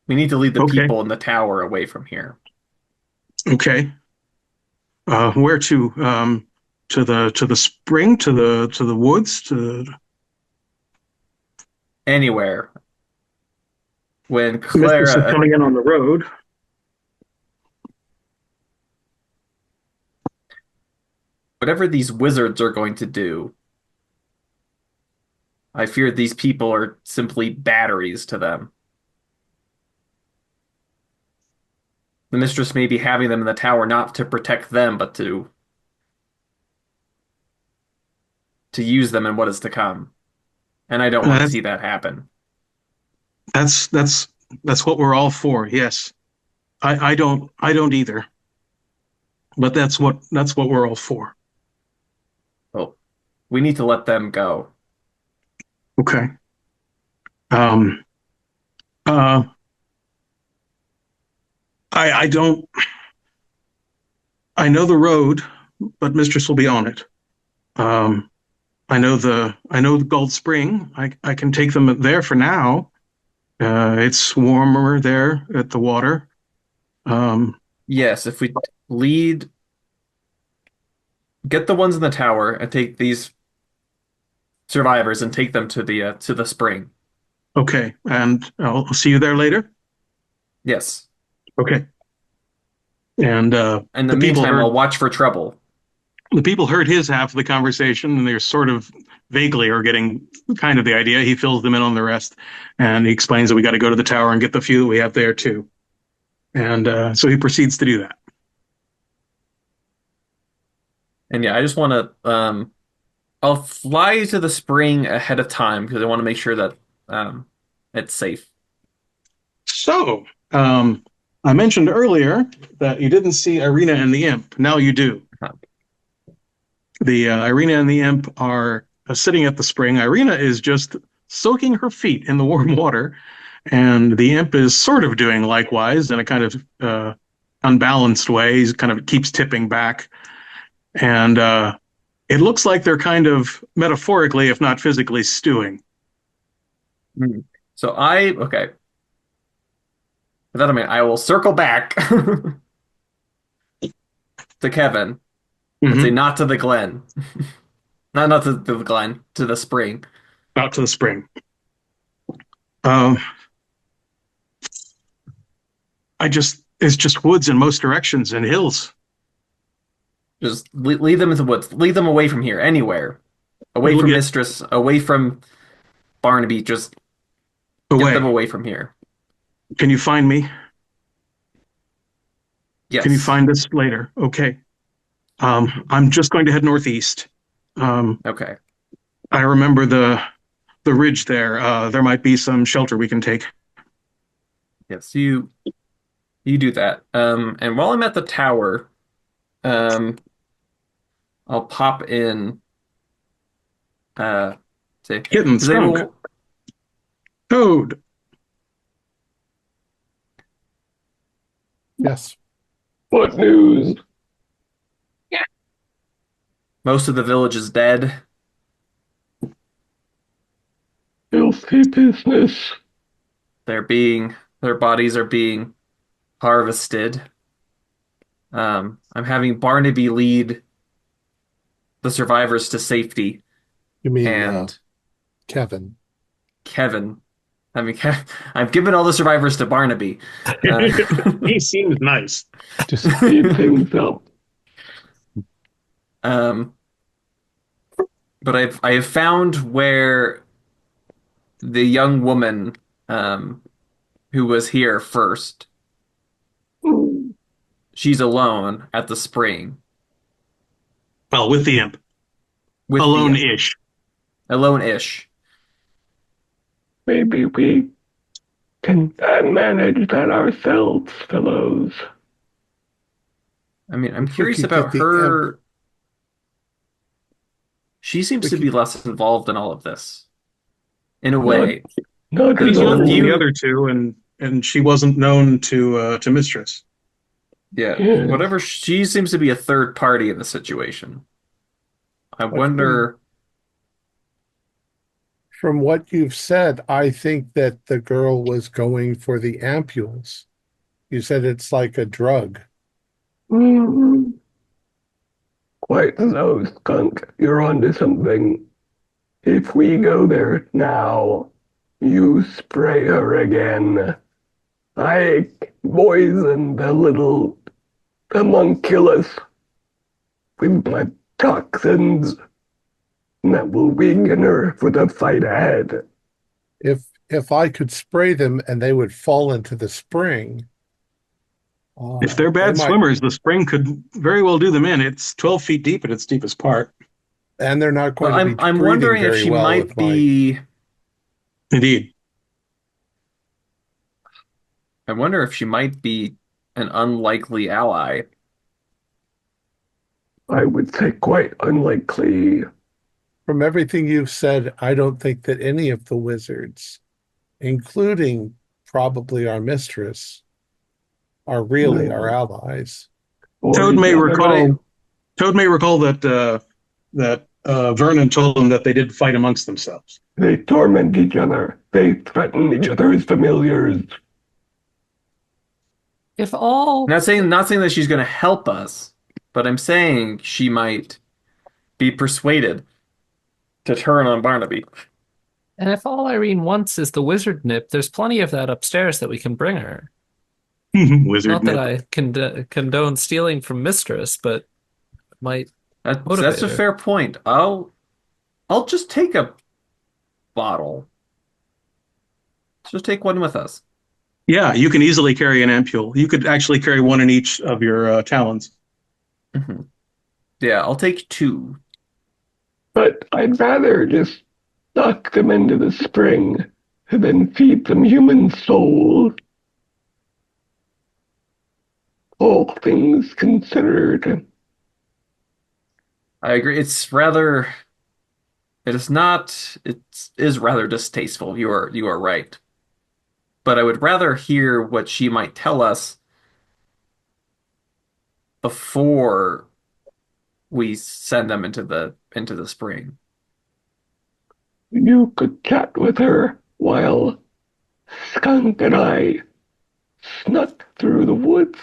We need to lead the people in the tower away from here. Okay. Where to? To the spring, to the woods, to anywhere. When Clara is coming in on the road. Whatever these wizards are going to do, I fear these people are simply batteries to them. The mistress may be having them in the tower not to protect them, but to use them in what is to come. And I don't want to see that happen. That's what we're all for. Yes. I don't either. But that's what we're all for. Well, we need to let them go. Okay. I don't. I know the road, but Mistress will be on it. I know the Gold Spring. I can take them there for now. It's warmer there at the water. Yes, if we get the ones in the tower and take these survivors and take them to the spring. Okay, and I'll see you there later. Yes. Okay. And in the meantime, I'll watch for trouble. The people heard his half of the conversation, and they're sort of vaguely are getting kind of the idea. He fills them in on the rest, and he explains that we got to go to the tower and get the few that we have there too. And so he proceeds to do that. And yeah, I just want to I'll fly to the spring ahead of time because I want to make sure that it's safe. So, I mentioned earlier that you didn't see Irina and the imp. Now you do. The Irina and the imp are sitting at the spring. Irina is just soaking her feet in the warm water, and the imp is sort of doing likewise in a kind of unbalanced way. He kind of keeps tipping back, and it looks like they're kind of metaphorically, if not physically, stewing. So okay. With that, I will circle back to Kevin and say, not to the Glen. Not to the Glen, to the spring. Out to the spring. Um, it's just woods in most directions and hills. Just lead them into the woods. Lead them away from here, anywhere. Away We'll from get Mistress, away from Barnaby. Just get them away. away from here. Can you find me? Yes. Can you find us later? Okay. I'm just going to head northeast. Okay. I remember the ridge there. There might be some shelter we can take. Yes, you do that. And while I'm at the tower, um, I'll pop in. Say, Kitten, does skunk, anyone? toad. Yes. What news? Most of the village is dead. Filthy business. Their bodies are being harvested. I'm having Barnaby lead the survivors to safety, You mean and Kevin? Kevin. I'm giving all the survivors to Barnaby. He seems nice. Just Keep things up. Um, but I have found where the young woman who was here first. She's alone at the spring Well, with the imp. with Alone-ish. Alone-ish. Maybe we can manage that ourselves, fellows. I mean, I'm If we curious could about get the her. She seems We to be could- less involved in all of this, in a way. Not I mean, at she left all. the other two, and she wasn't known to Mistress. Yeah, Yes. whatever. She seems to be a third party in the situation. I But wonder. From what you've said, I think that the girl was going for the ampules. You said it's like a drug. Mhm. Quite so, skunk. You're onto something. If we go there now, you spray her again. I poison the little homunculus with my toxins, and that will weaken her for the fight ahead. If I could spray them and they would fall into the spring, If they're they bad might, swimmers, the spring could very well do them in. It's 12 feet deep at its deepest part. and they're not Well, going to be I'm breathing wondering if very she well might with my. be. Indeed. I wonder if she might be an unlikely ally. I would say quite unlikely. From everything you've said, I don't think that any of the wizards, including probably our mistress, are really our allies. Toad may Or recall. Toad may recall that Vernon told him that they did fight amongst themselves. they torment each other. They threaten each other as familiars. if all Not saying that she's going to help us, but I'm saying she might be persuaded to turn on Barnaby. and if all Irene wants is the wizard nip, there's plenty of that upstairs that we can bring her. Wizard Not that nip. I condone stealing from Mistress, but might That's motivate a her. fair point. I'll just take a bottle. Let's just take one with us. Yeah, you can easily carry an ampule. You could actually carry one in each of your talons. Mhm. Yeah, I'll take two. But I'd rather just suck them into the spring and then feed them human souls. All things considered. I agree. It is rather distasteful. You are right. But I would rather hear what she might tell us before we send them into the spring. You could chat with her while Skunk and I snuck through the woods.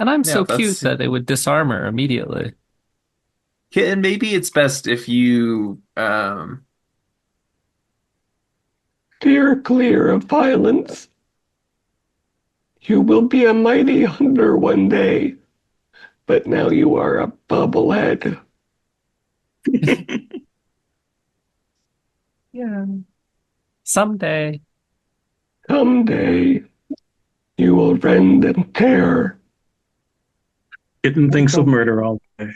And I'm Yeah, so cute that it would disarm her immediately. Kitten, maybe it's best if you Steer clear of violence. You will be a mighty hunter one day, but now you are a bubblehead. Yeah. Someday. Someday, you will rend and tear. Kitten thinks of murder all day.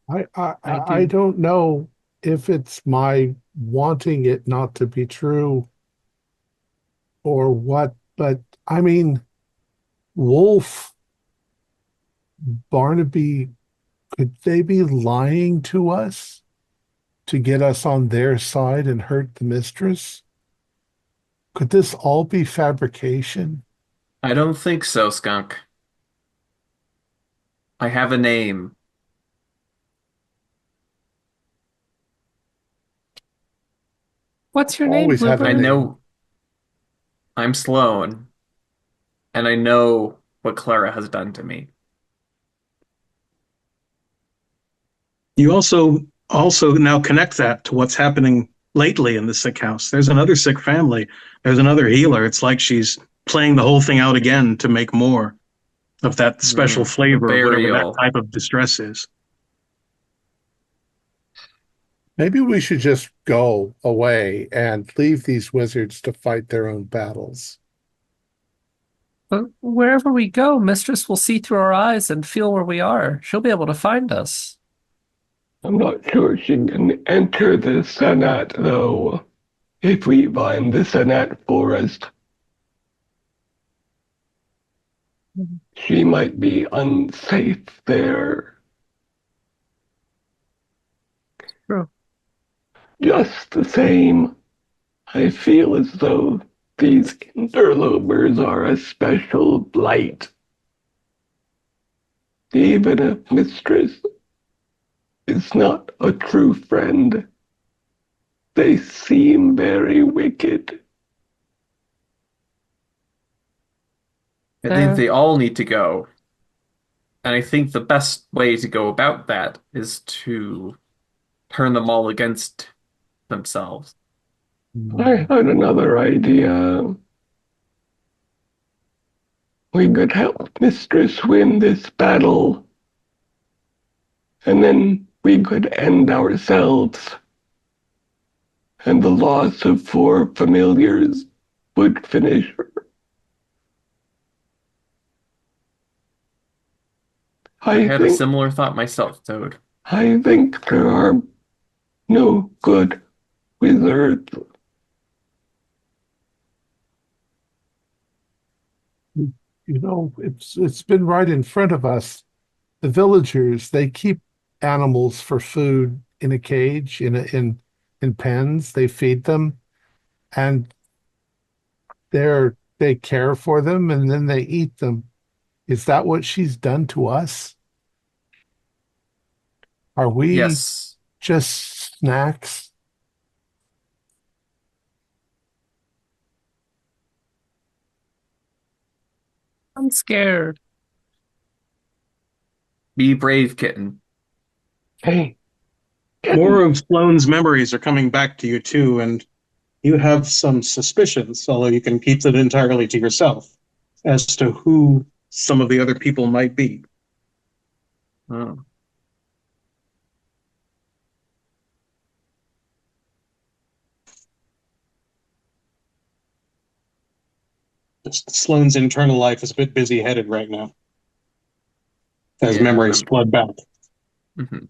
I don't know if it's my wanting it not to be true or what, but I mean, Wolf, Barnaby, could they be lying to us to get us on their side and hurt the mistress? Could this all be fabrication? I don't think so, Skunk. I have a name. What's your name, Always have a I Bluebird? name. know I'm Sloan, and I know what Clara has done to me. You also now connect that to what's happening lately in the sick house. There's another sick family. There's another healer. It's like she's playing the whole thing out again to make more of that special flavor of whatever that Burial. type of distress is. Maybe we should just go away and leave these wizards to fight their own battles. But wherever we go, Mistress will see through our eyes and feel where we are. She'll be able to find us. I'm not sure she can enter the Senate, though, if we find the Senate forest. She might be unsafe there. True. Just the same, I feel as though these interlopers are a special blight. Even if Mistress is not a true friend, they seem very wicked. I think they all need to go. And I think the best way to go about that is to turn them all against themselves. I had another idea. We could help Mistress win this battle, and then we could end ourselves, and the loss of 4 familiars would finish her. I had a similar thought myself, Toad. I think there are no good wizards. You know, it's been right in front of us. The villagers, they keep animals for food in a cage, in pens. They feed them, and they care for them, and then they eat them. Is that what she's done to us? Are we Yes. just snacks? I'm scared. Be brave, kitten. Hey, More of Sloane's memories are coming back to you too, and you have some suspicions, although you can keep them entirely to yourself, as to who some of the other people might be. Oh. Just Sloane's internal life is a bit busy-headed right now, as memories flood back. Mhm.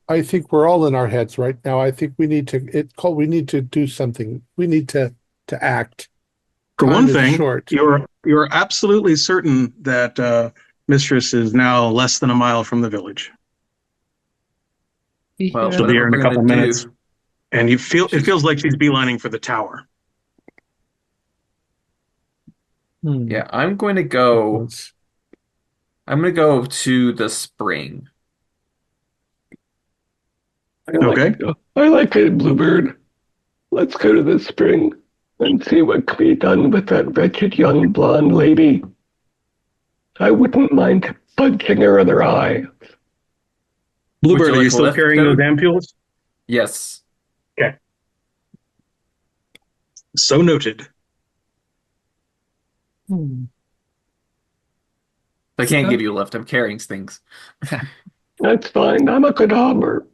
I think we're all in our heads right now. I think we need to do something. We need to act. For Time one is thing, short. you're absolutely certain that Mistress is now less than a mile from the village. Well, She'll be here in a couple minutes, do, and it feels like she's beelining for the tower. yeah, I'm going to go to the spring. Okay. I like it, Bluebird. Let's go to the spring and see what can be done with that wretched young blonde lady. I wouldn't mind punching her in her eye. Bluebird, you are you like a still lift, carrying those Toad? ampules? Yes. Okay. So noted. I can't give you a lift. I'm carrying things. That's fine. I'm a good hopper.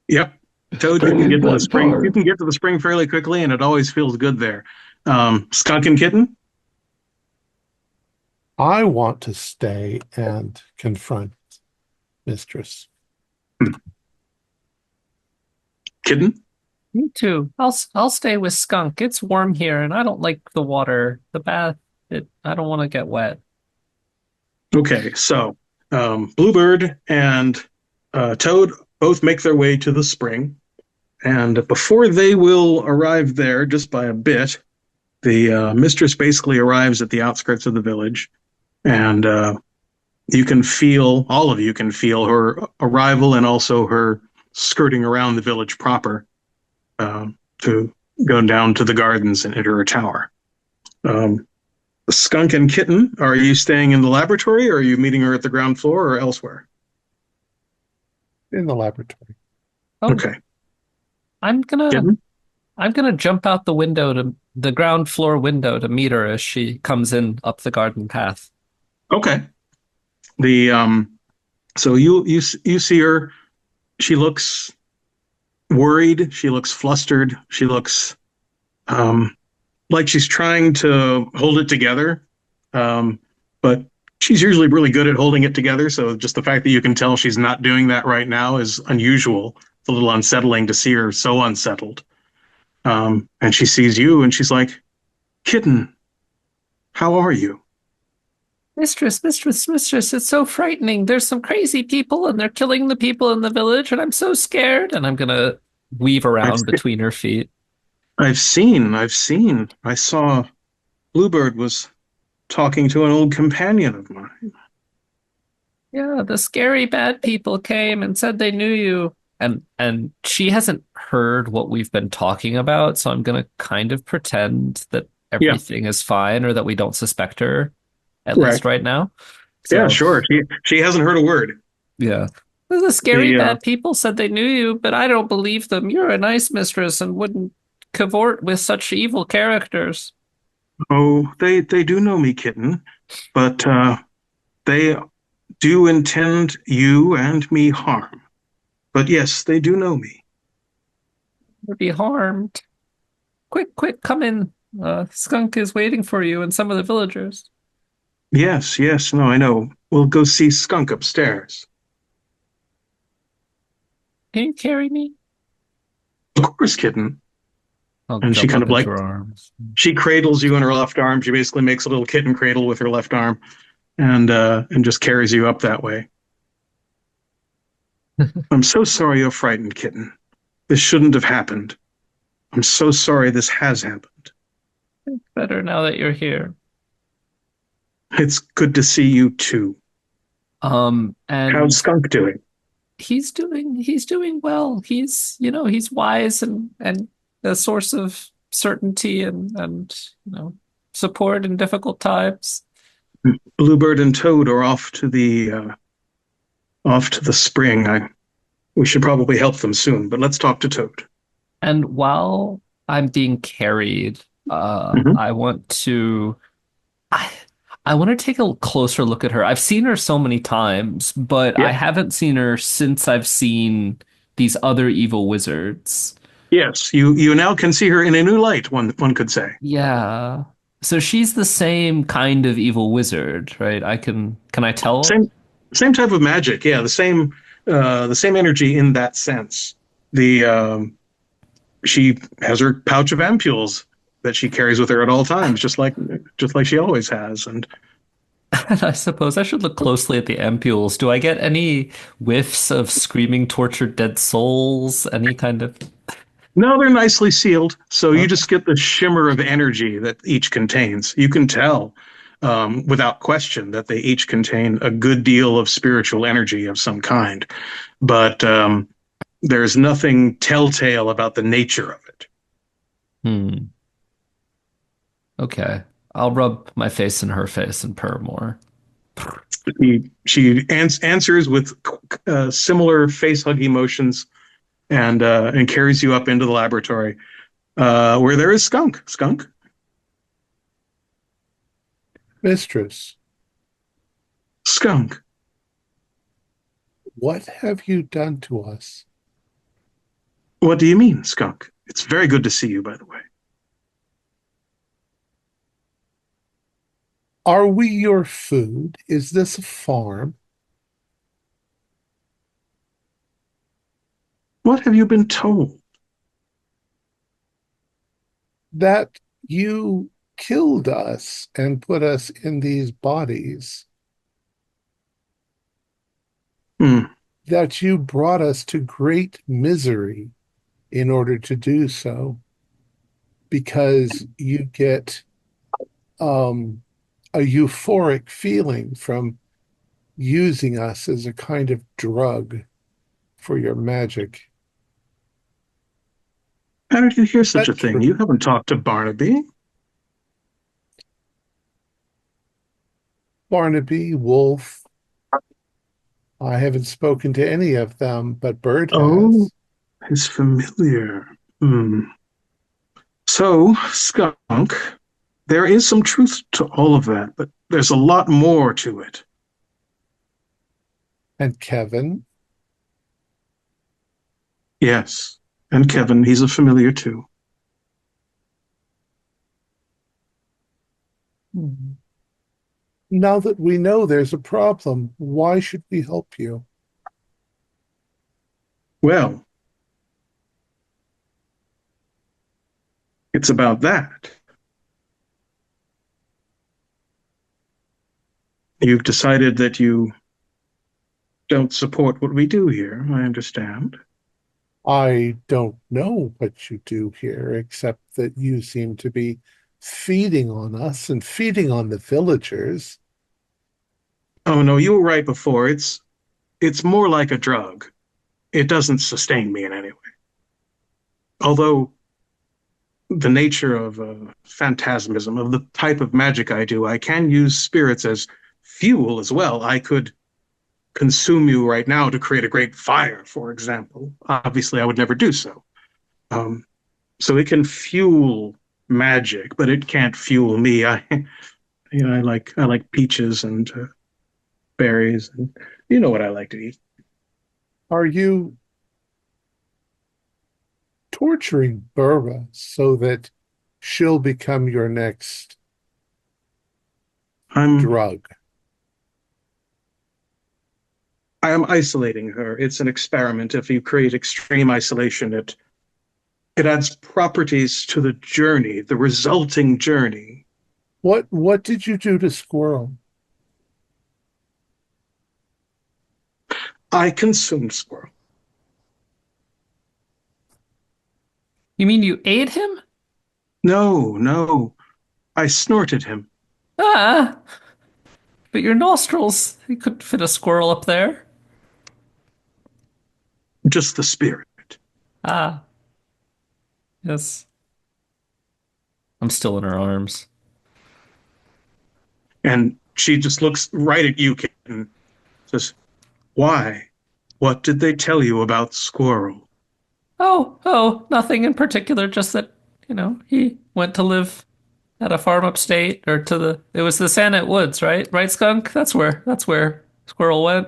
Yep. Toad, you can Journey's get to the not spring. far. You can get to the spring fairly quickly, and it always feels good there. Skunk and Kitten? I want to stay and confront Mistress. Kitten? Me too. I'll stay with Skunk. It's warm here, and I don't like the water. The bath. I don't want to get wet. Okay, so Bluebird and Toad both make their way to the spring. And before they will arrive there, just by a bit, the mistress basically arrives at the outskirts of the village. And you can feel, all of you can feel her arrival and also her skirting around the village proper to go down to the gardens and enter her tower. Skunk and Kitten, are you staying in the laboratory or are you meeting her at the ground floor or elsewhere? In the laboratory. Okay. I'm gonna Kitten? I'm gonna jump out the window to the ground floor window to meet her as she comes in up the garden path. Okay. The so you see her. She looks worried. She looks flustered. She looks like she's trying to hold it together. But she's usually really good at holding it together. So just the fact that you can tell she's not doing that right now is unusual. It's a little unsettling to see her so unsettled. And she sees you and she's like, Kitten, how are you? Mistress, it's so frightening. There's some crazy people and they're killing the people in the village, and I'm so scared. And I'm gonna weave around between her feet. I've seen. I saw Bluebird was talking to an old companion of mine. Yeah, the scary bad people came and said they knew you. And she hasn't heard what we've been talking about, so I'm gonna kind of pretend that Yeah, everything is fine or that we don't suspect her, at right. least right now. Yeah, So sure. She hasn't heard a word. yeah. The scary The bad people said they knew you, but I don't believe them. You're a nice mistress and wouldn't cavort with such evil characters. oh, they do know me, Kitten, but they do intend you and me harm. But yes, they do know me. Would be harmed. Quick, come in. Skunk is waiting for you and some of the villagers. Yes, no, I know. We'll go see Skunk upstairs. Can you carry me? Of course, Kitten. I'll And she jump kind up of like into her arms. she cradles you in her left arm. She basically makes a little kitten cradle with her left arm, and just carries you up that way. I'm so sorry you're frightened, Kitten. This shouldn't have happened. I'm so sorry this has happened. Better now that you're here. It's good to see you too. And How's Skunk doing? he's doing well. He's wise and a source of certainty and support in difficult times. Bluebird and Toad are off to the spring. We should probably help them soon, but let's talk to Toad. And while I'm being carried, Mhm. I I want to take a closer look at her. I've seen her so many times, but I Yeah. haven't seen her since I've seen these other evil wizards. Yes, you now can see her in a new light. One could say. Yeah. So she's the same kind of evil wizard, right? Can I tell? Same type of magic. Yeah, the same energy in that sense. The She has her pouch of ampules that she carries with her at all times, just like she always has. And I suppose I should look closely at the ampules. Do I get any whiffs of screaming tortured dead souls? Any kind of no, they're nicely sealed, so you Okay. just get the shimmer of energy that each contains. You can tell without question that they each contain a good deal of spiritual energy of some kind, but there's nothing telltale about the nature of it. Hmm. Okay. I'll rub my face in her face and purr more. She answers with similar face hug emotions and carries you up into the laboratory where there is Skunk. Skunk? Mistress, Skunk. what have you done to us? What do you mean, Skunk? It's very good to see you, by the way. Are we your food? Is this a farm? What have you been told? That you killed us and put us in these bodies. Hmm. That you brought us to great misery in order to do so, because you get a euphoric feeling from using us as a kind of drug for your magic. How did you hear Is such that a thing? true? You haven't talked to Barnaby. Barnaby, Wolf, I haven't spoken to any of them, but Bird Oh, has. his familiar. Hmm. So, Skunk, there is some truth to all of that, but there's a lot more to it. And Kevin. Yes. And Kevin, he's a familiar too. Now that we know there's a problem, why should we help you? Well, it's about that. You've decided that you don't support what we do here, I understand. I don't know what you do here, except that you seem to be feeding on us and feeding on the villagers. Oh no, you were right before. It's more like a drug. It doesn't sustain me in any way. Although the nature of phantasmism, of the type of magic I do, I can use spirits as fuel as well. I could consume you right now to create a great fire, for example. Obviously, I would never do so. Um, so it can fuel magic, but it can't fuel me. I like peaches and berries, and you know what I like to eat. Are you torturing Burra so that she'll become your next I'm drug? I am isolating her. It's an experiment. If you create extreme isolation, it adds properties to the journey, the resulting journey. What did you do to Squirrel? I consumed Squirrel. You mean you ate him? No, no. I snorted him. Ah, but your nostrils, you couldn't fit a squirrel up there. Just the spirit. Ah, yes. I'm still in her arms. And she just looks right at you, kitten. Says, why? What did they tell you about Squirrel? Oh, nothing in particular, just that, he went to live at a farm upstate or it was the Sandit Woods, right? Right, Skunk? That's where Squirrel went,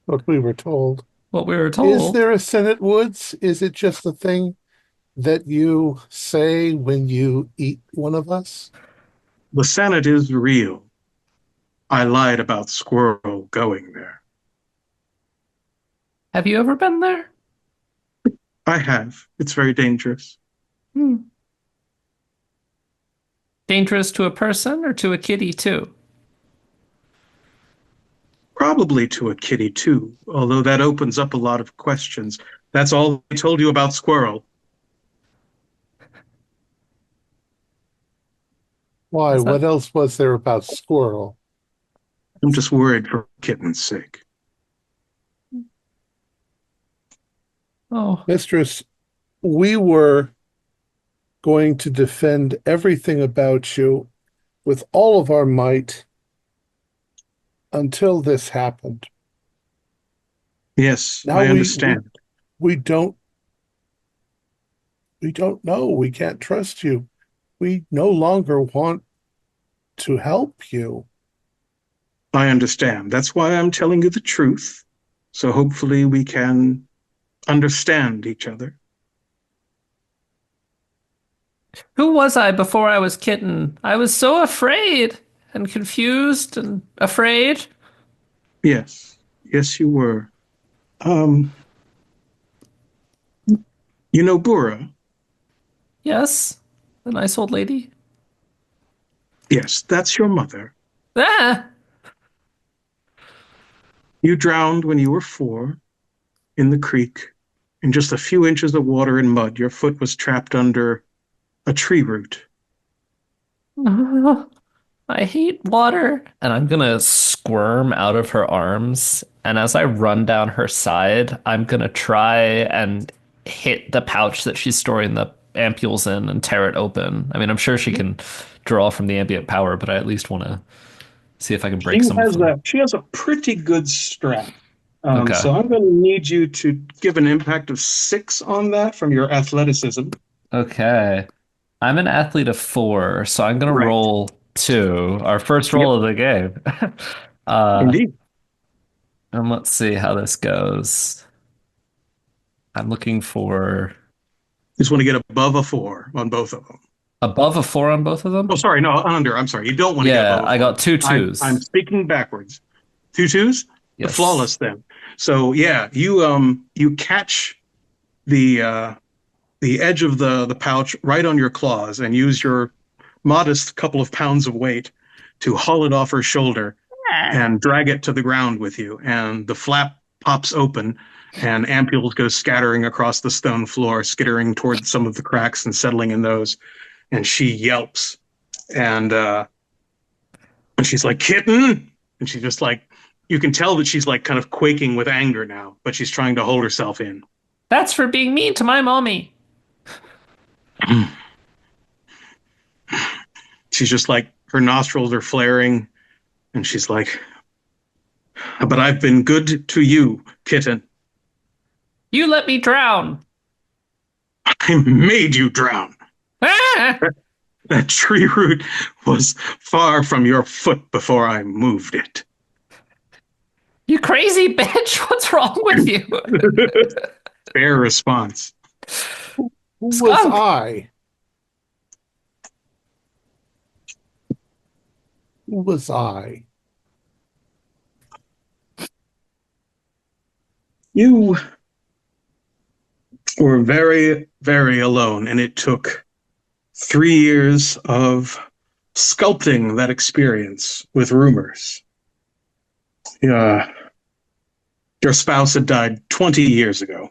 What we were told. what we were Is told. there a Senate Woods? Is it just a thing that you say when you eat one of us? The Senate is real. I lied about Squirrel going there. Have you ever been there? I have. It's very dangerous. Hmm. Dangerous to a person or to a kitty too? Probably to a kitty, too, although that opens up a lot of questions. That's all I told you about Squirrel. Why? Is What that? else was there about Squirrel? I'm just worried for kitten's sake. Oh, Mistress, we were going to defend everything about you with all of our might until this happened. Yes, Now I understand. we don't know. We can't trust you. We no longer want to help you. I understand. That's why I'm telling you the truth. So hopefully we can understand each other. Who was I before I was kitten? I was so afraid and confused and afraid. Yes. Yes, you were. Um, you know Bura? Yes, the nice old lady. Yes, that's your mother. Ah! You drowned when you were 4 in the creek in just a few inches of water and mud. Your foot was trapped under a tree root. I hate water. And I'm gonna squirm out of her arms. And as I run down her side, I'm gonna try and hit the pouch that she's storing the ampules in and tear it open. I mean, I'm sure she can draw from the ambient power, but I at least want to see if I can break some of them. She has a pretty good strap. Okay. So I'm going to need you to give an impact of 6 on that from your athleticism. Okay. I'm an athlete of 4, so I'm gonna Right. roll 2, our first Yep. roll of the game. uh, Indeed. and let's see how this goes. I'm looking for Just want to get above a 4 on both of them. above a 4 on both of them. Oh, sorry, no, under. I'm sorry. You don't want to get Yeah, above a I 4. got two twos. I'm speaking backwards. 2 twos? Yes. Flawless then. So yeah, you catch the edge of the pouch right on your claws and use your modest couple of pounds of weight to haul it off her shoulder and drag it to the ground with you. And the flap pops open and ampules go scattering across the stone floor, skittering toward some of the cracks and settling in those. And she yelps. And she's like, "Kitten!" And she's just like, you can tell that she's like kind of quaking with anger now, but she's trying to hold herself in. That's for being mean to my mommy. She's just like, her nostrils are flaring, and she's like, "But I've been good to you, kitten. You let me drown. I made you drown. Ah! That tree root was far from your foot before I moved it." You crazy bitch. What's wrong with you? Fair response. Who was Skunk. I? Who was I? You were very, very alone, and it took 3 years of sculpting that experience with rumors. Yeah, your spouse had died 20 years ago,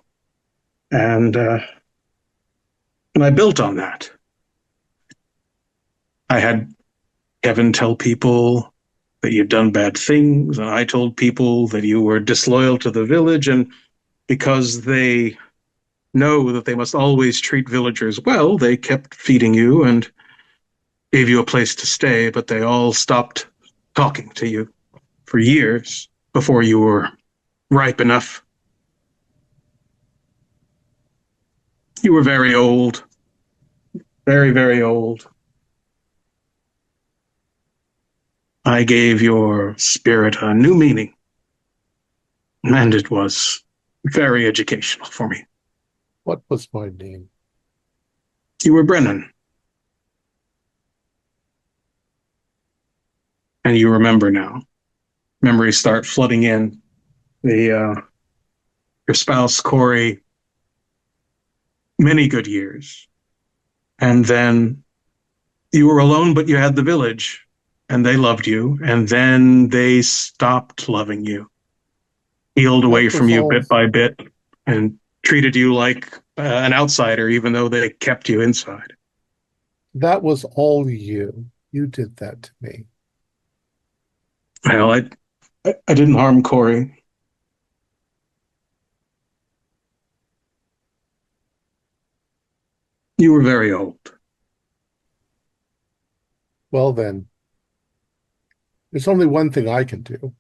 and I built on that. I had Kevin tell people that you'd done bad things, and I told people that you were disloyal to the village, and because they know that they must always treat villagers well, they kept feeding you and gave you a place to stay, but they all stopped talking to you for years before you were ripe enough. You were very old, very, very old. I gave your spirit a new meaning, and it was very educational for me. What was my name? You were Brennan. And you remember now. Memories start flooding in. Your spouse, Corey, many good years. And then you were alone, but you had the village, and they loved you. And then they stopped loving you, peeled away from you bit by bit, and treated you like an outsider, even though they kept you inside. That was all you. You did that to me. Well, I didn't harm Corey. You were very old. Well, then, there's only one thing I can do.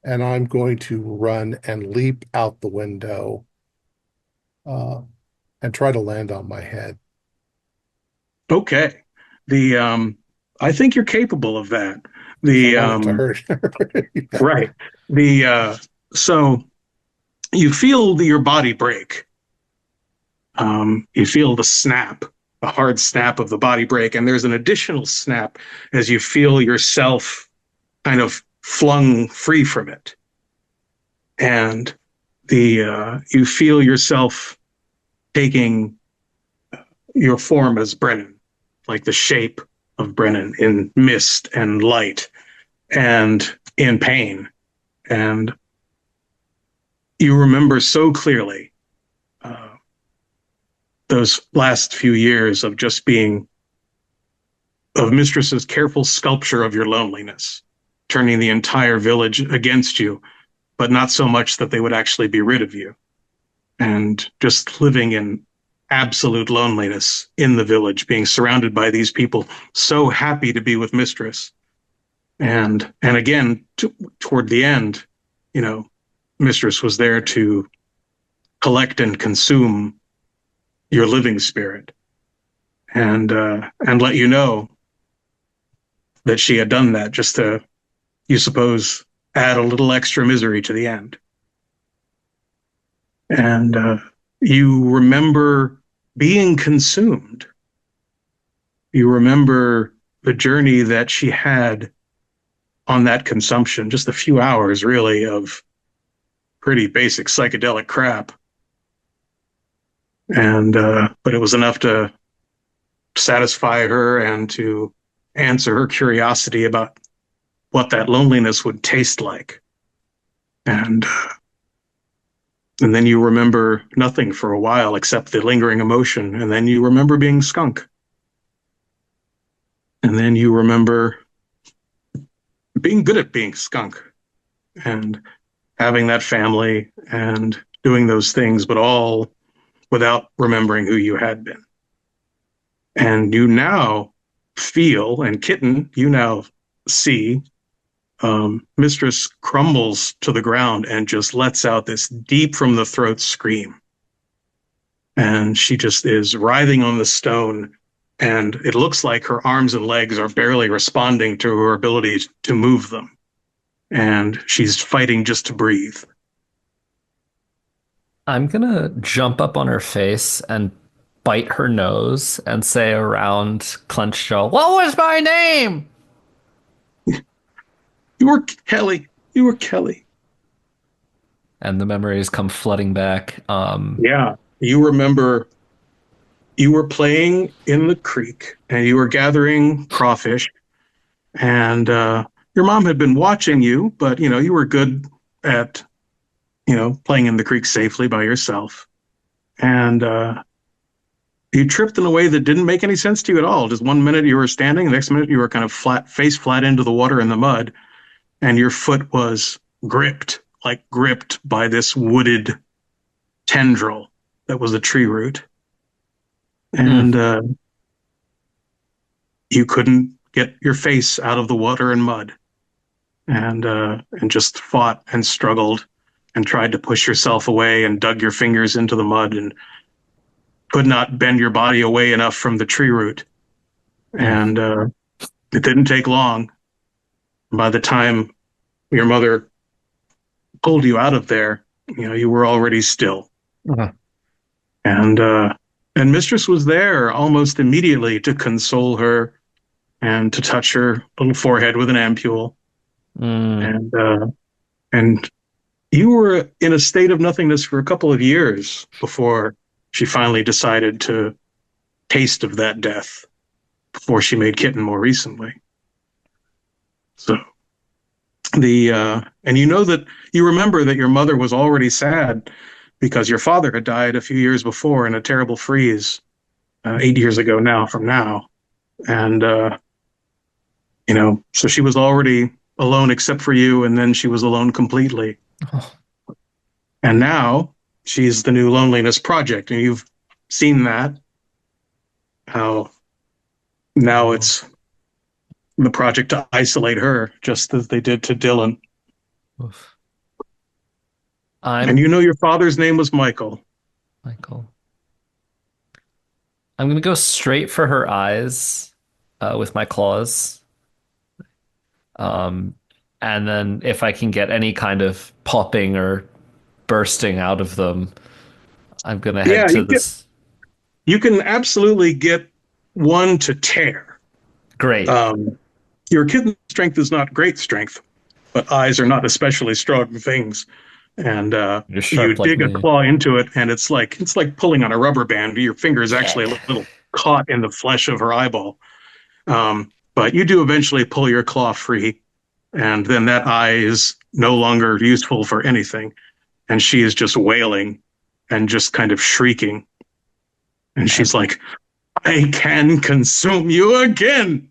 and I'm going to run and leap out the window and try to land on my head. Okay. I think you're capable of that. I want it to hurt. Right. So you feel your body break. You feel the snap, a hard snap of the body break, and there's an additional snap as you feel yourself kind of flung free from it. And you feel yourself taking your form as Brennan, like the shape of Brennan in mist and light and in pain. And you remember so clearly those last few years of just being of Mistress's careful sculpture of your loneliness, turning the entire village against you, but not so much that they would actually be rid of you, and just living in absolute loneliness in the village, being surrounded by these people so happy to be with Mistress. And again, toward the end, Mistress was there to collect and consume your living spirit, and let you know that she had done that just to, you suppose, add a little extra misery to the end. And you remember being consumed. You remember the journey that she had on that consumption, just a few hours, really, of pretty basic psychedelic crap. And but it was enough to satisfy her and to answer her curiosity about what that loneliness would taste like. And then you remember nothing for a while except the lingering emotion. And then you remember being skunk. And then you remember being good at being skunk and having that family and doing those things, but all without remembering who you had been. And you now feel, and Kitten, you now see, Mistress crumbles to the ground and just lets out this deep from the throat scream. And she just is writhing on the stone, and it looks like her arms and legs are barely responding to her ability to move them. And she's fighting just to breathe. I'm gonna jump up on her face and bite her nose and say around clenched jaw, "What was my name?" You were Kelly. You were Kelly. And the memories come flooding back. Yeah. You remember you were playing in the creek and you were gathering crawfish, and your mom had been watching you, but you were good at playing in the creek safely by yourself. And you tripped in a way that didn't make any sense to you at all. Just one minute you were standing, the next minute you were kind of face flat into the water in the mud, and your foot was gripped by this wooded tendril that was a tree root. And you couldn't get your face out of the water and mud, and just fought and struggled and tried to push yourself away and dug your fingers into the mud and could not bend your body away enough from the tree root. And it didn't take long. By the time your mother pulled you out of there, you were already still. Uh-huh. And Mistress was there almost immediately to console her and to touch her little forehead with an ampule. And you were in a state of nothingness for a couple of years before she finally decided to taste of that death, before she made Kitten more recently. So and that you remember that your mother was already sad because your father had died a few years before in a terrible freeze, 8 years ago now from now. And, so she was already alone except for you, and then she was alone completely. Oh. And now she's the new Loneliness Project, and you've seen that, how now it's the project to isolate her, just as they did to Dylan. Oof. And I'm you know your father's name was Michael. Michael. I'm gonna go straight for her eyes with my claws. Um, and then if I can get any kind of popping or bursting out of them, I'm gonna head Yeah, to this. you can absolutely get one to tear. Great. Um, your kitten strength is not great strength, but eyes are not especially strong things. And You're you sharp like dig a me. claw into it, and it's like pulling on a rubber band. Your finger is Yeah. actually a little caught in the flesh of her eyeball. But you do eventually pull your claw free, and then that eye is no longer useful for anything, and she is just wailing and just kind of shrieking. And she's like, "I can consume you again."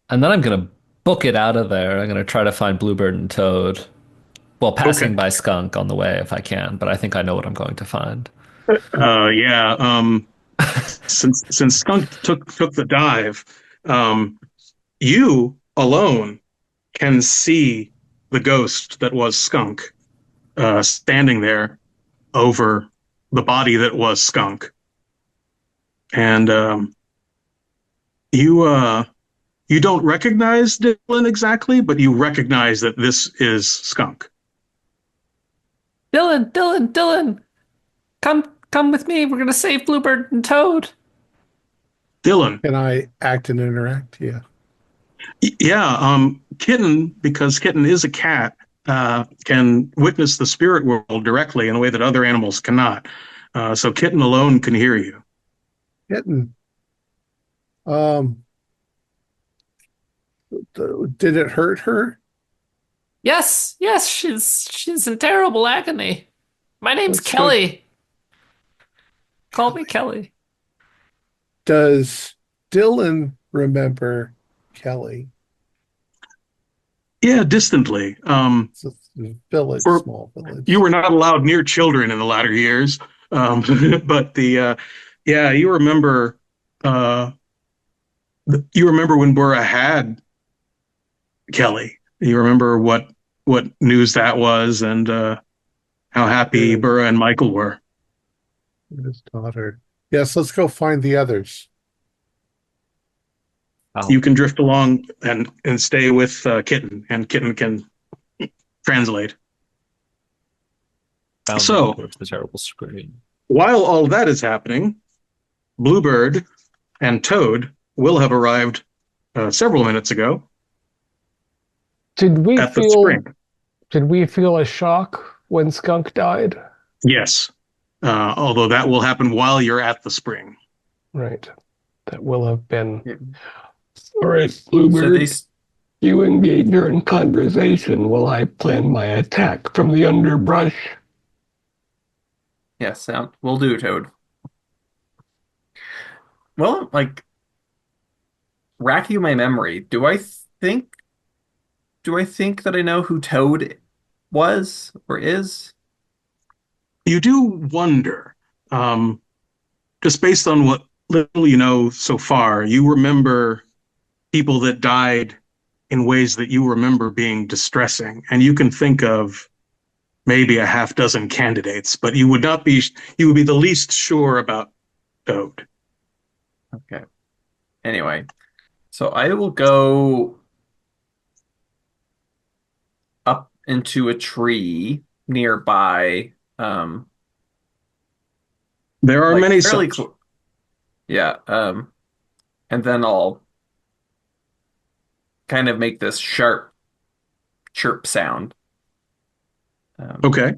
And then I'm gonna book it out of there. I'm gonna try to find Bluebird and Toad while Okay. passing by Skunk on the way if I can, but I think I know what I'm going to find. Yeah. Since Skunk took the dive, you alone can see the ghost that was Skunk standing there over the body that was Skunk, and you don't recognize Dylan exactly, but you recognize that this is Skunk. Dylan, come with me. We're gonna save Bluebird and Toad. Dylan, Can I act and interact? Yeah. yeah, Kitten, because Kitten is a cat, can witness the spirit world directly in a way that other animals cannot. So Kitten alone can hear you. Kitten. Um, did it hurt her? Yes, she's in terrible agony. My name's Let's go. Kelly. Call me Kelly. Does Dylan remember Kelly? Yeah, distantly. It's a village, For small village. you were not allowed near children in the latter years, um, but yeah, you remember. Uh, you remember when Burra had Kelly. You remember what news that was, and how happy Good. Burra and Michael were. His daughter. Yes, let's go find the others. Oh, You can drift along and stay with Kitten, and Kitten can translate. found So the terrible scream. while all that is happening, Bluebird and Toad will have arrived several minutes ago Did we at the feel spring. did we feel a shock when Skunk died? Yes, although that will happen while you're at the spring. Right. That will have been. Yeah. All right, So Bluebird, you engage her in conversation while I plan my attack from the underbrush. yeah, sound will do, Toad. Well, like racking my memory, do I think that I know who Toad was or is? You do wonder, um, just based on what little you know so far, you remember people that died in ways that you remember being distressing, and you can think of maybe a half dozen candidates, but you would be the least sure about Toad. Okay. Anyway, so I will go up into a tree nearby, There are like many fairly such. yeah, and then I'll kind of make this sharp chirp sound. Okay.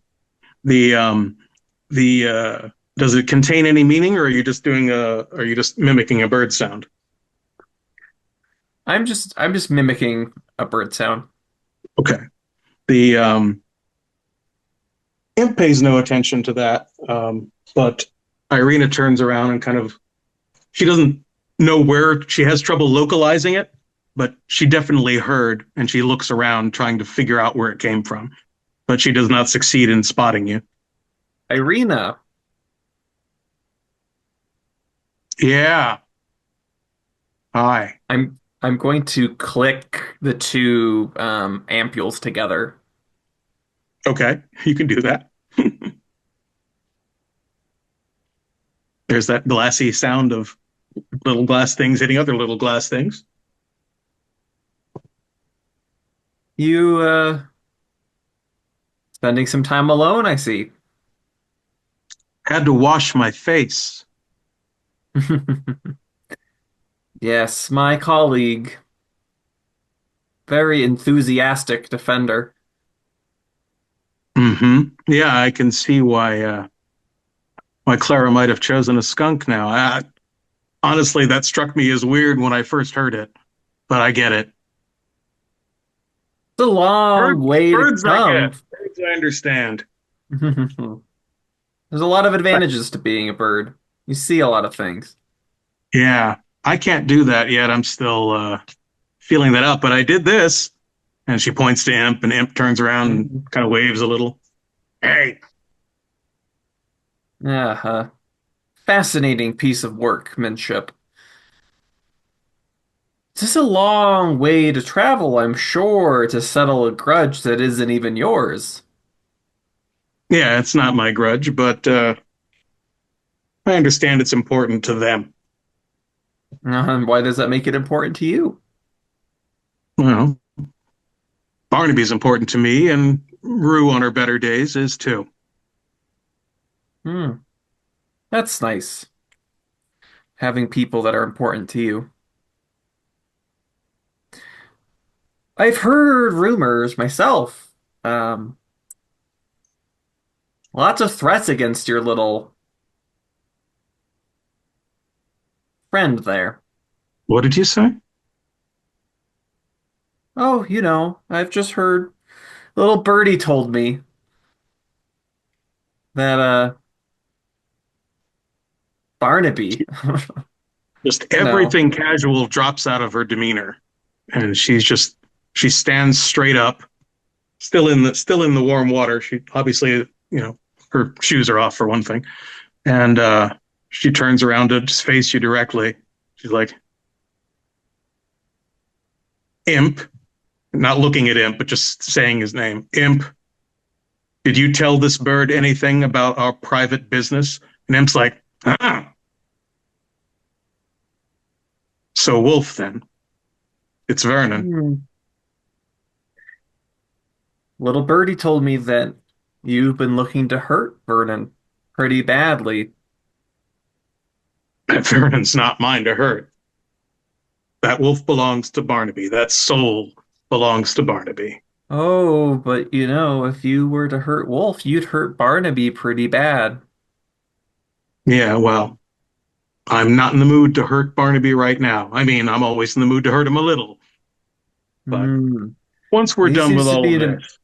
The does it contain any meaning, or are you just mimicking a bird sound? I'm just mimicking a bird sound. Okay. The imp pays no attention to that, but Irina turns around and she doesn't know where, she has trouble localizing it, but she definitely heard, and she looks around trying to figure out where it came from, but she does not succeed in spotting you. Irina, Yeah. Hi. I'm going to click the two ampules together. Okay, you can do that. There's that glassy sound of little glass things hitting other little glass things. You spending some time alone, I see. Had to wash my face. Yes, my colleague, very enthusiastic defender. Yeah, I can see why Clara might have chosen a skunk now. Honestly, that struck me as weird when I first heard it, but I get it. It's a long way to Birds I come. get. Birds I understand. There's a lot of advantages to being a bird. You see a lot of things. Yeah, I can't do that yet. I'm still feeling that out, but I did this. And she points to Imp, and Imp turns around and kind of waves a little. Hey. Yeah, fascinating piece of workmanship. It's just a long way to travel, I'm sure, to settle a grudge that isn't even yours. Yeah, it's not my grudge, but I understand it's important to them. Why does that make it important to you? Well, Barnaby's important to me, and Rue on her better days is too. Hmm, that's nice. Having people that are important to you. I've heard rumors myself. Um, Lots of threats against your little friend there. What did you say? Oh, I've just heard little birdie told me that Barnaby, Just you know, everything casual drops out of her demeanor, and she stands straight up, still in the warm water. She obviously, her shoes are off for one thing, and she turns around to just face you directly. She's like, Imp, not looking at Imp, but just saying his name. Imp, did you tell this bird anything about our private business? And Imp's like, ah. So Wolf then. It's Vernon. little birdie told me that you've been looking to hurt Vernon pretty badly. Vernon's not mine to hurt. That wolf belongs to Barnaby. That soul belongs to Barnaby. Oh, but if you were to hurt Wolf, you'd hurt Barnaby pretty bad. Yeah, well, I'm not in the mood to hurt Barnaby right now. I mean, I'm always in the mood to hurt him a little. But Hmm. once we're He done with seems to all be of in this,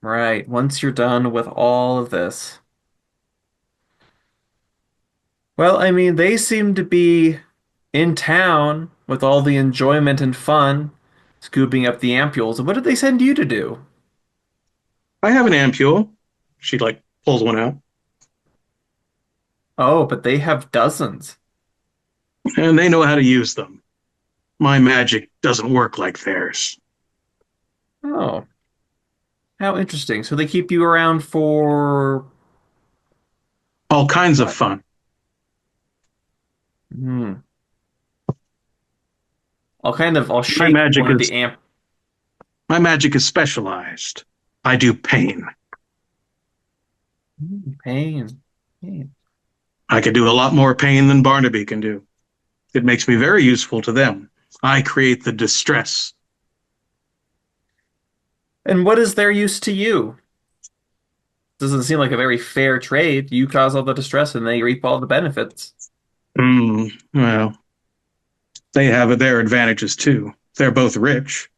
right. Once you're done with all of this. Well, I mean, they seem to be in town with all the enjoyment and fun, scooping up the ampules. What did they send you to do? I have an ampule. She like pulls one out, Oh, but they have dozens. and they know how to use them. My magic doesn't work like theirs. Oh, how interesting. So they keep you around for All kinds of what? fun. Hmm. I'll My shake magic one of is the amp. my magic is specialized. I do pain. Pain. Pain. I can do a lot more pain than Barnaby can do. It makes me very useful to them. I create the distress. And what is their use to you? Doesn't seem like a very fair trade. You cause all the distress and they reap all the benefits. Well, they have their advantages too. They're both rich.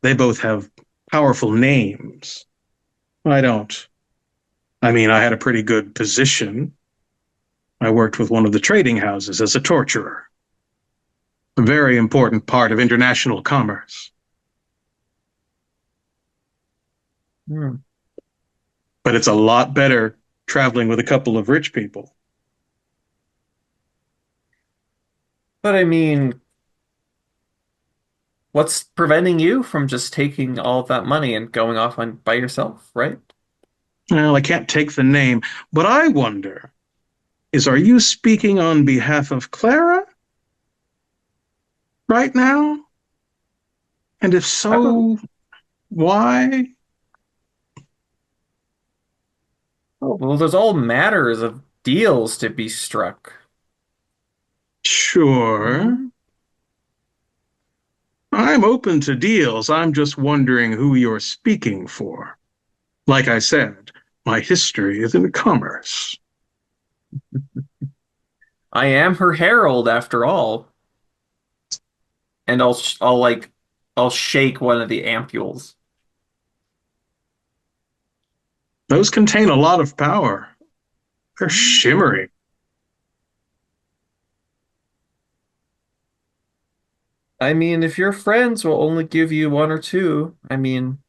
They both have powerful names. I don't. I mean, I had a pretty good position. I worked with one of the trading houses as a torturer. A very important part of international commerce. Hmm. But it's a lot better traveling with a couple of rich people. But I mean, what's preventing you from just taking all of that money and going off on by yourself, right? Well, I can't take the name, but I wonder are you speaking on behalf of Clara right now? And if so, why? Oh, well, there's all matters of deals to be struck. Sure. I'm open to deals. I'm just wondering who you're speaking for. Like I said, my history is in commerce. I am her herald after all. And I'll shake one of the ampules. Those contain a lot of power. They're shimmering. I mean, if your friends will only give you one or two, I mean,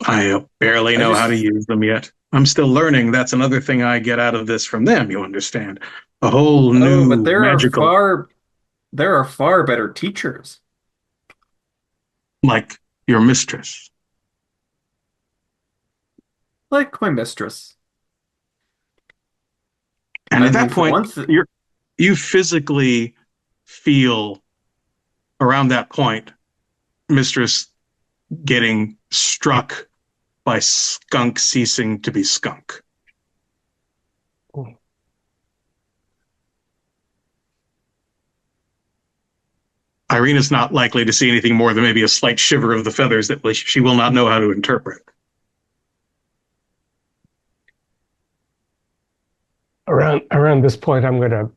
I barely know how to use them yet. I'm still learning. That's another thing I get out of this from them, you understand. A whole new but magical, there are far better teachers. like your mistress. Like my mistress. And I at mean, that point, you physically feel around that point, mistress getting struck by skunk ceasing to be skunk. Irina's not likely to see anything more than maybe a slight shiver of the feathers that she will not know how to interpret. Around this point, I'm going to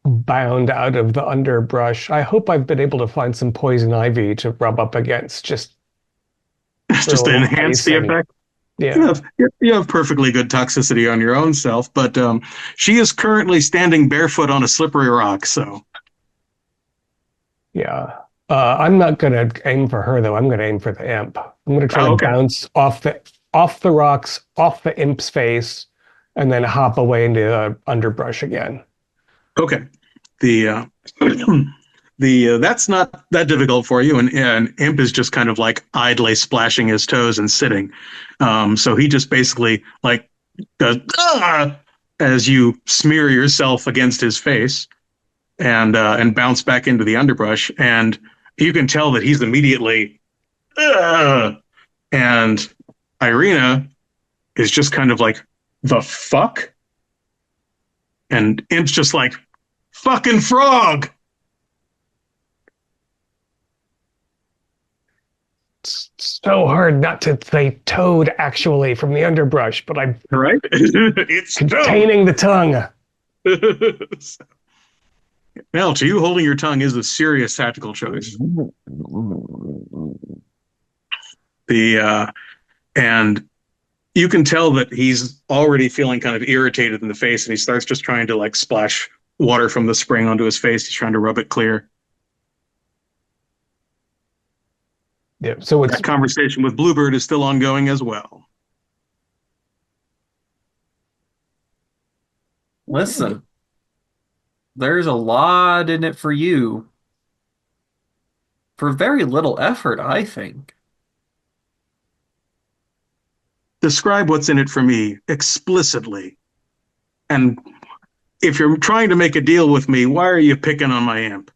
bound out of the underbrush. I hope I've been able to find some poison ivy to rub up against, just to enhance the effect. Yeah, you have perfectly good toxicity on your own self, but she is currently standing barefoot on a slippery rock, so. Yeah. I'm not going to aim for her, though. I'm going to aim for the imp. I'm going to try to bounce off the rocks, off the imp's face, and then hop away into the underbrush again. Okay. The that's not that difficult for you, and imp is just kind of like idly splashing his toes and sitting. So he just basically like does as you smear yourself against his face and bounce back into the underbrush, and you can tell that he's immediately and Irina is just kind of like, the fuck? And Imp's just like, fucking frog! It's so hard not to say toad, actually, from the underbrush, but I'm right. It's containing the tongue. Now, to you, holding your tongue is a serious tactical choice. And you can tell that he's already feeling kind of irritated in the face, and he starts just trying to like splash water from the spring onto his face. He's trying to rub it clear. Yeah, so that conversation with Bluebird is still ongoing as well. Listen, there's a lot in it for you. For very little effort, I think. Describe what's in it for me explicitly. And if you're trying to make a deal with me, why are you picking on my imp?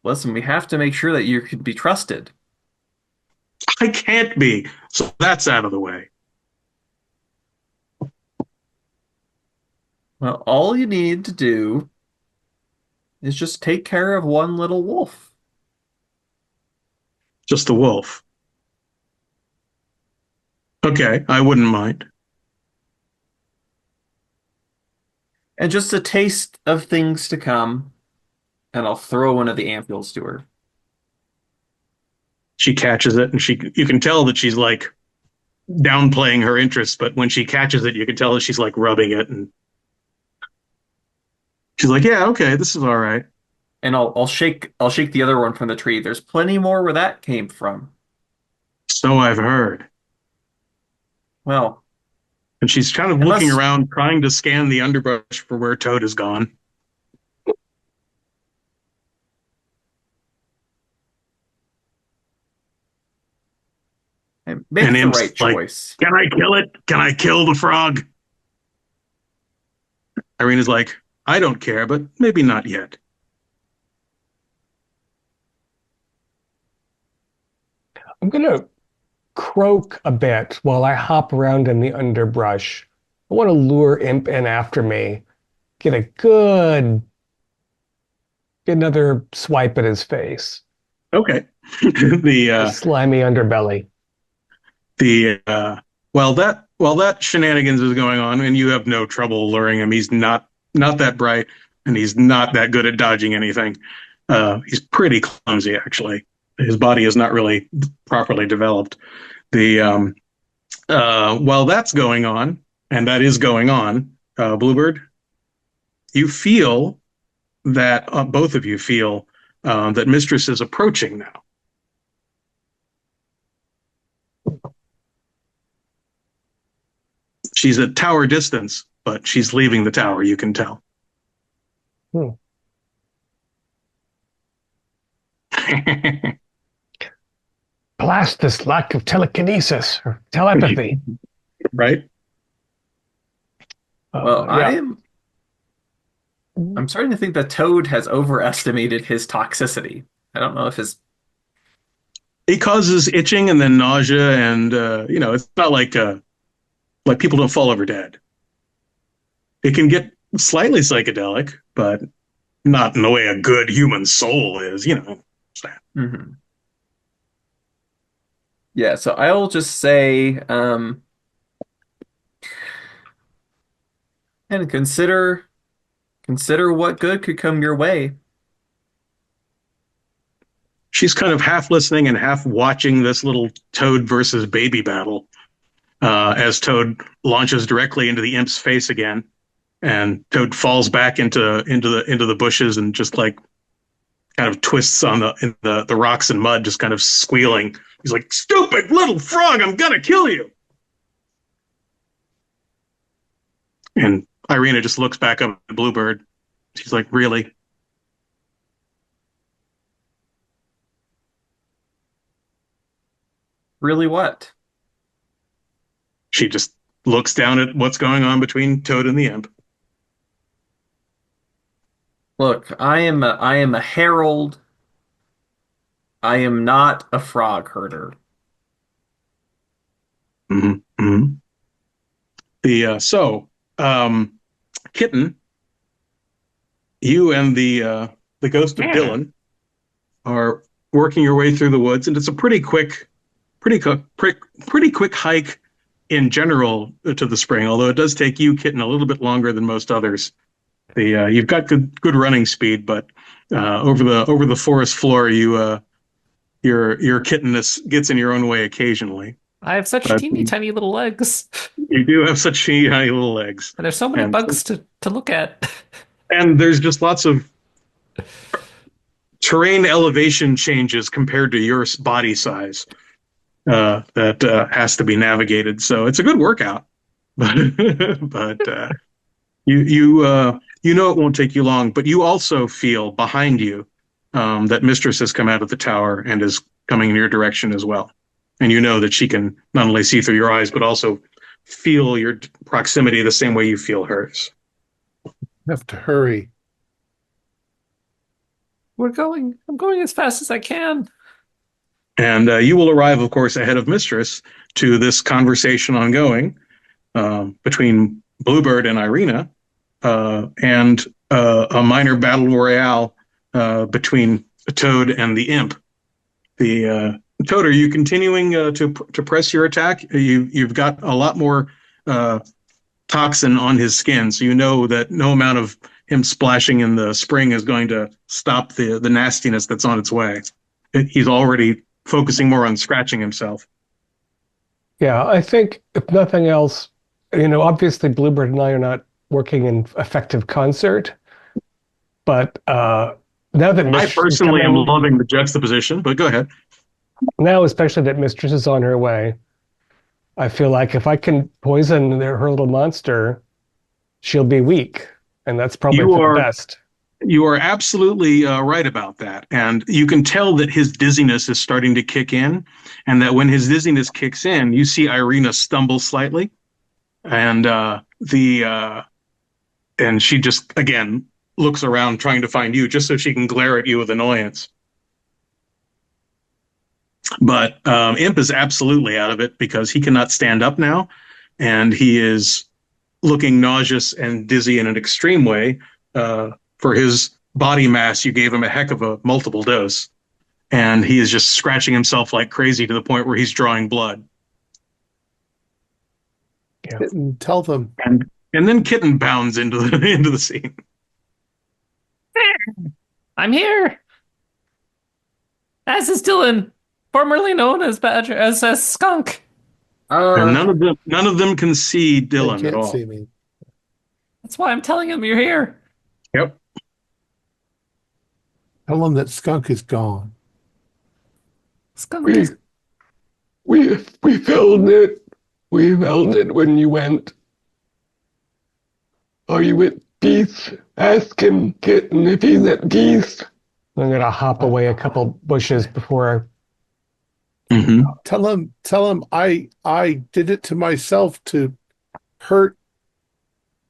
Listen, we have to make sure that you can be trusted. I can't be, so that's out of the way. Well, all you need to do is just take care of one little wolf. Just a wolf. Okay, I wouldn't mind. And just a taste of things to come, and I'll throw one of the ampules to her. She catches it, and you can tell that she's like downplaying her interest, but when she catches it, you can tell that she's like rubbing it, and she's like, "Yeah, okay, this is all right." And I'll shake the other one from the tree. There's plenty more where that came from. So I've heard. Well, and she's kind of looking around, trying to scan the underbrush for where Toad has gone. Make And the Imp's right like, choice. can I kill it? Can I kill the frog? Irina's like, I don't care, but maybe not yet. I'm going to croak a bit while I hop around in the underbrush. I want to lure Imp in after me, get another swipe at his face. Okay. Slimy underbelly. While that shenanigans is going on, and you have no trouble luring him, he's not that bright, and he's not that good at dodging anything. He's pretty clumsy, actually. His body is not really properly developed. While that's going on, and that is going on, Bluebird, you feel that both of you feel that Mistress is approaching now. She's at tower distance, but she's leaving the tower, you can tell. Blast this lack of telekinesis or telepathy. Right? Well, yeah. I'm starting to think that Toad has overestimated his toxicity. I don't know if his... It causes itching and then nausea, and it's not like people don't fall over dead. It can get slightly psychedelic, but not in the way a good human soul is, Mm-hmm. Yeah, so I'll just say, and consider what good could come your way. She's kind of half listening and half watching this little Toad versus baby battle as Toad launches directly into the Imp's face again, and Toad falls back into the bushes and just like kind of twists on the rocks and mud, just kind of squealing. He's like, "Stupid little frog! I'm gonna kill you!" And Irina just looks back up at Bluebird. She's like, "Really?" Really what? She just looks down at what's going on between Toad and the Imp. Look, I am a herald. I am not a frog herder. Mm-hmm. Mm-hmm. Kitten, you and the ghost of Dylan are working your way through the woods, and it's a pretty quick hike in general to the spring. Although it does take you, Kitten, a little bit longer than most others. You've got good running speed, but over the forest floor, your kittenness gets in your own way occasionally. I have such teeny tiny little legs. You do have such teeny tiny little legs. And there's so many bugs to look at. And there's just lots of terrain elevation changes compared to your body size that has to be navigated. So it's a good workout. But you it won't take you long. But you also feel behind you that Mistress has come out of the tower and is coming in your direction as well. And you know that she can not only see through your eyes, but also feel your proximity the same way you feel hers. Have to hurry. I'm going as fast as I can. And you will arrive, of course, ahead of Mistress to this conversation ongoing between Bluebird and Irina, and a minor battle royale between Toad and the Imp. Toad, are you continuing to press your attack? You've got a lot more toxin on his skin, so you know that no amount of him splashing in the spring is going to stop the nastiness that's on its way. He's already focusing more on scratching himself. Yeah, I think if nothing else, obviously Bluebird and I are not working in effective concert, but now that I personally am loving the juxtaposition, but go ahead. Now, especially that Mistress is on her way, I feel like if I can poison her little monster, she'll be weak, and that's probably for the best. You are absolutely right about that. And you can tell that his dizziness is starting to kick in, and that when his dizziness kicks in, you see Irina stumble slightly, and and she just again looks around trying to find you just so she can glare at you with annoyance. But Imp is absolutely out of it because he cannot stand up now, and he is looking nauseous and dizzy in an extreme way. For his body mass, you gave him a heck of a multiple dose, and he is just scratching himself like crazy to the point where he's drawing blood. Yeah. Tell them. And then Kitten bounds into the scene. I'm here. As is Dylan, formerly known as Badger, as Skunk. And none of them can see Dylan at all. See me. That's why I'm telling him you're here. Yep. Tell him that Skunk is gone. Skunk We found it. We found it when you went. Are you at peace? Ask him, Kitten, if he's at peace. I'm going to hop away a couple bushes before Tell him I did it to myself to hurt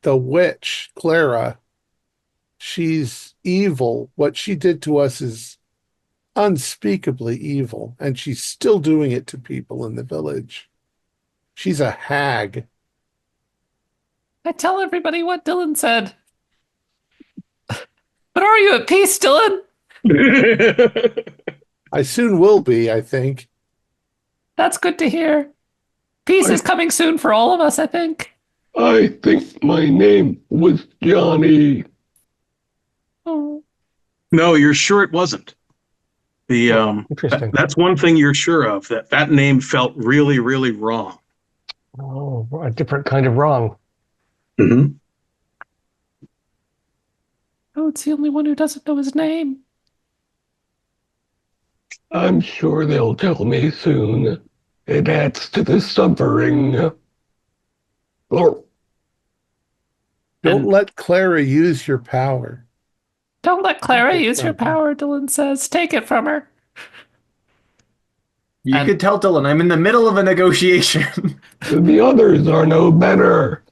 the witch, Clara. She's evil. What she did to us is unspeakably evil, and she's still doing it to people in the village. She's a hag. I tell everybody what Dylan said. But are you at peace, Dylan? I soon will be, I think. That's good to hear. Peace is coming soon for all of us, I think. I think my name was Johnny. Oh. No, you're sure it wasn't. Interesting. That's one thing you're sure of, that name felt really, really wrong. Oh, a different kind of wrong. Mm-hmm. Oh, it's the only one who doesn't know his name. I'm sure they'll tell me soon. It adds to the suffering. Or Don't let Clara use your power. Don't let Clara use your power, Dylan says. Take it from her. You could tell Dylan, I'm in the middle of a negotiation. the others are no better.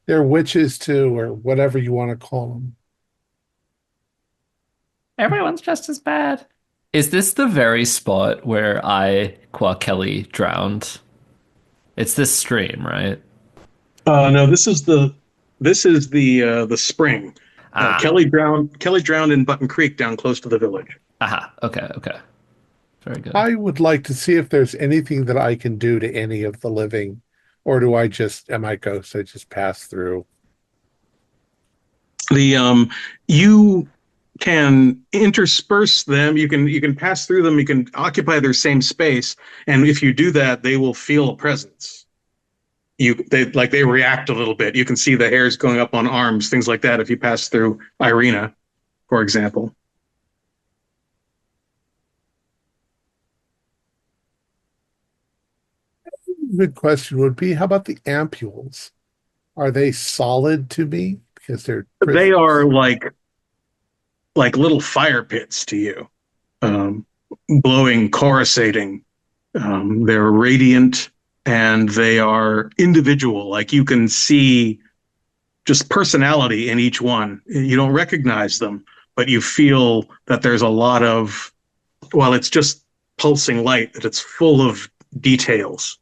They're witches too, or whatever you want to call them. Everyone's just as bad. Is this the very spot where Qua Kelly, drowned? It's this stream, right? No, this is the spring. Kelly drowned in Button Creek down close to the village. Aha. Okay. Very good. I would like to see if there's anything that I can do to any of the living, or am I ghost? I just pass through. You can intersperse them. You can pass through them. You can occupy their same space, and if you do that, they will feel a presence. They react a little bit. You can see the hairs going up on arms, things like that. If you pass through Irina, for example. Good question would be, how about the ampules? Are they solid to me? Because they are like little fire pits to you, glowing, coruscating. They're radiant and they are individual. Like you can see just personality in each one. You don't recognize them, but you feel that there's a lot of, while it's just pulsing light, that it's full of details.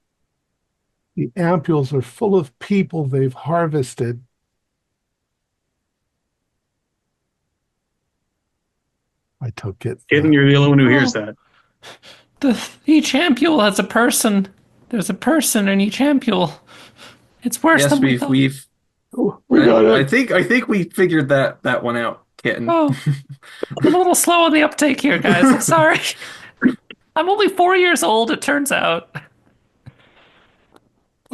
The ampules are full of people they've harvested. I took it. Kitten, you're the only one who hears that. Each ampule has a person. There's a person in each ampule. It's worse than we thought. We got it. I think we figured that one out, Kitten. Oh, I'm a little slow on the uptake here, guys. I'm sorry. I'm only 4 years old, it turns out.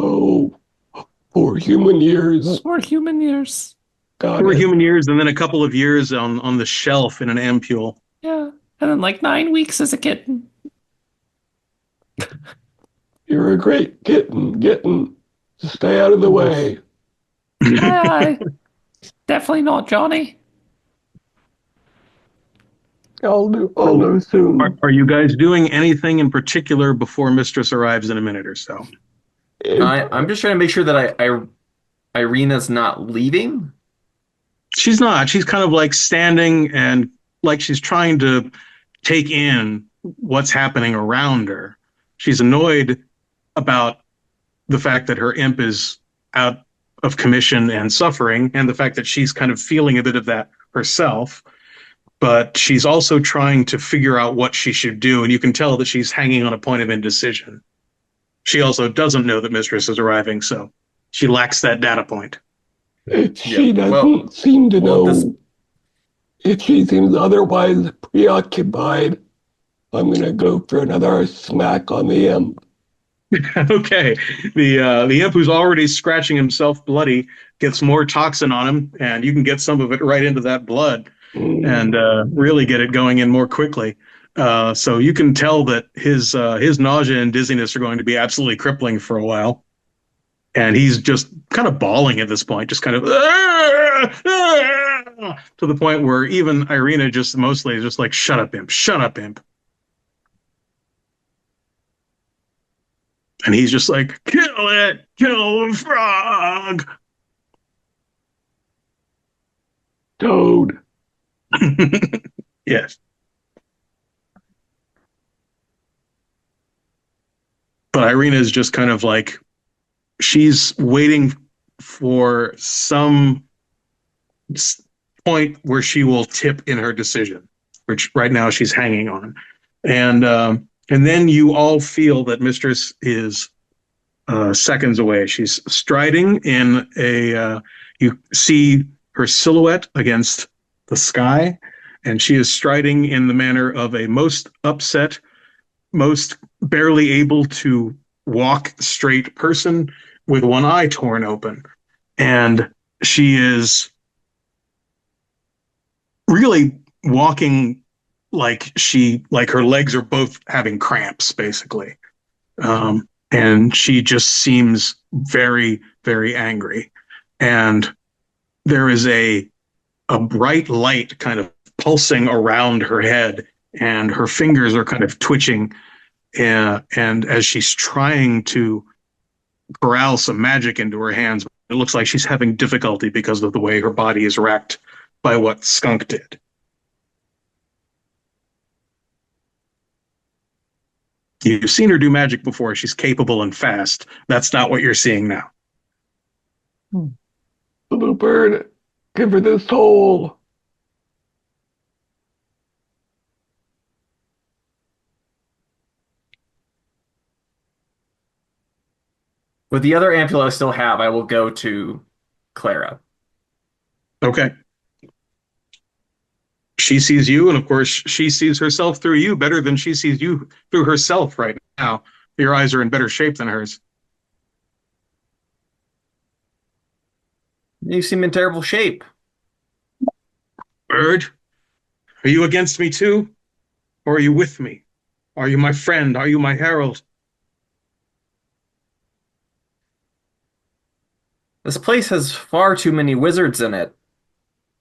Oh, 4 human years. 4 human years. Got 4 it. human years and then a couple of years on the shelf in an ampule. Yeah. And then like 9 weeks as a kitten. You're a great kitten. Just stay out of the way. Aye. Definitely not Johnny. I'll know soon. Are you guys doing anything in particular before Mistress arrives in a minute or so? I'm just trying to make sure that Irina's not leaving. She's not. She's kind of like standing and like she's trying to take in what's happening around her. She's annoyed about the fact that her imp is out of commission and suffering, and the fact that she's kind of feeling a bit of that herself. But she's also trying to figure out what she should do, and you can tell that she's hanging on a point of indecision. She also doesn't know that Mistress is arriving, so she lacks that data point. She doesn't seem to know. If she seems otherwise preoccupied, I'm gonna go for another smack on the imp. Okay, the imp who's already scratching himself bloody gets more toxin on him, and you can get some of it right into that blood and really get it going in more quickly. So you can tell that his nausea and dizziness are going to be absolutely crippling for a while, and he's just kind of bawling at this point, just kind of to the point where even Irina just mostly is just like, "Shut up, imp! Shut up, imp!" And he's just like, "Kill it! Kill the frog!" Toad. Yes. But Irina is just kind of like, she's waiting for some point where she will tip in her decision, which right now she's hanging on. And then you all feel that Mistress is seconds away. She's striding in you see her silhouette against the sky, and she is striding in the manner of a most upset, most barely able to walk straight person with one eye torn open. And she is really walking like her legs are both having cramps, basically. And she just seems very, very angry. And there is a bright light kind of pulsing around her head, and her fingers are kind of twitching. And as she's trying to corral some magic into her hands, it looks like she's having difficulty because of the way her body is racked by what Skunk did. You've seen her do magic before. She's capable and fast. That's not what you're seeing now. Little bird, give her this hole. With the other ampule I still have, I will go to Clara. Okay. She sees you, and of course, she sees herself through you better than she sees you through herself right now. Your eyes are in better shape than hers. You seem in terrible shape. Bird, are you against me too? Or are you with me? Are you my friend? Are you my herald? This place has far too many wizards in it,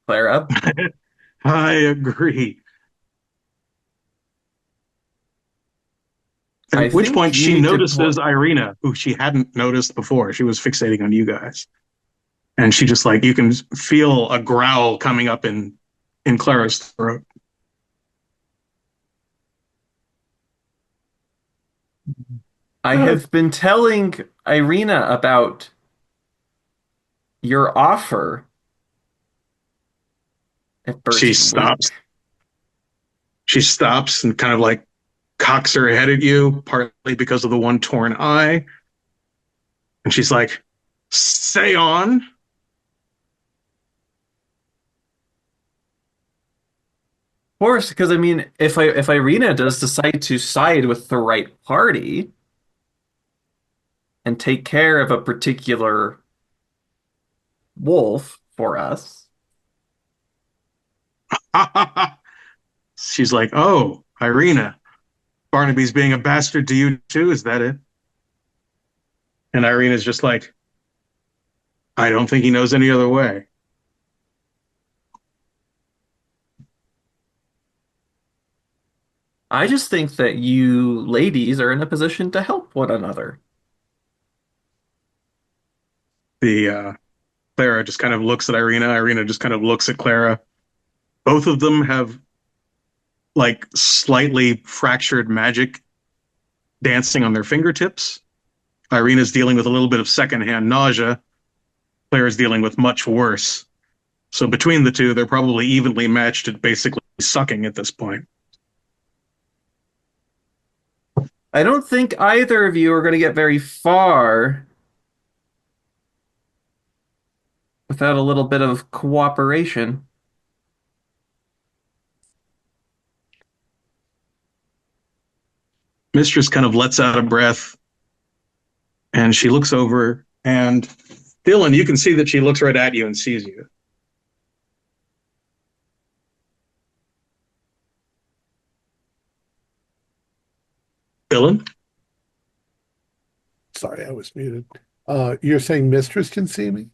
Clara. I agree. At which point she notices Irina, who she hadn't noticed before. She was fixating on you guys. And she just you can feel a growl coming up in Clara's throat. I have been telling Irina about your offer. She stops. She stops and kind of cocks her head at you, partly because of the one torn eye. And she's like, "Say on." Of course, because if Irina does decide to side with the right party and take care of a particular wolf for us. She's like, "Oh, Irina, Barnaby's being a bastard to you too, is that it?" And Irina's just like, "I don't think he knows any other way." I just think that you ladies are in a position to help one another. The Clara just kind of looks at Irina. Irina just kind of looks at Clara. Both of them have like slightly fractured magic dancing on their fingertips. Irina's dealing with a little bit of secondhand nausea. Claire's dealing with much worse. So between the two, they're probably evenly matched at basically sucking at this point. I don't think either of you are going to get very far without a little bit of cooperation. Mistress kind of lets out a breath and she looks over, and Dylan, you can see that she looks right at you and sees you. Dylan? Sorry, I was muted. You're saying Mistress can see me?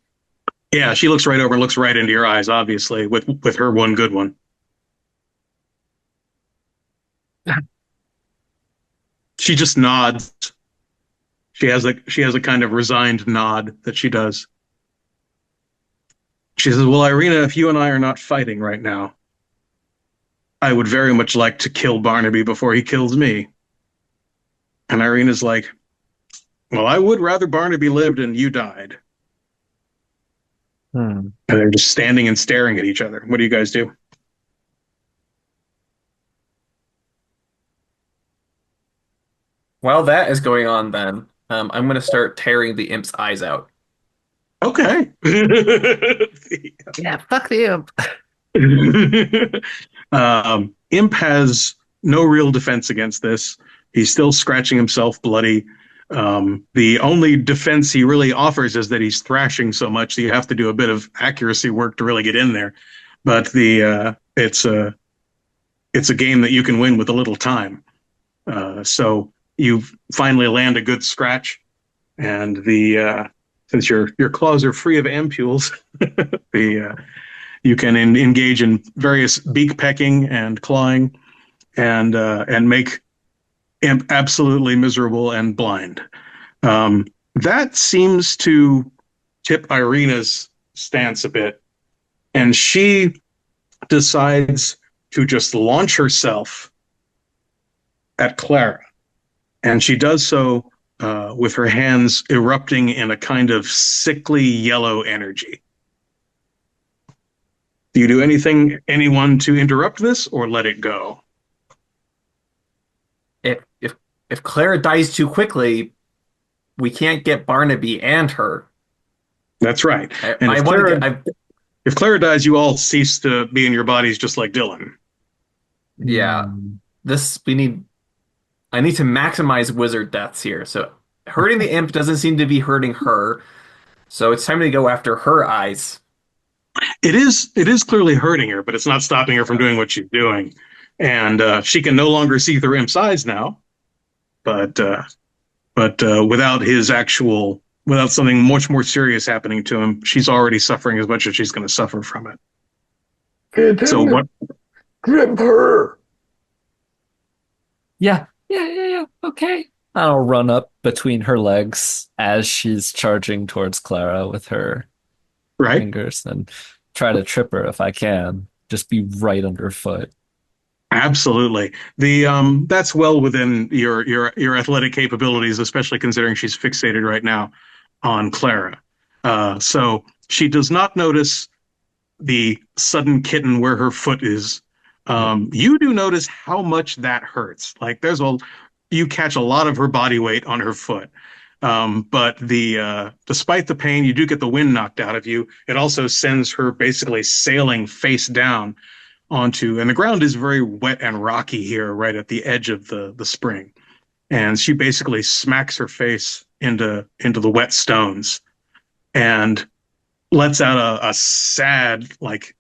Yeah, she looks right over and looks right into your eyes, obviously, with her one good one. She just nods. She has a kind of resigned nod that she does. She says, "Well, Irina, if you and I are not fighting right now, I would very much like to kill Barnaby before he kills me." And Irina's like, "Well, I would rather Barnaby lived and you died." And they're just standing and staring at each other. What do you guys do? While that is going on, then I'm going to start tearing the imp's eyes out. Okay. Yeah, fuck the imp. Imp has no real defense against this. He's still scratching himself bloody. The only defense he really offers is that he's thrashing so much that you have to do a bit of accuracy work to really get in there. But it's a game that you can win with a little time. So you finally land a good scratch, and since your claws are free of ampules, you can engage in various beak pecking and clawing, and make Imp absolutely miserable and blind. That seems to tip Irina's stance a bit, and she decides to just launch herself at Clara. And she does so with her hands erupting in a kind of sickly yellow energy. Do you do anyone to interrupt this, or let it go? If Clara dies too quickly, we can't get Barnaby and her. That's right. And if Clara dies, you all cease to be in your bodies, just like Dylan. Yeah. I need to maximize wizard deaths here. So hurting the imp doesn't seem to be hurting her. So it's time to go after her eyes. It is clearly hurting her, but it's not stopping her from doing what she's doing. And she can no longer see through Imp's eyes now. But without something much more serious happening to him, she's already suffering as much as she's going to suffer from it. So what? Grip her. Yeah. Okay. I'll run up between her legs as she's charging towards Clara with her fingers and try to trip her if I can. Just be right underfoot. Absolutely. That's well within your athletic capabilities, especially considering she's fixated right now on Clara. So she does not notice the sudden kitten where her foot is. You do notice how much that hurts. Like you catch a lot of her body weight on her foot. But despite the pain, you do get the wind knocked out of you. It also sends her basically sailing face down onto, and the ground is very wet and rocky here, right at the edge of the spring. And she basically smacks her face into the wet stones and lets out a sad like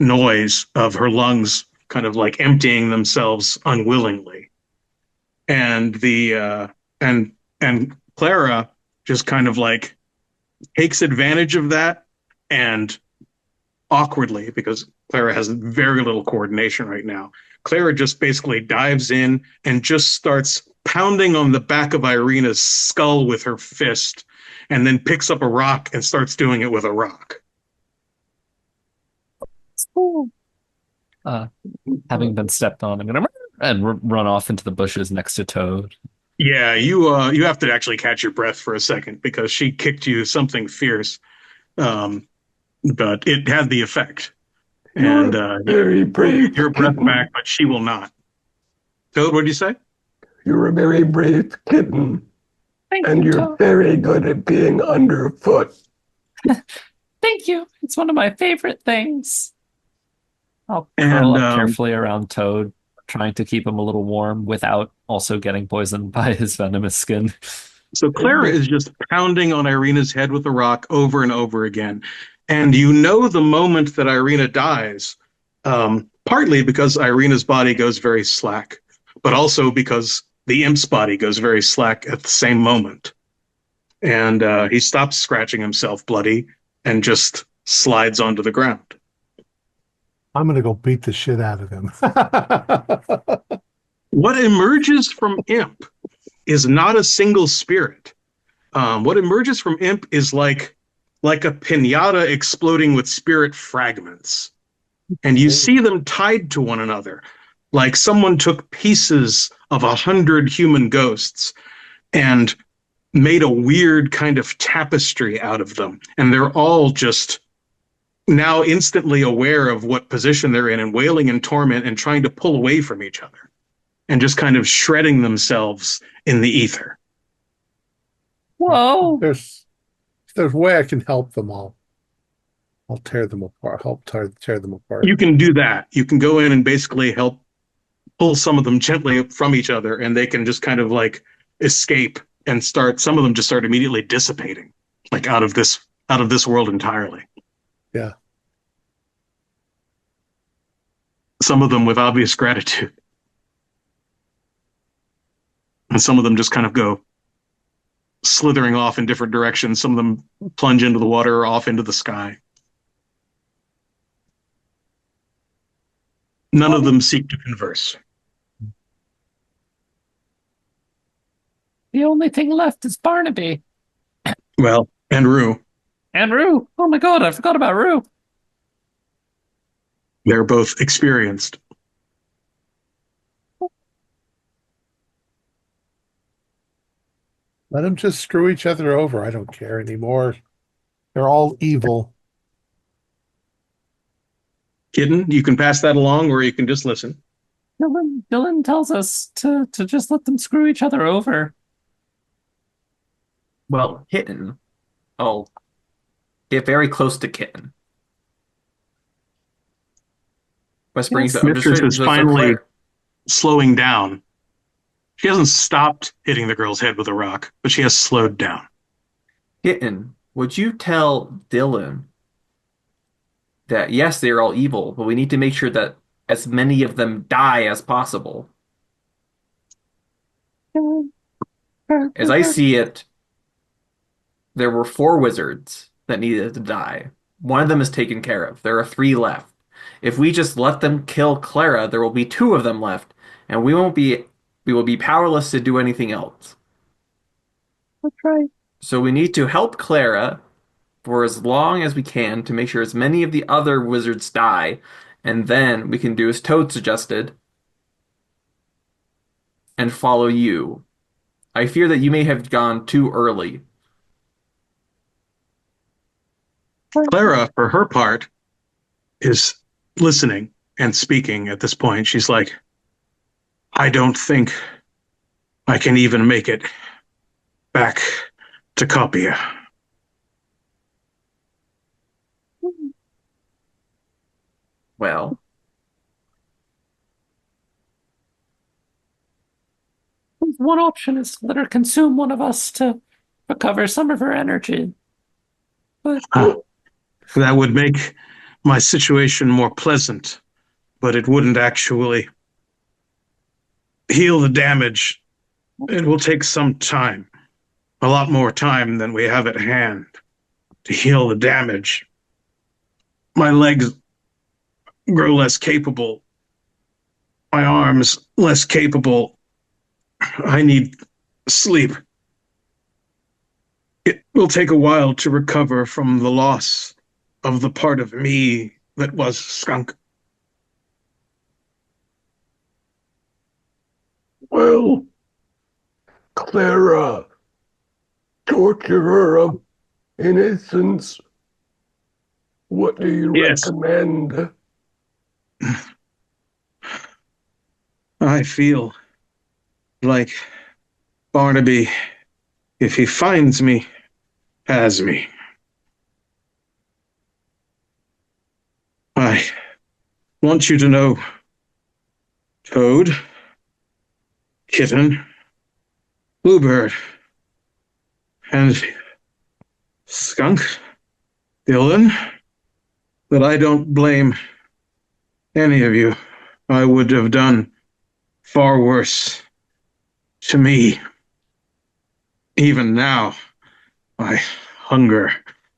noise of her lungs kind of like emptying themselves unwillingly. And and Clara just kind of like takes advantage of that, and awkwardly, because Clara has very little coordination right now, Clara just basically dives in and just starts pounding on the back of Irina's skull with her fist, and then picks up a rock and starts doing it with a rock. Having been stepped on, I'm gonna run off into the bushes next to Toad. Yeah, you have to actually catch your breath for a second because she kicked you something fierce, but it had the effect. And very brave. Your breath back, but she will not. Toad, what did you say? You're a very brave kitten. Thank you, you're Toad. very good at being underfoot. Thank you. It's one of my favorite things. I'll curl up carefully around Toad, trying to keep him a little warm without also getting poisoned by his venomous skin. So Clara is just pounding on Irina's head with a rock over and over again. And you know the moment that Irina dies, partly because Irina's body goes very slack, but also because the imp's body goes very slack at the same moment. And he stops scratching himself bloody and just slides onto the ground. I'm going to go beat the shit out of him. What emerges from imp is not a single spirit. What emerges from imp is like a piñata exploding with spirit fragments. And you see them tied to one another, like someone took pieces of 100 human ghosts and made a weird kind of tapestry out of them. And they're all just now instantly aware of what position they're in and wailing in torment and trying to pull away from each other and just kind of shredding themselves in the ether. Whoa. There's a way I can help them all. I'll tear them apart. Tear them apart. You can do that. You can go in and basically help pull some of them gently from each other, and they can just kind of like escape and some of them just start immediately dissipating, like out of this world entirely. Yeah. Some of them with obvious gratitude. And some of them just kind of go slithering off in different directions. Some of them plunge into the water or off into the sky. None of them seek to converse. The only thing left is Barnaby. Well, and Rue. And Rue. Oh my god, I forgot about Rue. They're both experienced. Let them just screw each other over. I don't care anymore. They're all evil. Kitten, you can pass that along or you can just listen. Dylan tells us to just let them screw each other over. Well, Kitten. I'll get very close to Kitten. Whispering, yes. Mistress is finally slowing down. She hasn't stopped hitting the girl's head with a rock, but she has slowed down. Kitten, would you tell Dylan that yes, they're all evil, but we need to make sure that as many of them die as possible? As I see it, there were 4 wizards that needed to die. One of them is taken care of. There are 3 left. If we just let them kill Clara, there will be 2 of them left, and we will be powerless to do anything else. That's right. So we need to help Clara for as long as we can to make sure as many of the other wizards die, and then we can do as Toad suggested and follow you. I fear that you may have gone too early. Clara, for her part, is listening and speaking at this point. She's like, I don't think I can even make it back to Copia. Well, one option is to let her consume one of us to recover some of her energy. But that would make my situation more pleasant, but it wouldn't actually heal the damage. It will take some time, a lot more time than we have at hand to heal the damage. My legs grow less capable. my arms less capable. I need sleep. It will take a while to recover from the loss of the part of me that was Skunk. Well, Clara, torturer of innocence, what do you recommend? I feel like Barnaby, if he finds me, has me. I want you to know, Toad, Kitten, Bluebird, and Skunk, Dylan, that I don't blame any of you. I would have done far worse to me. Even now, I hunger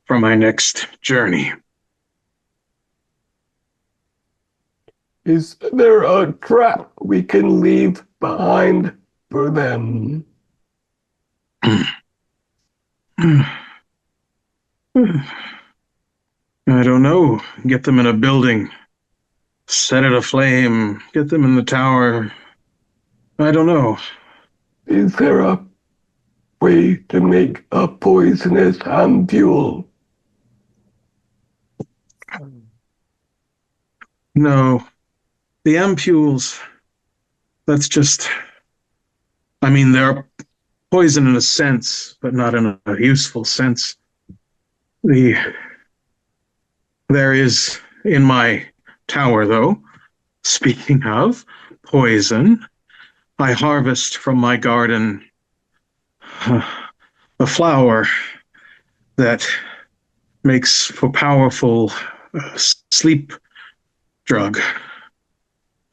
for my next journey. Is there a trap we can leave behind for them? I don't know. Get them in a building. Set it aflame. Get them in the tower. I don't know. Is there a way to make a poisonous ampule? No. The ampules, that's just... I mean, they're poison in a sense, but not in a useful sense. There is, in my tower, though, speaking of poison, I harvest from my garden a flower that makes for powerful sleep drug.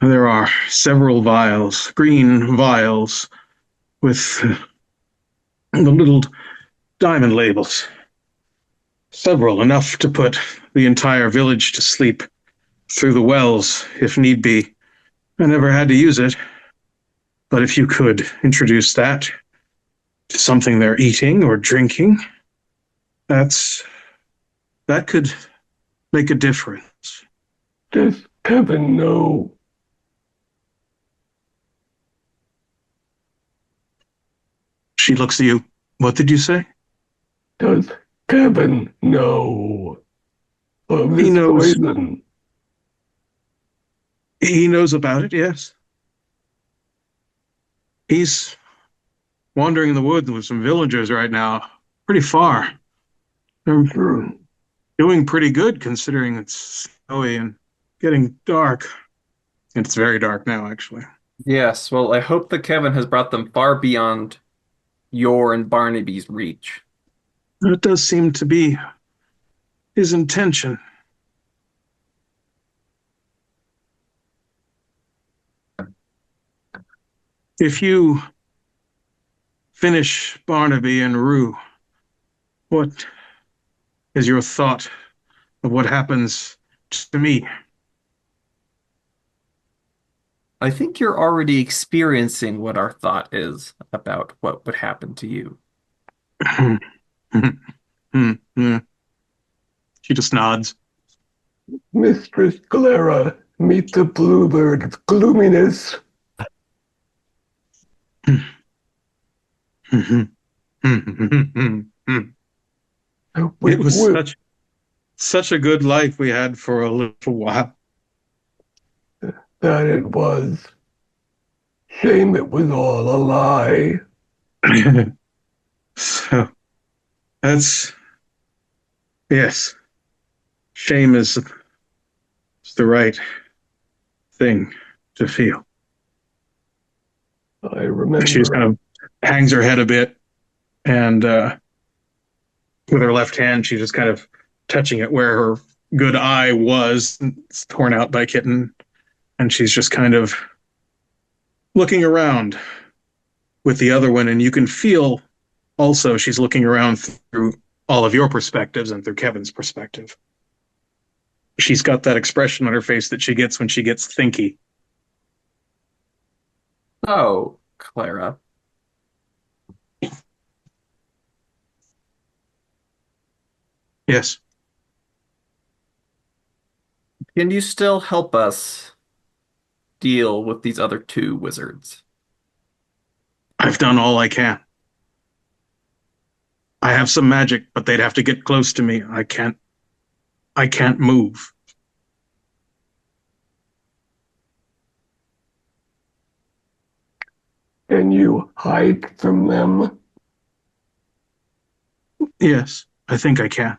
There are several vials, green vials, with the little diamond labels. Several, enough to put the entire village to sleep through the wells, if need be. I never had to use it. But if you could introduce that to something they're eating or drinking, that could make a difference. Does Kevin know? She looks at you. What did you say? Does Kevin know of this poison? He knows about it, yes. He's wandering in the woods with some villagers right now, pretty far. They're doing pretty good considering it's snowy and getting dark. It's very dark now, actually. Yes, well, I hope that Kevin has brought them far beyond your and Barnaby's reach. That does seem to be his intention. If you finish Barnaby and Rue, what is your thought of what happens to me? I think you're already experiencing what our thought is about what would happen to you. She just nods. Mistress Clara, meet the bluebird of gloominess. It was such a good life we had for a little while. That it was. Shame it was all a lie. So yes. Shame is the right thing to feel. I remember. She just kind of hangs her head a bit, and with her left hand, she's just kind of touching it where her good eye was. It's torn out by Kitten, and she's just kind of looking around with the other one, and you can feel also she's looking around through all of your perspectives and through Kevin's perspective. She's got that expression on her face that she gets when she gets thinky. Oh, Clara. Yes, Can you still help us deal with these other two wizards? I've done all I can. I have some magic, but they'd have to get close to me. I can't move. Can you hide from them? Yes, I think I can.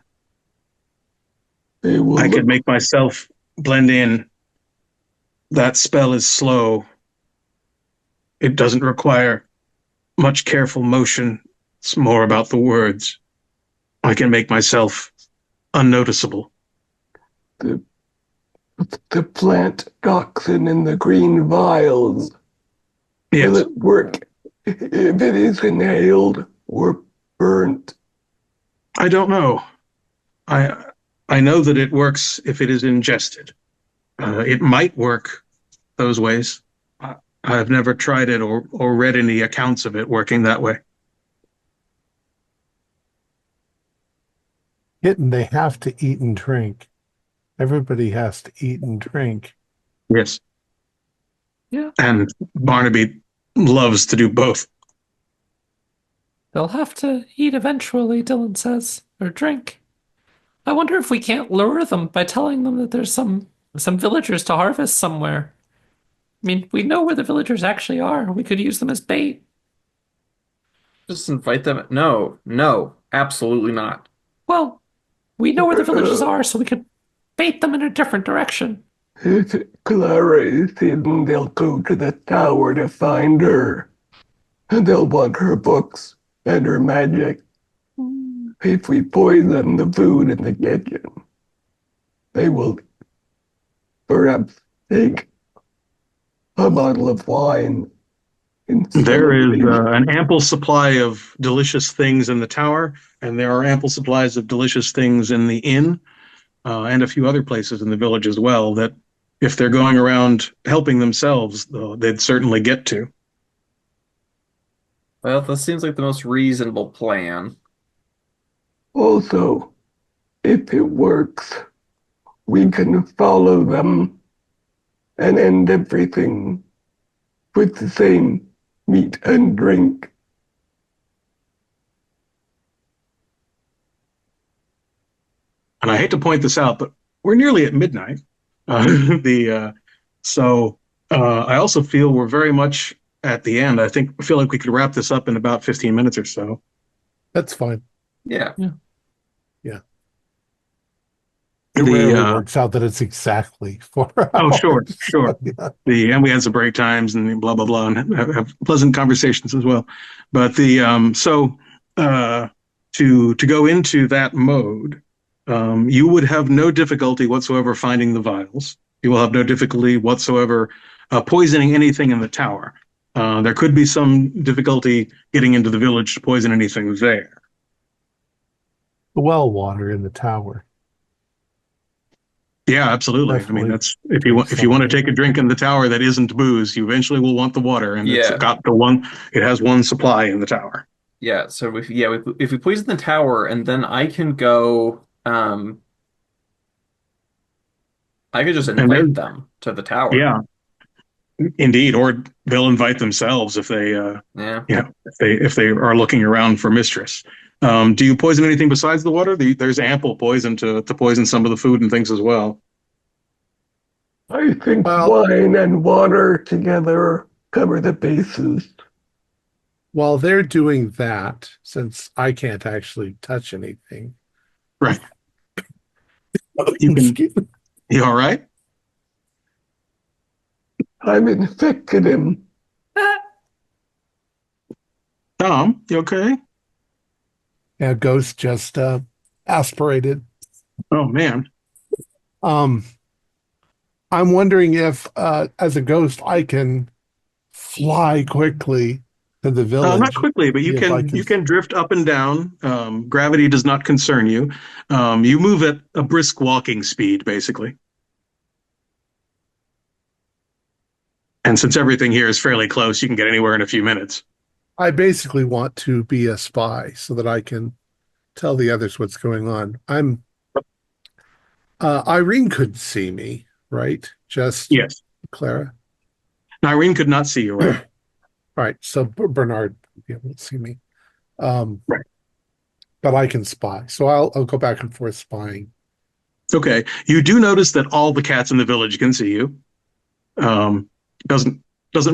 They will I could look. make myself blend in. That spell is slow. It doesn't require much careful motion. It's more about the words. I can make myself unnoticeable. the, the plant toxin in the green vials. Will Yes, it work if it is inhaled or burnt? I don't know. I I know that it works if it is ingested. It might work those ways. I've never tried it or read any accounts of it working that way. Kitten, they have to eat and drink. Everybody has to eat and drink. Yes. Yeah. And Barnaby loves to do both. They'll have to eat eventually, Dylan says, or drink. I wonder if we can't lure them by telling them that there's some villagers to harvest somewhere. I mean, we know where the villagers actually are. We could use them as bait. Just invite them? No, no, absolutely not. Well, we know where the villagers are, so we could bait them in a different direction. If Clara is hidden, they'll go to the tower to find her. And they'll want her books and her magic. If we poison the food in the kitchen, they will perhaps take a bottle of wine. There is an ample supply of delicious things in the tower, and there are ample supplies of delicious things in the inn, and a few other places in the village as well, that if they're going around helping themselves, they'd certainly get to. Well, that seems like the most reasonable plan. Also, if it works, we can follow them and end everything with the same meat and drink. And I hate to point this out, but we're nearly at midnight. So I also feel we're very much at the end. I feel like we could wrap this up in about 15 minutes or so. That's fine. Yeah. It rarely works out that it's exactly 4 hours. Oh, sure. Yeah. And we had some break times and blah blah blah, and have pleasant conversations as well. But to go into that mode, you would have no difficulty whatsoever finding the vials. You will have no difficulty whatsoever poisoning anything in the tower. There could be some difficulty getting into the village to poison anything there. The well water in the tower. Yeah, absolutely. Definitely. I mean, that's if you want to take a drink in the tower that isn't booze, you eventually will want the water, and it's got it has one supply in the tower. Yeah. So if we poison the tower, and then I can go, I could just invite them to the tower. Yeah, indeed, or they'll invite themselves if they if they are looking around for mistress. Do you poison anything besides the water? There's ample poison to poison some of the food and things as well. I think wine and water together cover the bases. While they're doing that, since I can't actually touch anything. Right. You all right? I'm infected him. Thom, you okay? Yeah, Ghost just aspirated. Oh man. I'm wondering if, as a ghost, I can fly quickly to the village. Not quickly, but you can drift up and down. Gravity does not concern you. You move at a brisk walking speed, basically. And since everything here is fairly close, you can get anywhere in a few minutes. I basically want to be a spy so that I can tell the others what's going on. Irene could see me, right? Just Yes. Clara. Now, Irene could not see you, right? Right. So Bernard would be able to see me. Right. But I can spy. So I'll go back and forth spying. Okay. You do notice that all the cats in the village can see you. Doesn't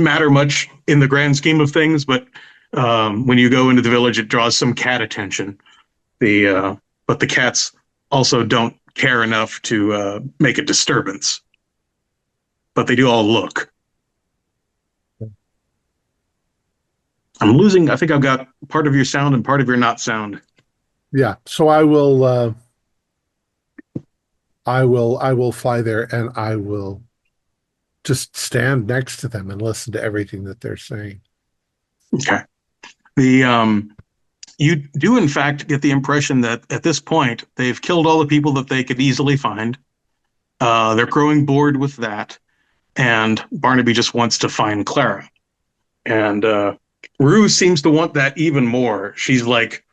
matter much in the grand scheme of things, but when you go into the village, it draws some cat attention. But the cats also don't care enough to make a disturbance. But they do all look. I'm losing. I think I've got part of your sound and part of your not sound. Yeah. So I will fly there and I will just stand next to them and listen to everything that they're saying. Okay. You do in fact get the impression that at this point they've killed all the people that they could easily find. They're growing bored with that, and Barnaby just wants to find Clara. And Rue seems to want that even more. She's like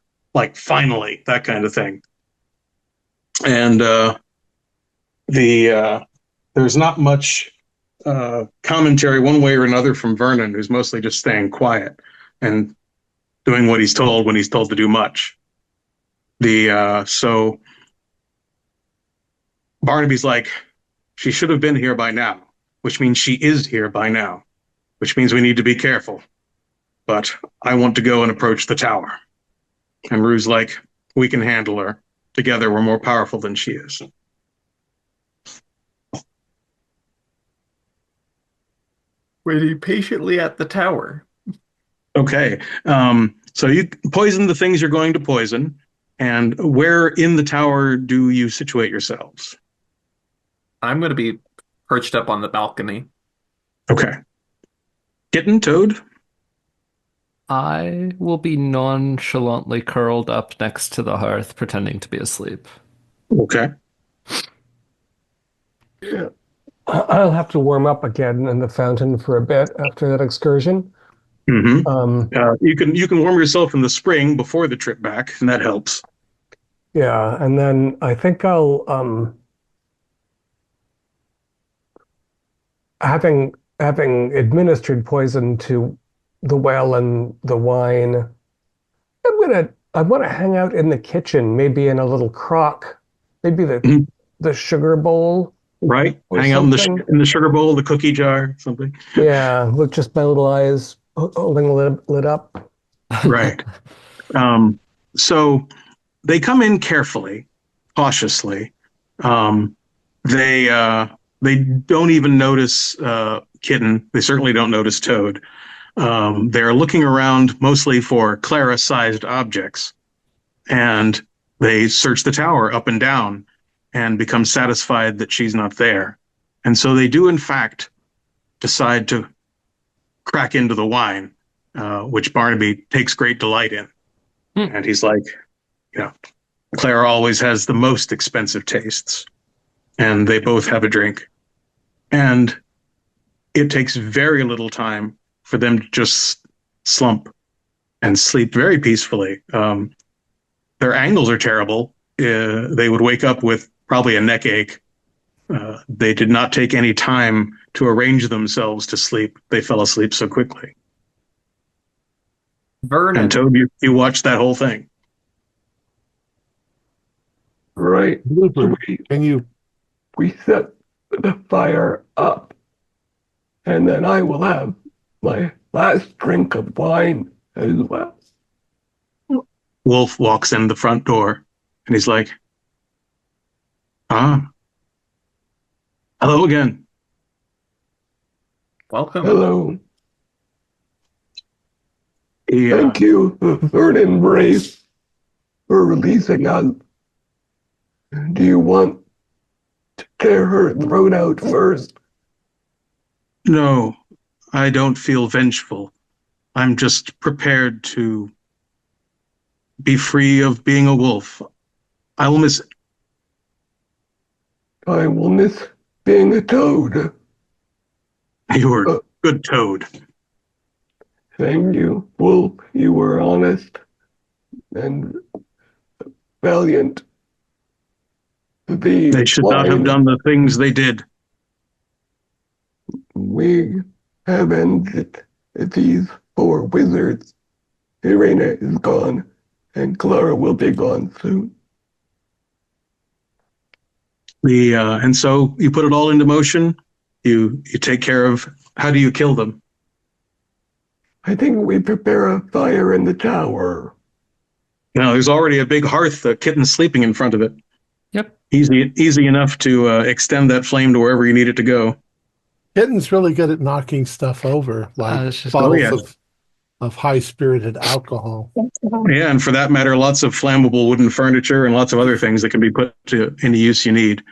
finally, that kind of thing. And there's not much commentary one way or another from Vernon, who's mostly just staying quiet and doing what he's told when he's told to do much. So Barnaby's like, she should have been here by now, which means she is here by now, which means we need to be careful. But I want to go and approach the tower. And Rue's like, we can handle her. Together, we're more powerful than she is. Waiting patiently at the tower. Okay. So you poison the things you're going to poison. And where in the tower do you situate yourselves? I'm going to be perched up on the balcony. Okay. Kitten, Toad? I will be nonchalantly curled up next to the hearth, pretending to be asleep. Okay. Yeah. I'll have to warm up again in the fountain for a bit after that excursion. Mm-hmm. You can warm yourself in the spring before the trip back, and that helps. Yeah, and then I think I'll having administered poison to the well and the wine, I want to hang out in the kitchen, maybe in a little crock, maybe the sugar bowl. Right, hang out in the sugar bowl, the cookie jar, something. Yeah, with just my little eyes holding the lid up. Right. So they come in carefully, cautiously. They don't even notice Kitten. They certainly don't notice Toad. They're looking around mostly for Clara-sized objects, and they search the tower up and down and become satisfied that she's not there. And so they do, in fact, decide to crack into the wine, which Barnaby takes great delight in. And he's like, Clara always has the most expensive tastes. And they both have a drink. And it takes very little time for them to just slump and sleep very peacefully. Their angles are terrible. They would wake up with probably a neck ache. They did not take any time to arrange themselves to sleep. They fell asleep so quickly. Vernon. And Toad, you watched that whole thing. Right. And we set the fire up, and then I will have my last drink of wine as well. Wolf walks in the front door, and he's like, hello again. Welcome. Hello. Thank you, Vernon Brace, for releasing us. Do you want to tear her throat out first? No, I don't feel vengeful. I'm just prepared to be free of being a wolf. I will miss it. I will miss being a toad. You were Good Toad. Thank you, Wolf. You were honest and valiant. They should not have done the things they did. We have ended these 4 wizards. Irena is gone, and Clara will be gone soon. And so you put it all into motion. You take care of, how do you kill them? I think we prepare a fire in the tower. Now, there's already a big hearth, the kitten's sleeping in front of it. Yep. Easy enough to extend that flame to wherever you need it to go. Kitten's really good at knocking stuff over, like bottles of high-spirited alcohol. Yeah, and for that matter, lots of flammable wooden furniture and lots of other things that can be put into use you need.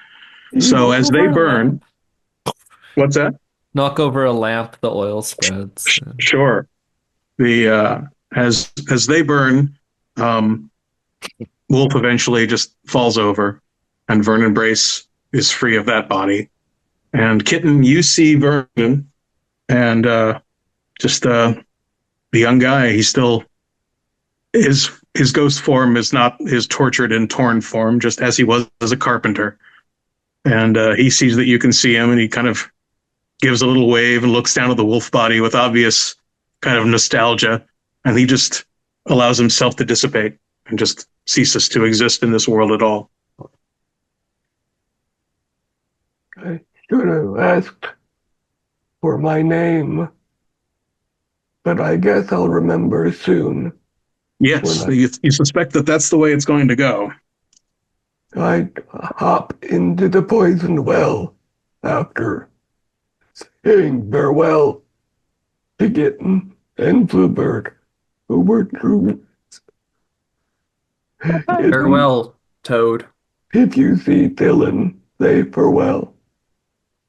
So as they burn, what's that? Knock over a lamp, the oil spreads. Sure. As they burn, Wolf eventually just falls over, and Vernon Brace is free of that body. And Kitten, you see Vernon, and just the young guy. He's still his ghost form is not his tortured and torn form, just as he was as a carpenter. And he sees that you can see him, and he kind of gives a little wave and looks down at the wolf body with obvious kind of nostalgia, and he just allows himself to dissipate and just ceases to exist in this world at all. I should have asked for my name, but I guess I'll remember soon. Yes, you suspect that that's the way it's going to go. I hop into the poisoned well after saying farewell to Kitten and Bluebird, who were true. Farewell, Toad. If you see Dylan, say farewell.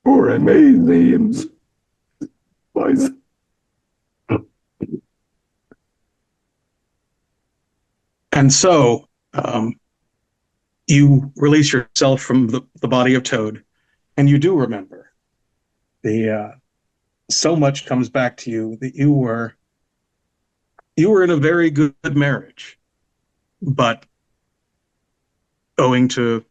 For amazing. And so you release yourself from the body of Toad, and you do remember. So much comes back to you that you were in a very good marriage, but owing to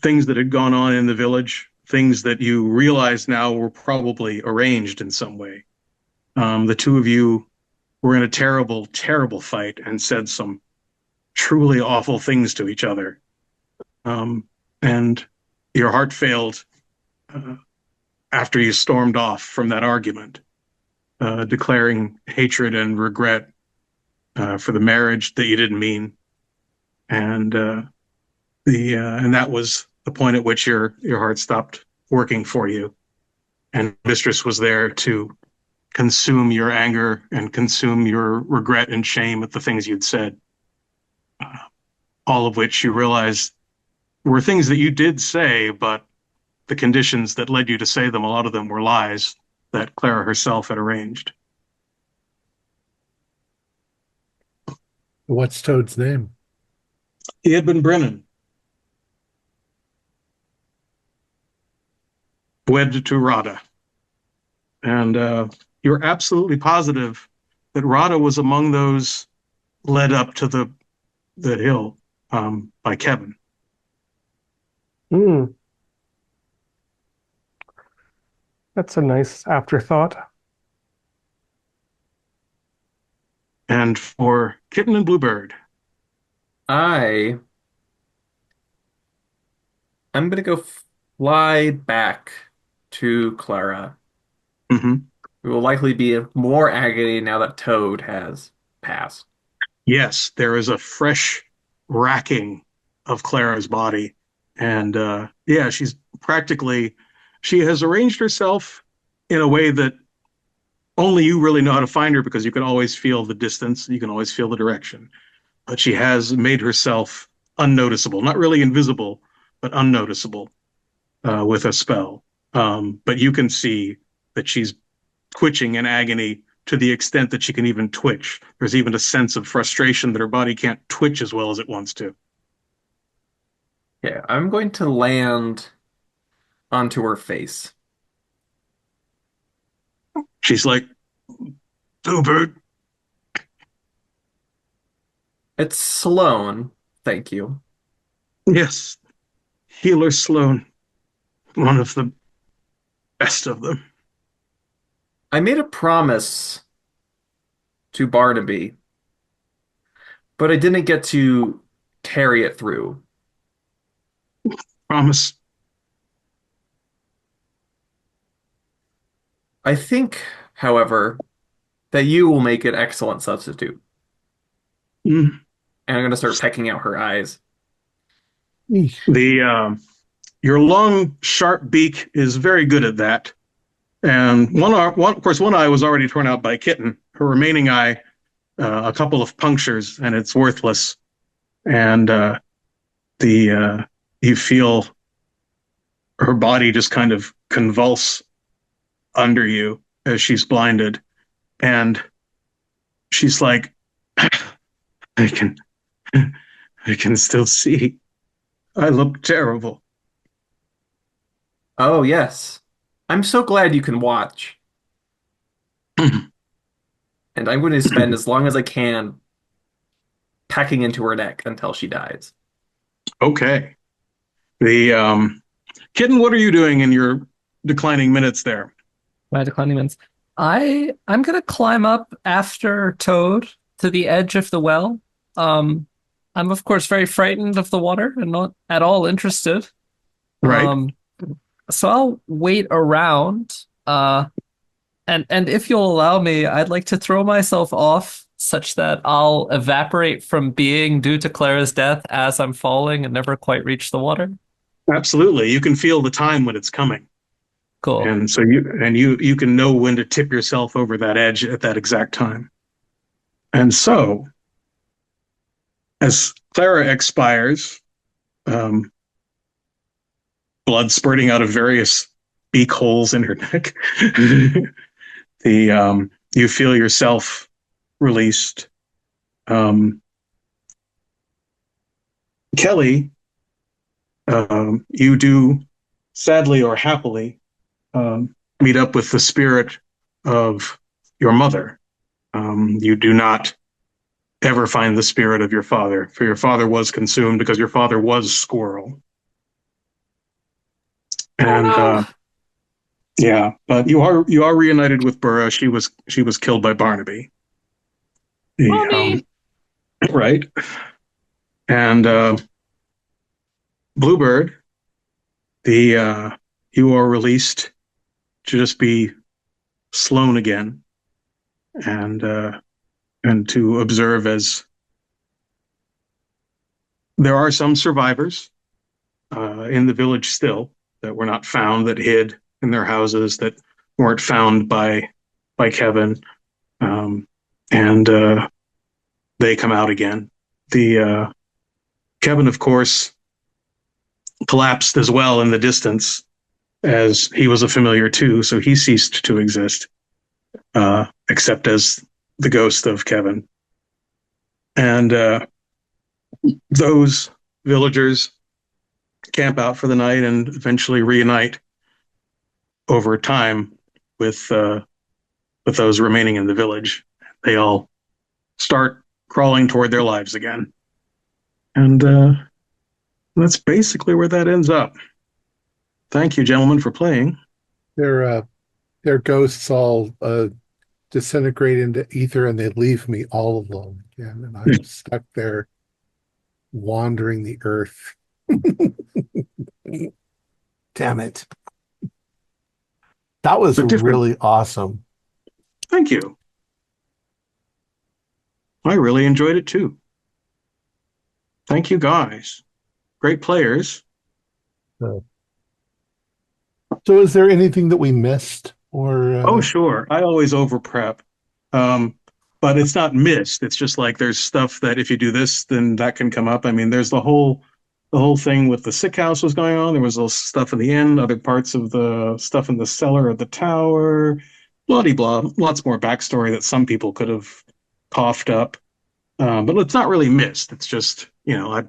things that had gone on in the village, things that you realize now were probably arranged in some way, the two of you were in a terrible, terrible fight and said some truly awful things to each other. And your heart failed after you stormed off from that argument, declaring hatred and regret for the marriage that you didn't mean. And and that was the point at which your heart stopped working for you. And Mistress was there to consume your anger and consume your regret and shame at the things you'd said. All of which you realized were things that you did say, but the conditions that led you to say them, a lot of them were lies that Clara herself had arranged. What's Toad's name? Edmund Brennan. Wed to Rada. And you're absolutely positive that Rada was among those led up to the hill by Kevin. That's a nice afterthought. And for Kitten and Bluebird, I'm gonna go fly back to Clara. Mm-hmm. It will likely be more agony now that Toad has passed. Yes, there is a fresh racking of Clara's body. And she's she has arranged herself in a way that only you really know how to find her, because you can always feel the distance, you can always feel the direction. But she has made herself unnoticeable, not really invisible, but unnoticeable with a spell. But you can see that she's twitching in agony to the extent that she can even twitch. There's even a sense of frustration that her body can't twitch as well as it wants to. Yeah, I'm going to land onto her face. She's like, Bluebird. It's Sloane. Thank you. Yes, Healer Sloane. One of the best of them. I made a promise to Barnaby, but I didn't get to carry it through. Promise. I think, however, that you will make an excellent substitute. Mm. And I'm going to start pecking out her eyes. Your long, sharp beak is very good at that. And of course, one eye was already torn out by Kitten. Her remaining eye, a couple of punctures, and it's worthless. And you feel her body just kind of convulse under you as she's blinded, and she's like, I can still see. I look terrible. Oh, yes. I'm so glad you can watch. And I'm going to spend as long as I can pecking into her neck until she dies. Okay. The Kitten, what are you doing in your declining minutes there? My declining minutes. I'm gonna climb up after Toad to the edge of the well. I'm of course very frightened of the water and not at all interested. Right. So I'll wait around. And if you'll allow me, I'd like to throw myself off such that I'll evaporate from being due to Clara's death as I'm falling and never quite reach the water. Absolutely. You can feel the time when it's coming. Cool. And so you can know when to tip yourself over that edge at that exact time. And so, as Clara expires, blood spurting out of various beak holes in her neck, you feel yourself released. Kelly, you do, sadly or happily, meet up with the spirit of your mother. You do not ever find the spirit of your father, for your father was consumed because your father was Squirrel. And yeah, but you are reunited with Burra. She was killed by Barnaby. Right. And Bluebird, you are released to just be Sloane again, and to observe as there are some survivors in the village still that were not found, that hid in their houses, that weren't found by Kevin, and they come out again. Kevin, of course, collapsed as well in the distance, as he was a familiar too, so he ceased to exist, except as the ghost of Kevin. And those villagers camp out for the night and eventually reunite over time with those remaining in the village. They all start crawling toward their lives again. And that's basically where that ends up. Thank you, gentlemen, for playing. Their ghosts all disintegrate into ether, and they leave me all alone again, and I'm stuck there wandering the earth. Damn it. That was really awesome. Thank you. I really enjoyed it too. Thank you, guys. Great players. So is there anything that we missed? Or Oh, sure. I always over prep. But it's not missed. It's just like there's stuff that if you do this, then that can come up. I mean, there's the whole thing with the sick house was going on. There was little stuff in the inn, other parts of the stuff in the cellar of the tower, bloody blah, lots more backstory that some people could have coughed up. But it's not really missed. It's just, I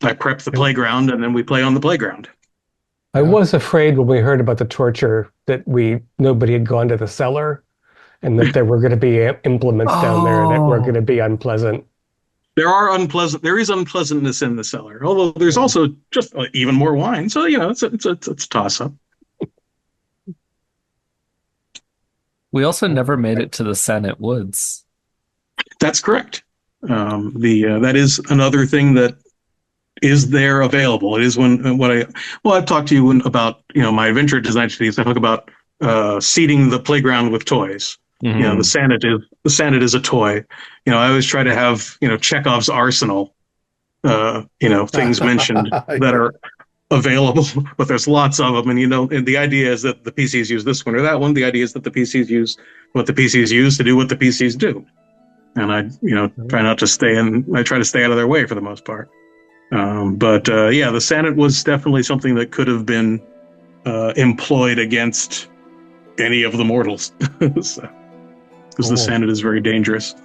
prep the playground and then we play on the playground. I was afraid when we heard about the torture that nobody had gone to the cellar. and that there were going to be implements down there that were going to be unpleasant. There is unpleasantness in the cellar, although there's also just even more wine. So, it's a toss up. We also never made it to the Senate Woods. That's correct. That is another thing that is there available. It is I've talked to you about, my adventure design studies. I talk about seeding the playground with toys. Mm-hmm. The Senate is a toy. I always try to have, Chekhov's arsenal, things mentioned that are available, but there's lots of them. And the idea is that the PCs use this one or that one. The idea is that the PCs use what the PCs use to do what the PCs do. And I try to stay out of their way for the most part. But the Senate was definitely something that could have been employed against any of the mortals. Because the Senate is very dangerous.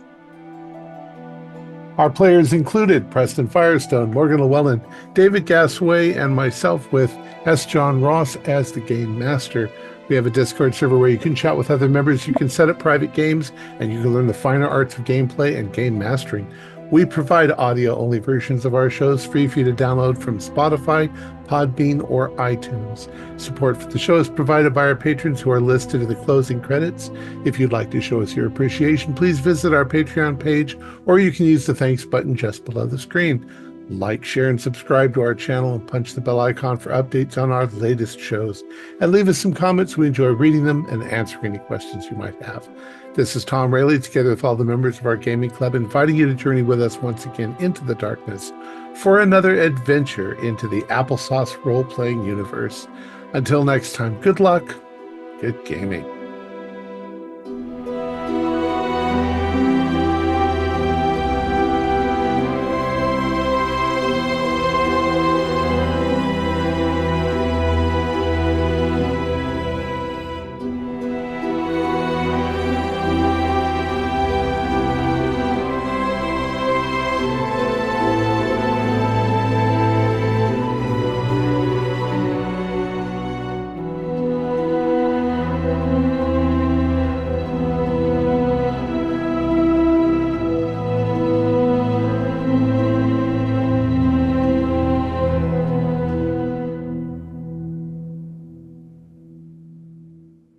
Our players included Preston Firestone, Morgan Llewellyn, David Gasway, and myself with S. John Ross as the Game Master. We have a Discord server where you can chat with other members, you can set up private games, and you can learn the finer arts of gameplay and game mastering. We provide audio-only versions of our shows free for you to download from Spotify, Podbean, or iTunes. Support for the show is provided by our patrons who are listed in the closing credits. If you'd like to show us your appreciation, please visit our Patreon page, or you can use the thanks button just below the screen. Like, share, and subscribe to our channel and punch the bell icon for updates on our latest shows. And leave us some comments. We enjoy reading them and answering any questions you might have. This is Thom Raley, together with all the members of our gaming club, inviting you to journey with us once again into the darkness for another adventure into the Applesauce role-playing universe. Until next time, good luck, good gaming.